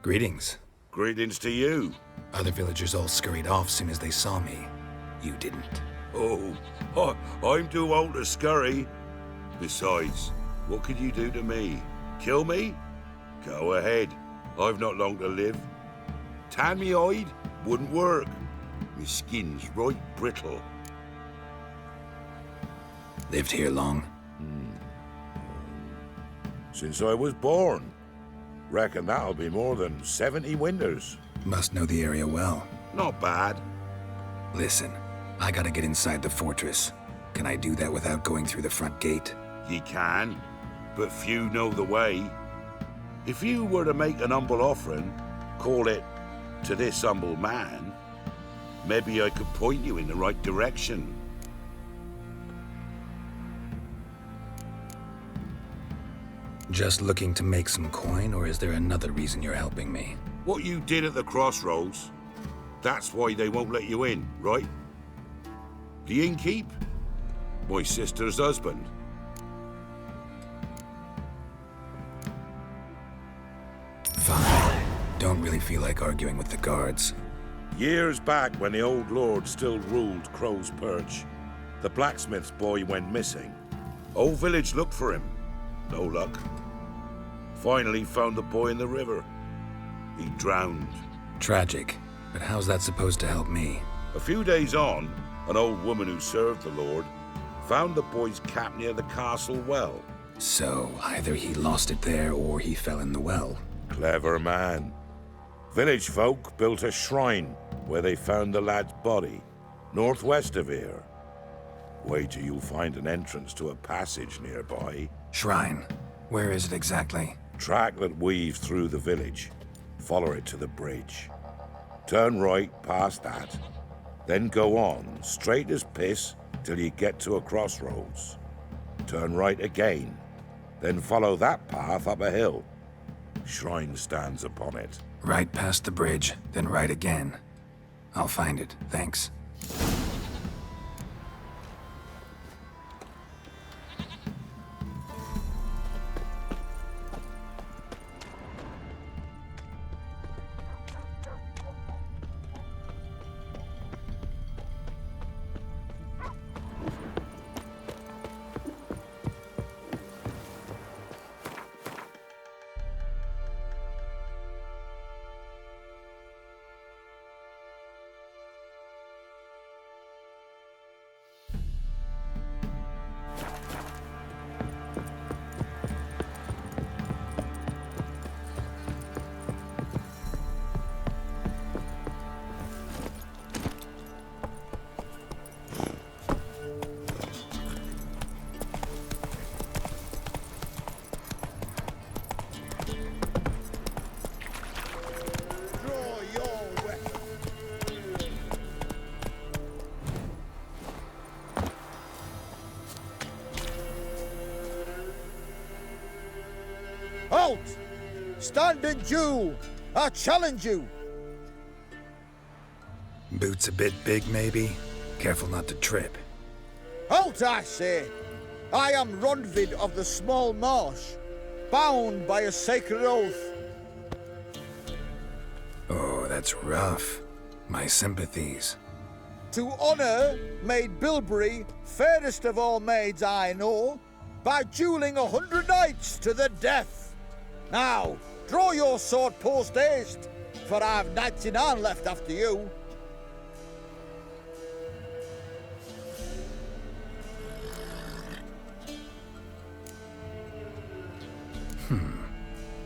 Greetings. Greetings to you. Other villagers all scurried off soon as they saw me. You didn't. Oh, I'm too old to scurry. Besides, what could you do to me? Kill me? Go ahead. I've not long to live. Tan me hide? Wouldn't work. My skin's right brittle. Lived here long? Since I was born. Reckon that'll be more than 70 winters. Must know the area well. Not bad. Listen, I gotta get inside the fortress. Can I do that without going through the front gate? Ye can, but few know the way. If you were to make an humble offering, call it, to this humble man, maybe I could point you in the right direction. Just looking to make some coin, or is there another reason you're helping me? What you did at the crossroads, that's why they won't let you in, right? The innkeep? My sister's husband. Fine. Don't really feel like arguing with the guards. Years back, when the old lord still ruled Crow's Perch, the blacksmith's boy went missing. Whole village looked for him. No luck. Finally found the boy in the river. He drowned. Tragic. But how's that supposed to help me? A few days on, an old woman who served the lord found the boy's cap near the castle well. So, either he lost it there or he fell in the well. Clever man. Village folk built a shrine where they found the lad's body, northwest of here. Wait till you'll find an entrance to a passage nearby. Shrine? Where is it exactly? Track that weaves through the village. Follow it to the bridge. Turn right past that. Then go on, straight as piss, till you get to a crossroads. Turn right again. Then follow that path up a hill. Shrine stands upon it. Right past the bridge, then right again. I'll find it, thanks. Halt! Stand and duel! I challenge you! Boots a bit big, maybe? Careful not to trip. Halt, I say! I am Ronvid of the Small Marsh, bound by a sacred oath. Oh, that's rough. My sympathies. To honor Maid Bilberry, fairest of all maids I know, by dueling 100 knights to the death. Now, draw your sword post haste, for I've 99 left after you.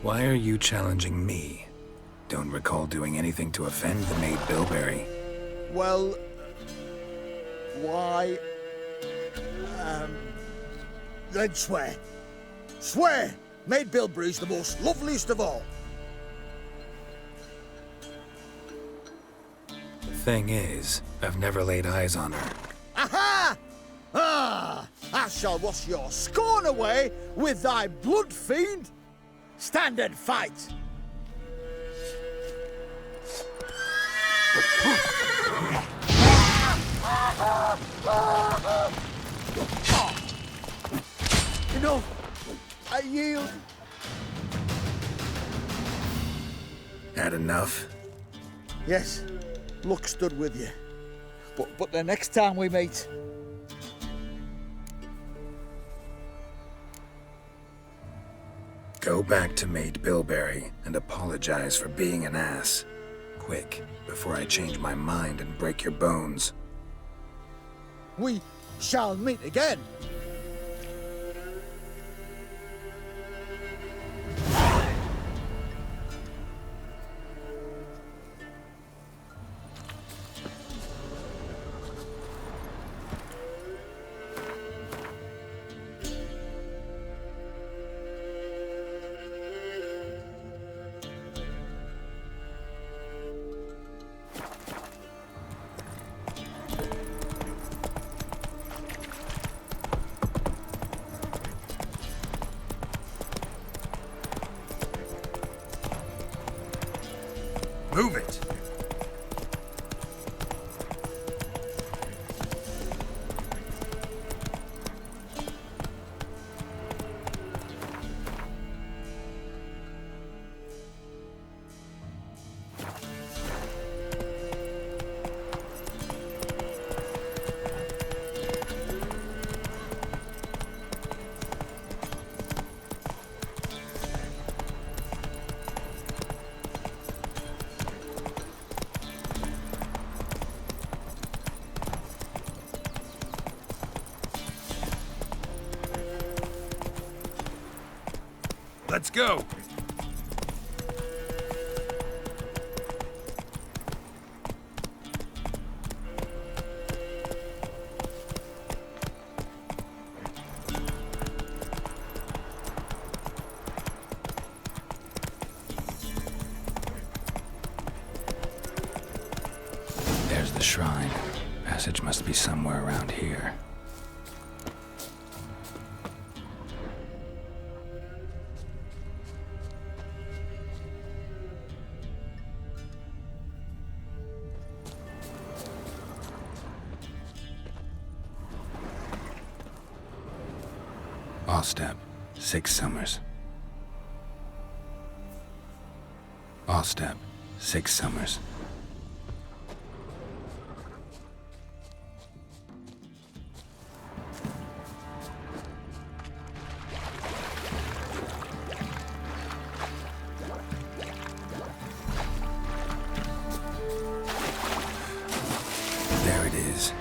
Why are you challenging me? Don't recall doing anything to offend the Maid Bilberry. Well, why... then swear. Swear! Maid Bilberry's the most loveliest of all. Thing is, I've never laid eyes on her. Aha! Ah! I shall wash your scorn away with thy blood, fiend! Stand and fight! Enough! I yield! Had enough? Yes, luck stood with you. But the next time we meet... Go back to Maid Bilberry and apologize for being an ass. Quick, before I change my mind and break your bones. We shall meet again. Move it! Let's go. There's the shrine. Passage must be somewhere around here. Allstep, 6 summers. Allstep, 6 summers. There it is.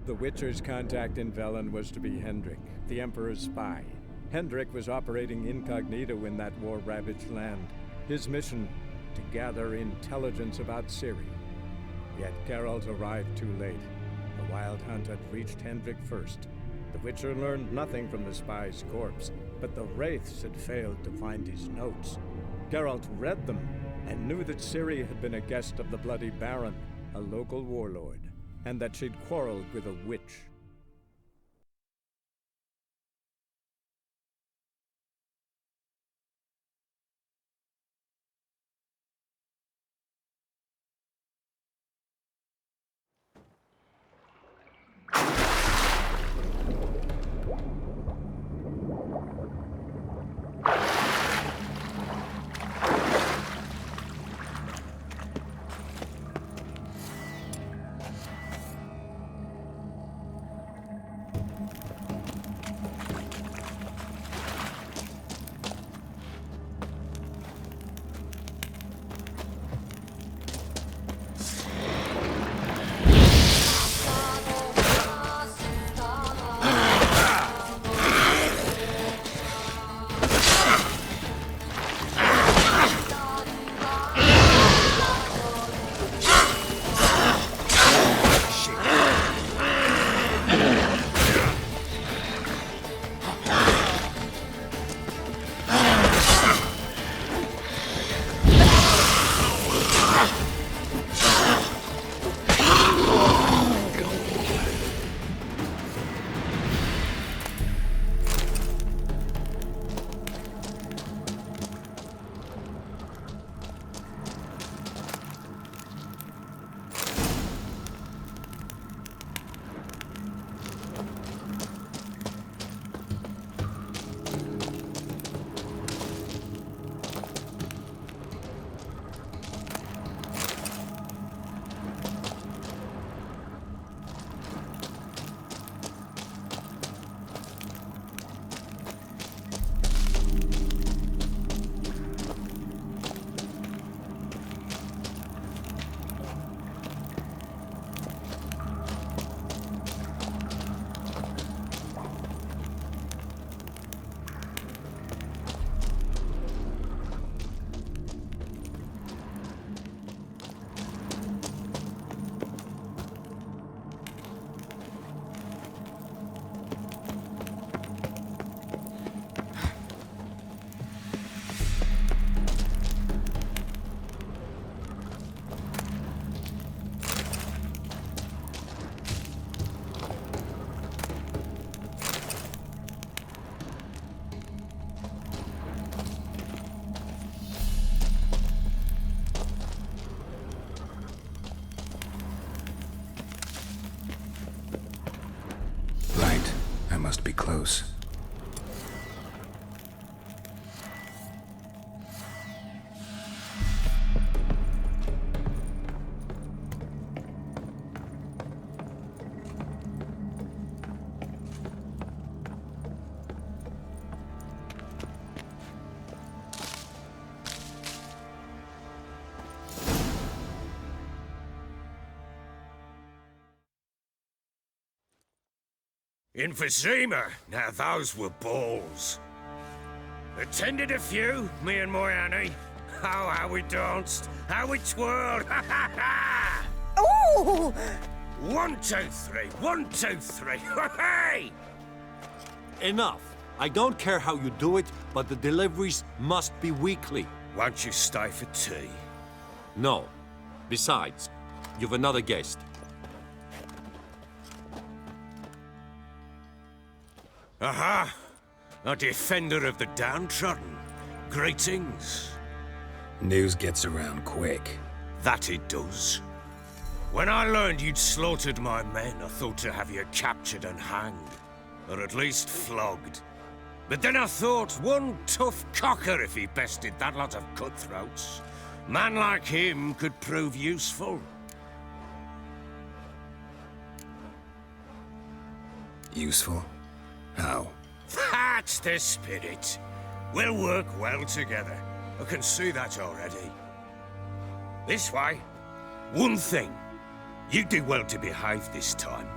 The Witcher's contact in Velen was to be Hendrik, the Emperor's spy. Hendrik was operating incognito in that war-ravaged land. His mission, to gather intelligence about Ciri. Yet Geralt arrived too late. The Wild Hunt had reached Hendrik first. The Witcher learned nothing from the spy's corpse, but the Wraiths had failed to find his notes. Geralt read them and knew that Ciri had been a guest of the Bloody Baron, a local warlord, and that she'd quarreled with a witch. Must be close. In Vizima, now those were balls. Attended a few, me and my Annie. Oh, how we danced, how we twirled, ha ha ha! Ooh! 1, 2, 3, 1, 2, 3, hey! Enough. I don't care how you do it, but the deliveries must be weekly. Won't you stay for tea? No. Besides, you've another guest. Aha! A defender of the downtrodden. Greetings. News gets around quick. That it does. When I learned you'd slaughtered my men, I thought to have you captured and hanged. Or at least flogged. But then I thought, one tough cocker if he bested that lot of cutthroats. Man like him could prove useful. Useful? How? That's the spirit. We'll work well together. I can see that already. This way. One thing. You do well to behave this time.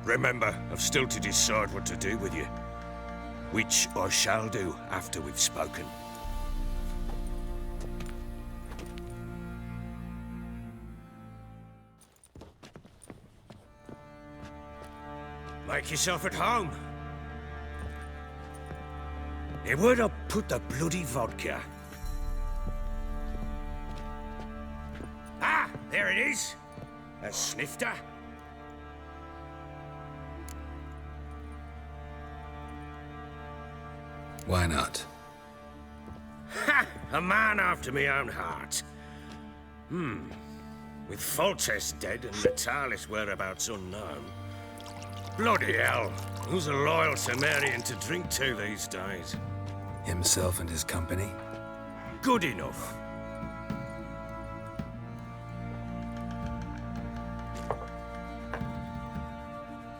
Remember, I've still to decide what to do with you. Which I shall do after we've spoken. Make yourself at home. Now, where'd I put the bloody vodka? Ah, there it is. A snifter. Why not? Ha! A man after my own heart. With Foltest dead and Natalis whereabouts unknown. Bloody hell. Who's a loyal Sumerian to drink to these days? Himself and his company? Good enough.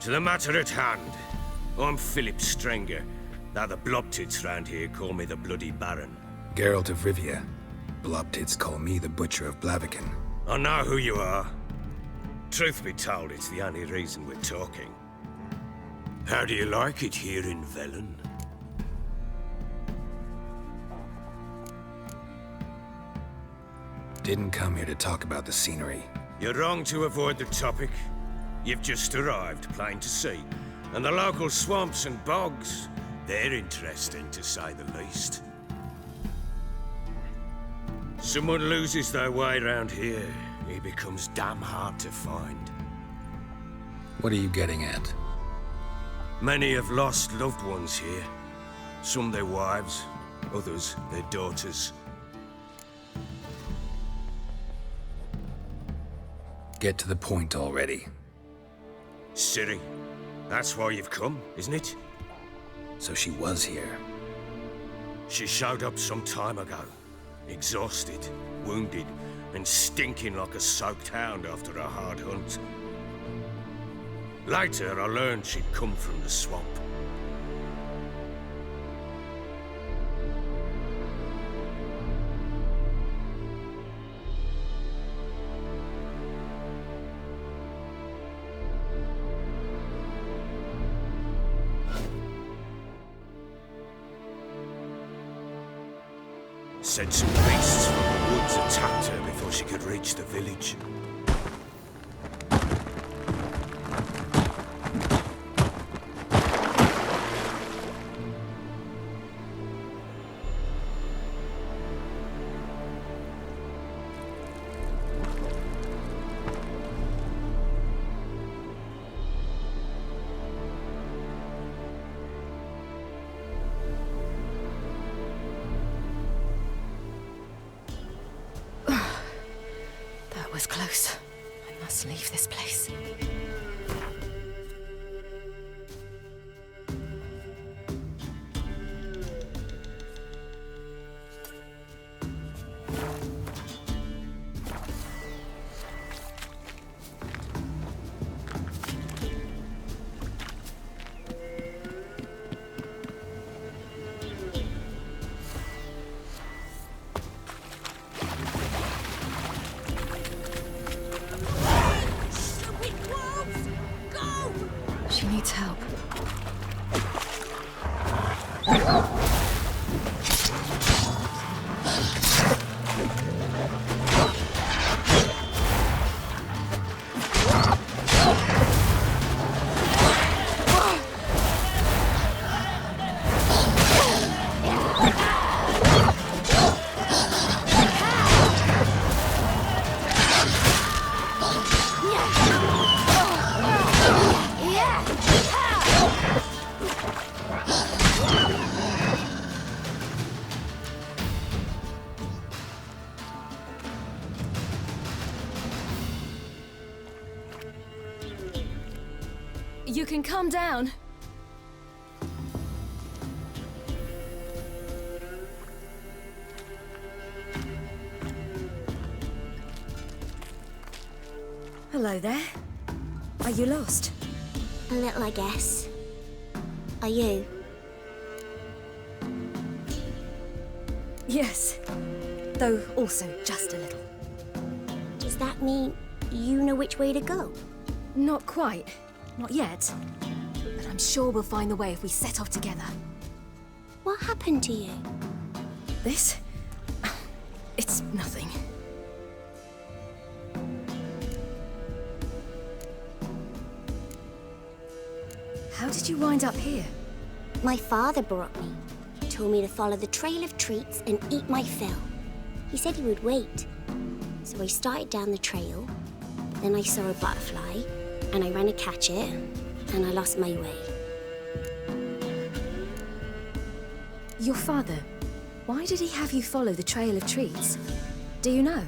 To the matter at hand. I'm Philip Strenger. Now the blobtits round here call me the Bloody Baron. Geralt of Rivia. Blobtits call me the Butcher of Blaviken. I know who you are. Truth be told, it's the only reason we're talking. How do you like it here in Velen? Didn't come here to talk about the scenery. You're wrong to avoid the topic. You've just arrived, plain to see. And the local swamps and bogs, they're interesting to say the least. Someone loses their way around here, he becomes damn hard to find. What are you getting at? Many have lost loved ones here. Some their wives, others their daughters. Get to the point already. Ciri, that's why you've come, isn't it? So she was here. She showed up some time ago. Exhausted, wounded, and stinking like a soaked hound after a hard hunt. Later, I learned she'd come from the swamp. Said some beasts from the woods attacked her before she could reach the village. Close. I must leave this place. She needs help. You can calm down. Hello there. Are you lost? A little, I guess. Are you? Yes. Though also just a little. Does that mean you know which way to go? Not quite. Not yet. But I'm sure we'll find the way if we set off together. What happened to you? This? It's nothing. How did you wind up here? My father brought me. Told me to follow the trail of treats and eat my fill. He said he would wait. So I started down the trail. Then I saw a butterfly, and I ran to catch it, and I lost my way. Your father, why did he have you follow the trail of treats? Do you know?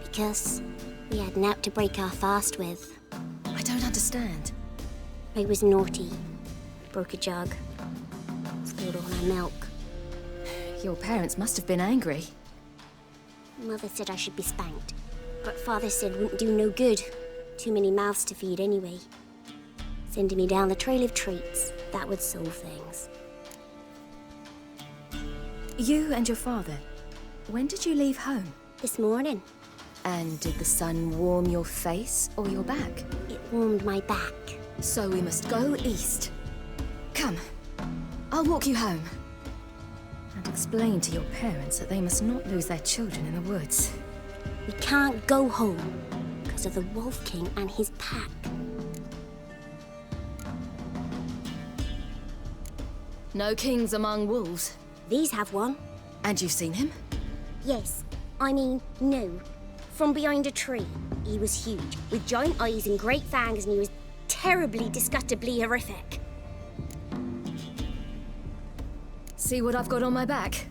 Because we had naught to break our fast with. I don't understand. I was naughty. Broke a jug. Spilled all our milk. Your parents must have been angry. Mother said I should be spanked. But Father said wouldn't do no good. Too many mouths to feed anyway. Sending me down the trail of treats, that would solve things. You and your father, when did you leave home? This morning. And did the sun warm your face or your back? It warmed my back. So we must go east. Come, I'll walk you home. And explain to your parents that they must not lose their children in the woods. We can't go home because of the Wolf King and his pack. No kings among wolves. These have one. And you've seen him? Yes. I mean, no. From behind a tree. He was huge, with giant eyes and great fangs, and he was terribly, disgustingly horrific. See what I've got on my back?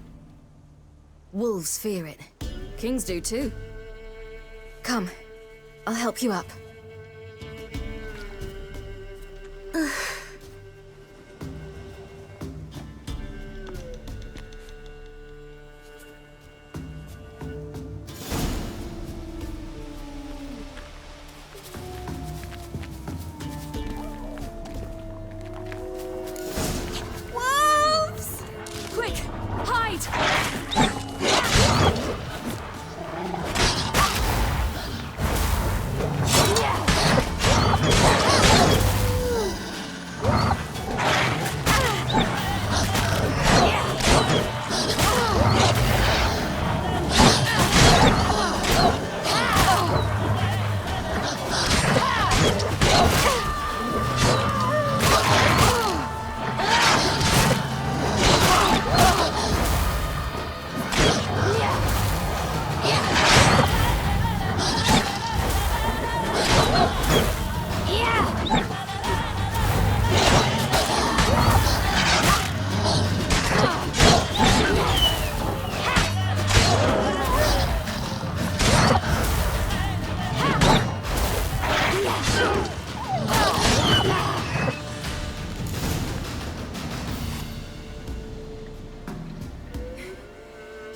Wolves fear it. Kings do too. Come, I'll help you up. Wolves! Quick, hide!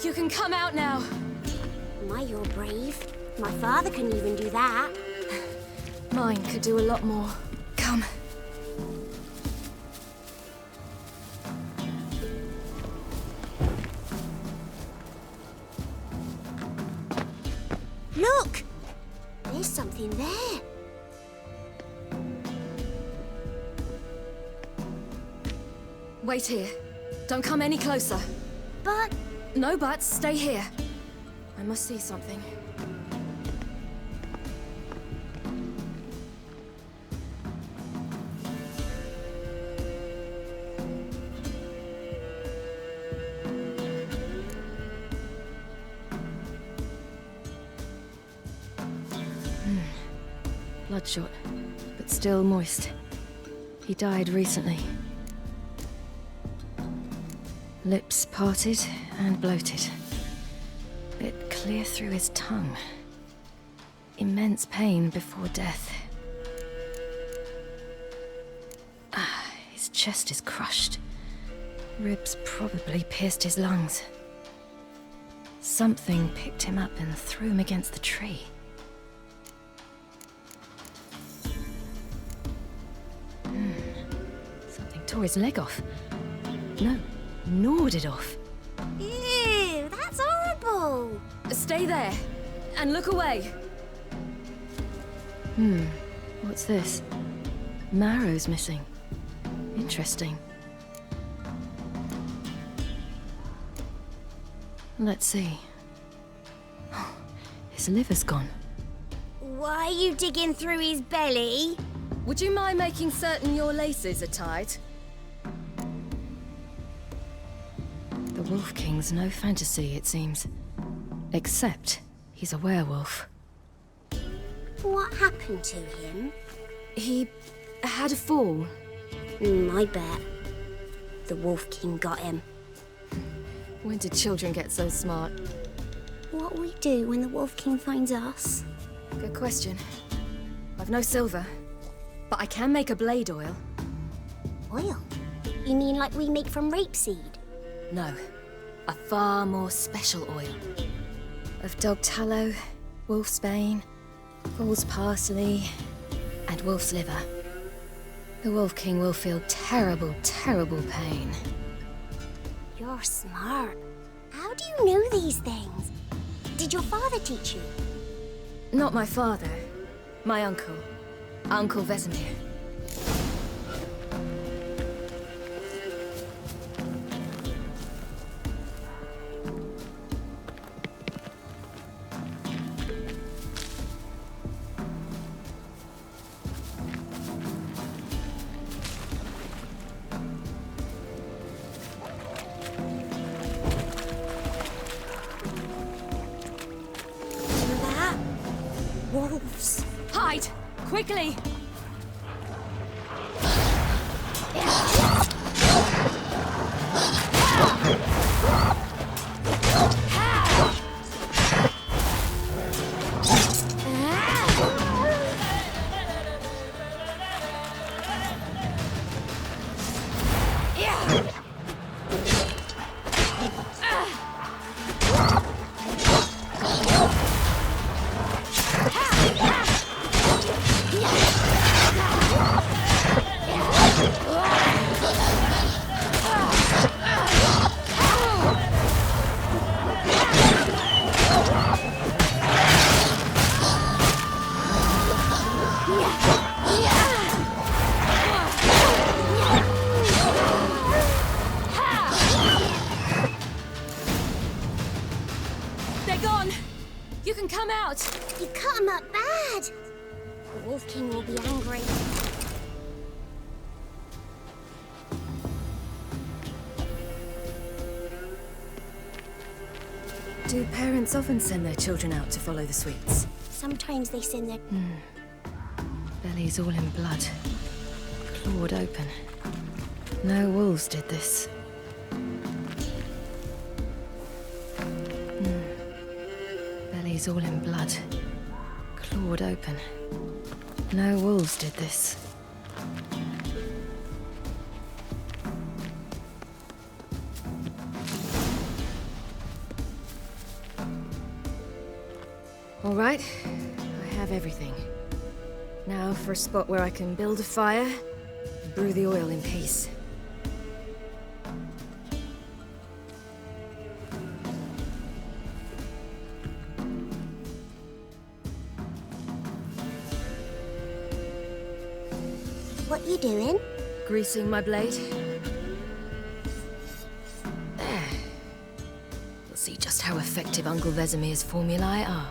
You can come out now. My, you're brave. My father couldn't even do that. Mine could do a lot more. Come. Look! There's something there. Wait here. Don't come any closer. But... No buts. Stay here. I must see something. Bloodshot, but still moist. He died recently. Lips parted and bloated. Bit clear through his tongue. Immense pain before death. His chest is crushed. Ribs probably pierced his lungs. Something picked him up and threw him against the tree. Something tore his leg off. No, gnawed it off. Ew, that's horrible. Stay there, and look away. What's this? Marrow's missing. Interesting. Let's see. His liver's gone. Why are you digging through his belly? Would you mind making certain your laces are tied? The Wolf King's no fantasy, it seems. Except he's a werewolf. What happened to him? He had a fall. I bet. The Wolf King got him. When did children get so smart? What'll we do when the Wolf King finds us? Good question. I've no silver, but I can make a blade oil. Oil? You mean like we make from rapeseed? No, a far more special oil. Of dog tallow, wolf's bane, fool's parsley, and wolf's liver. The Wolf King will feel terrible, terrible pain. You're smart. How do you know these things? Did your father teach you? Not my father. My uncle. Uncle Vesemir. Wolves. Hide! Quickly! They're gone! You can come out! You cut him up bad! The Wolf King will be angry. Do parents often send their children out to follow the sweets? Sometimes they send their... Bellies all in blood. Clawed open. No wolves did this. Bellies all in blood. Clawed open. No wolves did this. All right, I have everything. Now for a spot where I can build a fire and brew the oil in peace. What you doing? Greasing my blade. There. We'll see just how effective Uncle Vesemir's formulae are.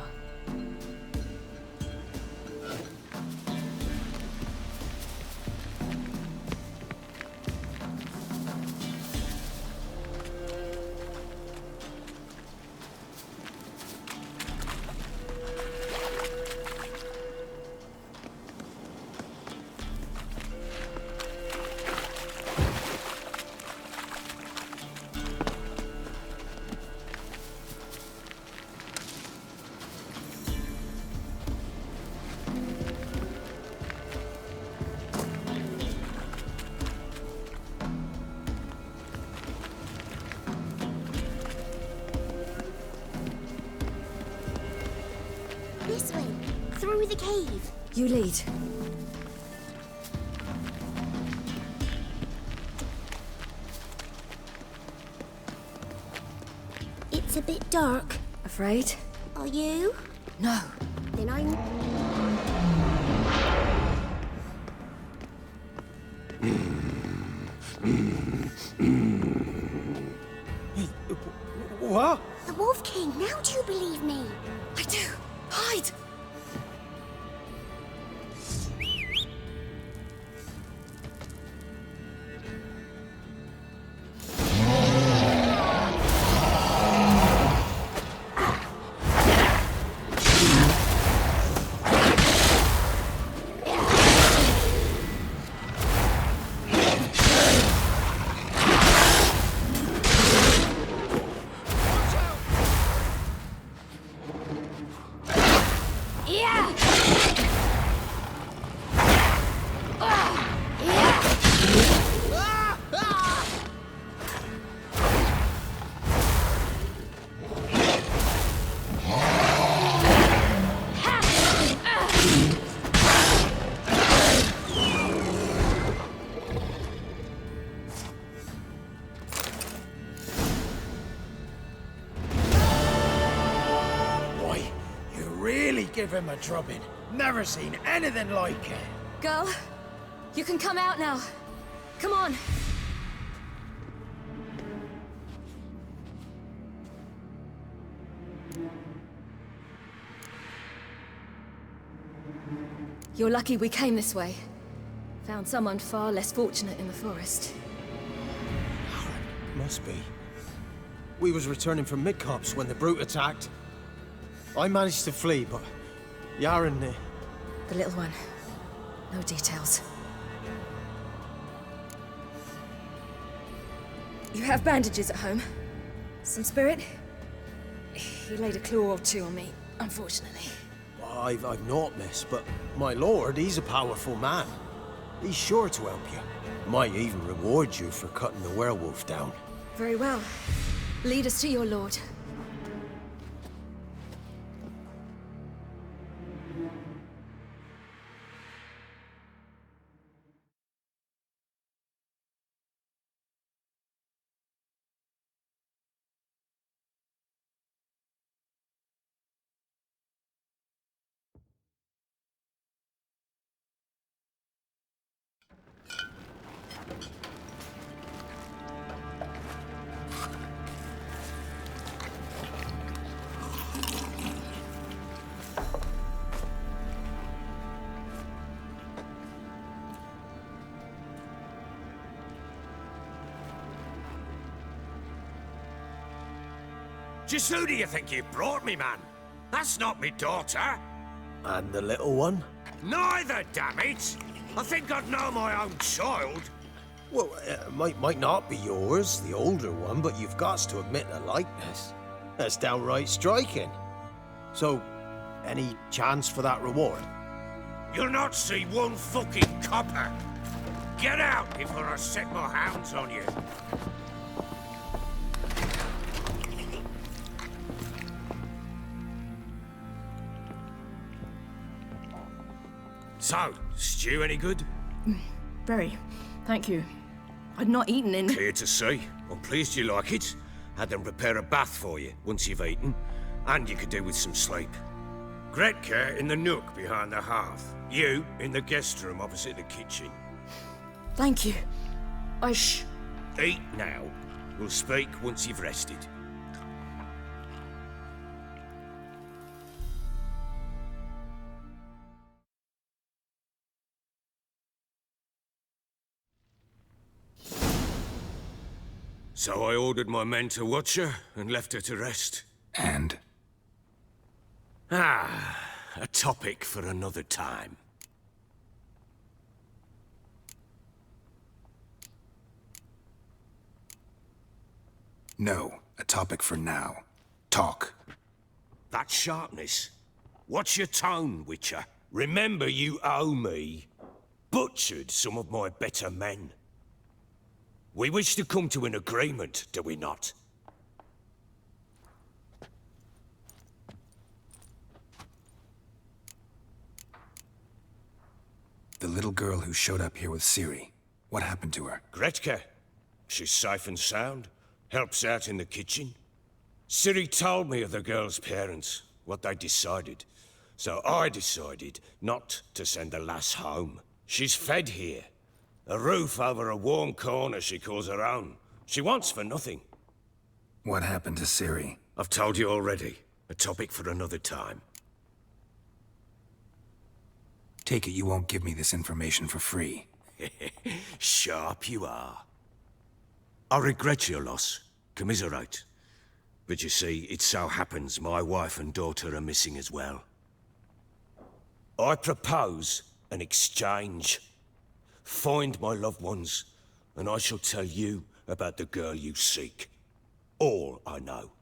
This way, through the cave. You lead. It's a bit dark. Afraid? Are you? No. Then I'm... Wolf King, now do you believe me? I do. Hide! Give him a drubbing. Never seen anything like it. Girl, you can come out now. Come on. You're lucky we came this way. Found someone far less fortunate in the forest. Must be. We was returning from Midcops when the brute attacked. I managed to flee, but Yaren... The little one. No details. You have bandages at home? Some spirit? He laid a claw or two on me, unfortunately. I've naught, miss, but my lord, he's a powerful man. He's sure to help you. Might even reward you for cutting the werewolf down. Very well. Lead us to your lord. Just who do you think you brought me, man? That's not me daughter. And the little one? Neither, damn it! I think I'd know my own child. Well, might not be yours, the older one, but you've got to admit the likeness. That's downright striking. So, any chance for that reward? You'll not see one fucking copper. Get out before I set my hounds on you. So, stew any good? Very. Thank you. I'd not eaten in... Clear to see. I'm pleased you like it. Had them prepare a bath for you once you've eaten. And you could do with some sleep. Gretka in the nook behind the hearth. You in the guest room opposite the kitchen. Thank you. Eat now. We'll speak once you've rested. So I ordered my men to watch her and left her to rest. And? A topic for another time. No, a topic for now. Talk. That sharpness. What's your tone, Witcher? Remember you owe me. Butchered some of my better men. We wish to come to an agreement, do we not? The little girl who showed up here with Ciri. What happened to her? Gretka. She's safe and sound. Helps out in the kitchen. Ciri told me of the girl's parents, what they decided. So I decided not to send the lass home. She's fed here. A roof over a warm corner she calls her own. She wants for nothing. What happened to Ciri? I've told you already. A topic for another time. Take it you won't give me this information for free. Sharp you are. I regret your loss. Commiserate. But you see, it so happens my wife and daughter are missing as well. I propose an exchange. Find my loved ones, and I shall tell you about the girl you seek. All I know.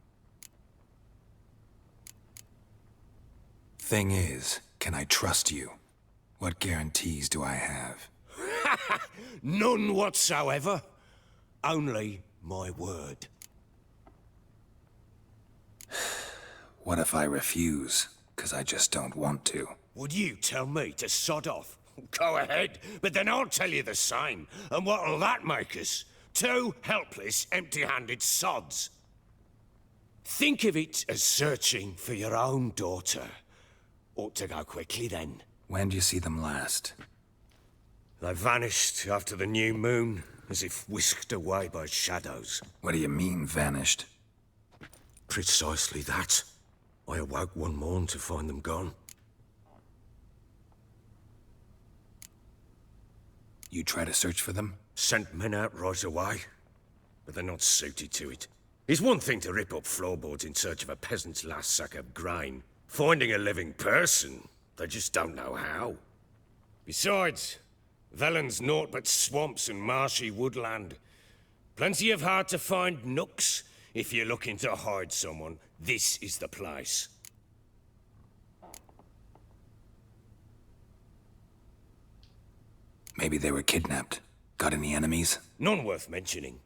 Thing is, can I trust you? What guarantees do I have? None whatsoever. Only my word. What if I refuse? 'Cause I just don't want to. Would you tell me to sod off? Go ahead, but then I'll tell you the same. And what'll that make us? Two helpless, empty-handed sods. Think of it as searching for your own daughter. Ought to go quickly then. When do you see them last? They vanished after the new moon, as if whisked away by shadows. What do you mean, vanished? Precisely that. I awoke one morn to find them gone. You try to search for them? Sent men out right away, but they're not suited to it. It's one thing to rip up floorboards in search of a peasant's last sack of grain. Finding a living person, they just don't know how. Besides, Velen's naught but swamps and marshy woodland. Plenty of hard-to-find nooks. If you're looking to hide someone, this is the place. Maybe they were kidnapped. Got any enemies? None worth mentioning.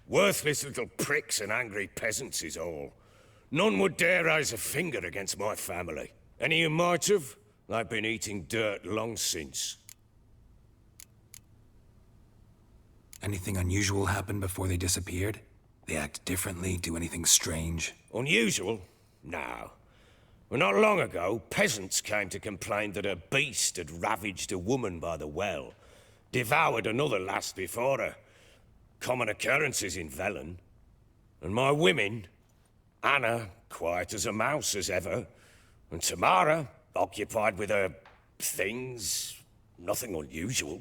Worthless little pricks and angry peasants is all. None would dare raise a finger against my family. Any who might have, they've been eating dirt long since. Anything unusual happen before they disappeared? They act differently, do anything strange? Unusual? No. Well, not long ago, peasants came to complain that a beast had ravaged a woman by the well. Devoured another lass before her. Common occurrences in Velen. And my women, Anna, quiet as a mouse as ever, and Tamara, occupied with her things, nothing unusual.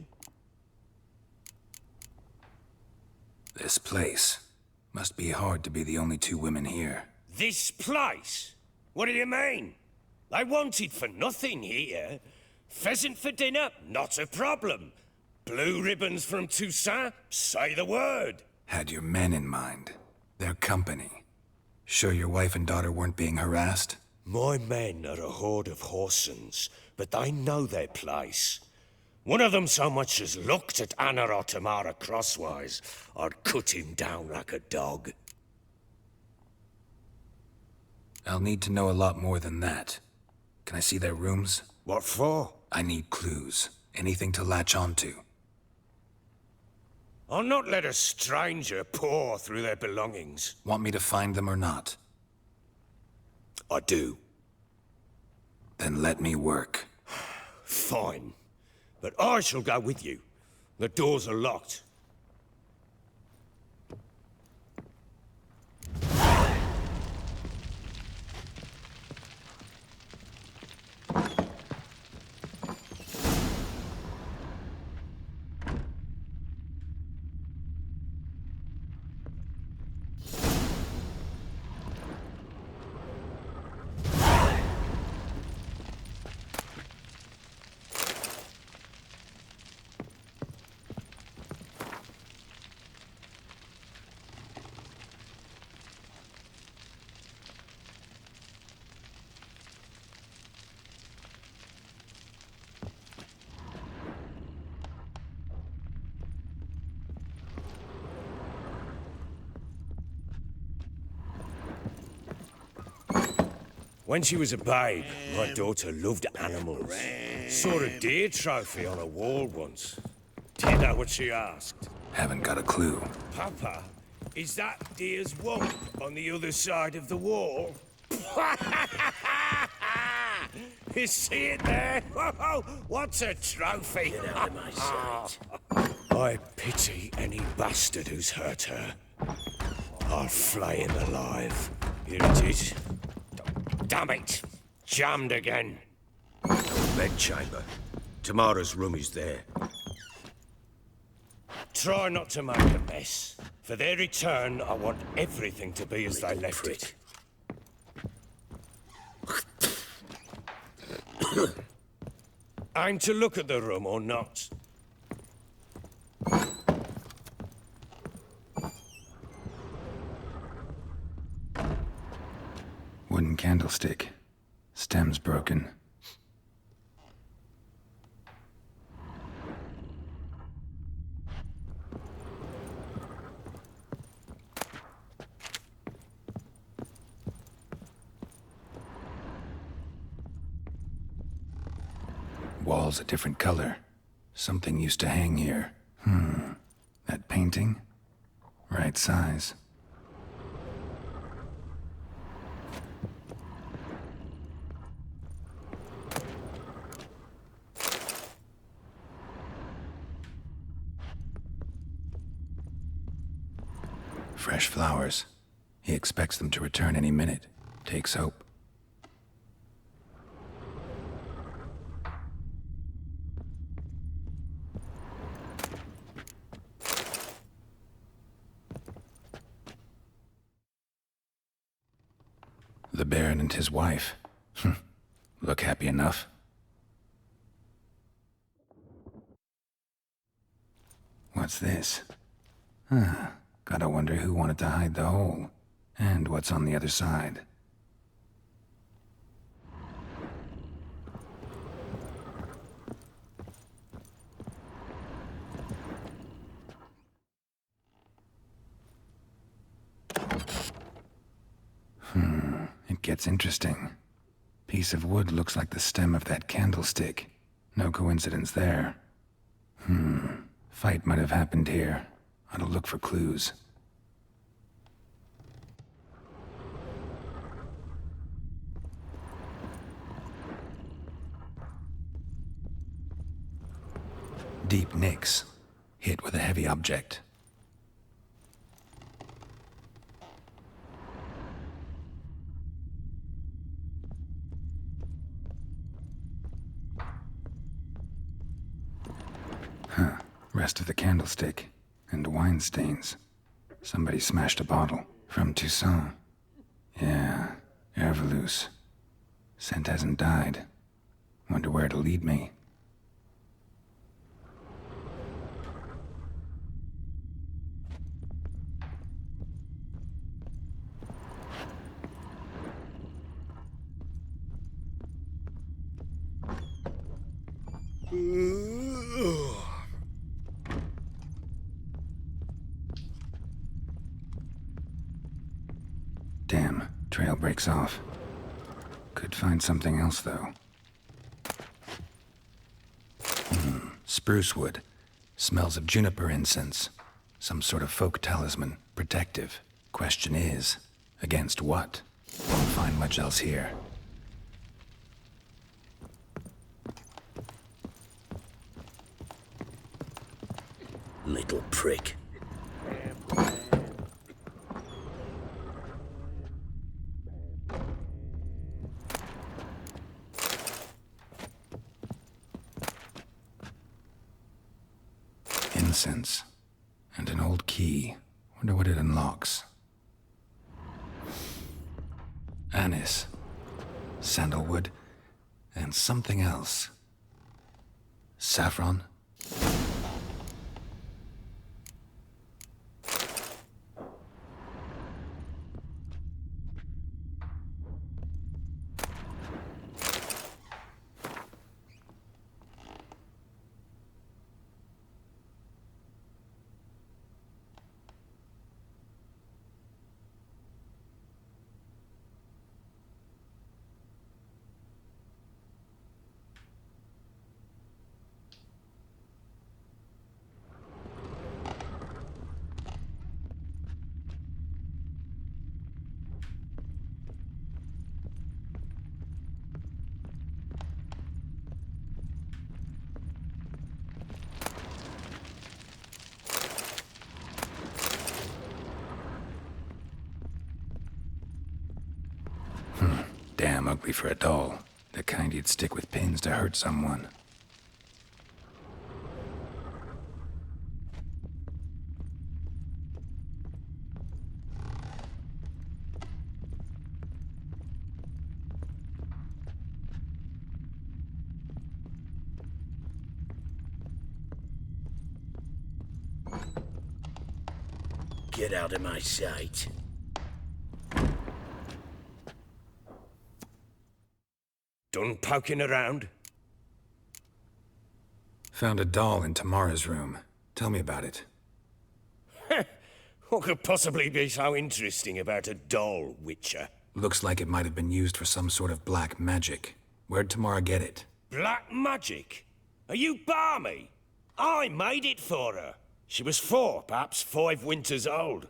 This place. Must be hard to be the only two women here. This place? What do you mean? They wanted for nothing here. Pheasant for dinner? Not a problem. Blue ribbons from Toussaint? Say the word. Had your men in mind. Their company. Sure your wife and daughter weren't being harassed? My men are a horde of whoresons, but they know their place. One of them so much as looked at Anna or Tamara crosswise, I'd cut him down like a dog. I'll need to know a lot more than that. Can I see their rooms? What for? I need clues. Anything to latch onto. I'll not let a stranger pore through their belongings. Want me to find them or not? I do. Then let me work. Fine. But I shall go with you. The doors are locked. When she was a babe, my daughter loved animals. Saw a deer trophy on a wall once. Do you know what she asked? Haven't got a clue. Papa, is that deer's wump on the other side of the wall? You see it there? Whoa, what's a trophy? Get out of my sight. I pity any bastard who's hurt her. I'll flay him alive. Here it is. Damn it! Jammed again. Bedchamber. Tamara's room is there. Try not to make a mess. For their return, I want everything to be as they left it. Aim to look at the room or not? Wooden candlestick. Stem's broken. Wall's a different color. Something used to hang here. That painting? Right size. Fresh flowers. He expects them to return any minute. Takes hope. The Baron and his wife. Look happy enough. What's this? Gotta wonder who wanted to hide the hole. And what's on the other side. It gets interesting. Piece of wood looks like the stem of that candlestick. No coincidence there. Fight might have happened here. Ought to look for clues. Deep nicks. Hit with a heavy object. Rest of the candlestick. And wine stains. Somebody smashed a bottle. From Toussaint. Yeah, Herveloos. Scent hasn't died. Wonder where it'll lead me. Damn, trail breaks off. Could find something else, though. Spruce wood. Smells of juniper incense. Some sort of folk talisman. Protective. Question is, against what? Won't find much else here. Little prick. Incense. And an old key. Wonder what it unlocks. Anise. Sandalwood. And something else. Saffron? damn ugly for a doll. The kind you'd stick with pins to hurt someone. Get out of my sight. Done poking around? Found a doll in Tamara's room. Tell me about it. What could possibly be so interesting about a doll, Witcher? Looks like it might have been used for some sort of black magic. Where'd Tamara get it? Black magic? Are you balmy? I made it for her. She was 4, perhaps 5 winters old.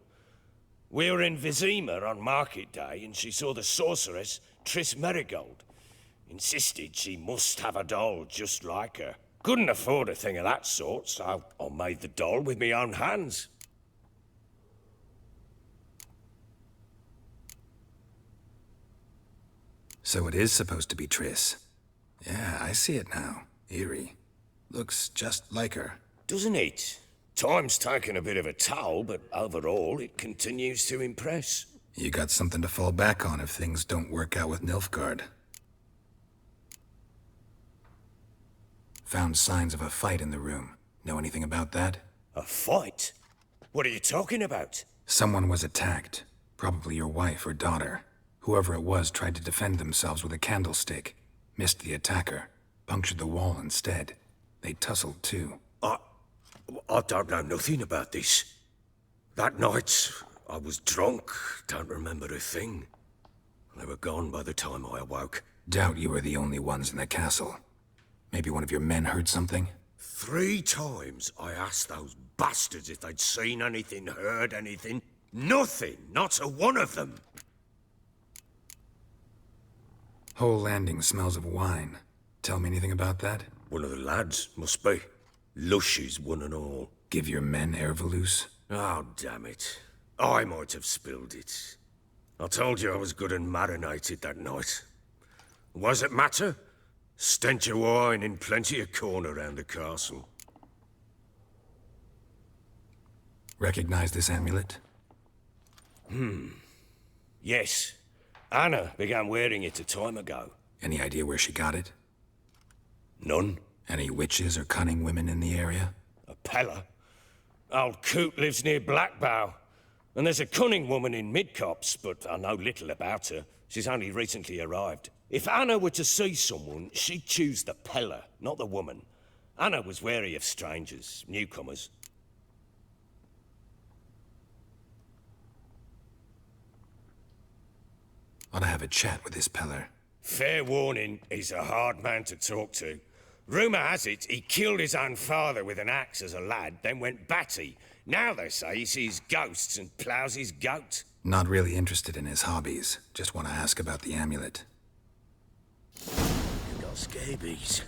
We were in Vizima on market day, and she saw the sorceress, Triss Merigold. Insisted she must have a doll just like her. Couldn't afford a thing of that sort, so I made the doll with my own hands. So it is supposed to be Triss. Yeah, I see it now. Eerie. Looks just like her. Doesn't it? Time's taken a bit of a toll, but overall it continues to impress. You got something to fall back on if things don't work out with Nilfgaard. Found signs of a fight in the room. Know anything about that? A fight? What are you talking about? Someone was attacked. Probably your wife or daughter. Whoever it was tried to defend themselves with a candlestick. Missed the attacker. Punctured the wall instead. They tussled too. I don't know nothing about this. That night, I was drunk, don't remember a thing. They were gone by the time I awoke. Doubt you were the only ones in the castle. Maybe one of your men heard something? 3 times I asked those bastards if they'd seen anything, heard anything. Nothing, not a one of them. Whole landing smells of wine. Tell me anything about that? One of the lads, must be. Lushes, one and all. Give your men Ervalus? Oh, damn it. I might have spilled it. I told you I was good and marinated that night. What does it matter? Stench of wine in plenty of corn around the castle. Recognize this amulet? Yes. Anna began wearing it a time ago. Any idea where she got it? None. Any witches or cunning women in the area? A Pella. Old Coot lives near Blackbow. And there's a cunning woman in Midcopse, but I know little about her. She's only recently arrived. If Anna were to see someone, she'd choose the Pella, not the woman. Anna was wary of strangers, newcomers. Ought to have a chat with this Peller. Fair warning, he's a hard man to talk to. Rumour has it he killed his own father with an axe as a lad, then went batty. Now they say he sees ghosts and ploughs his goat. Not really interested in his hobbies. Just want to ask about the amulet. You got scabies.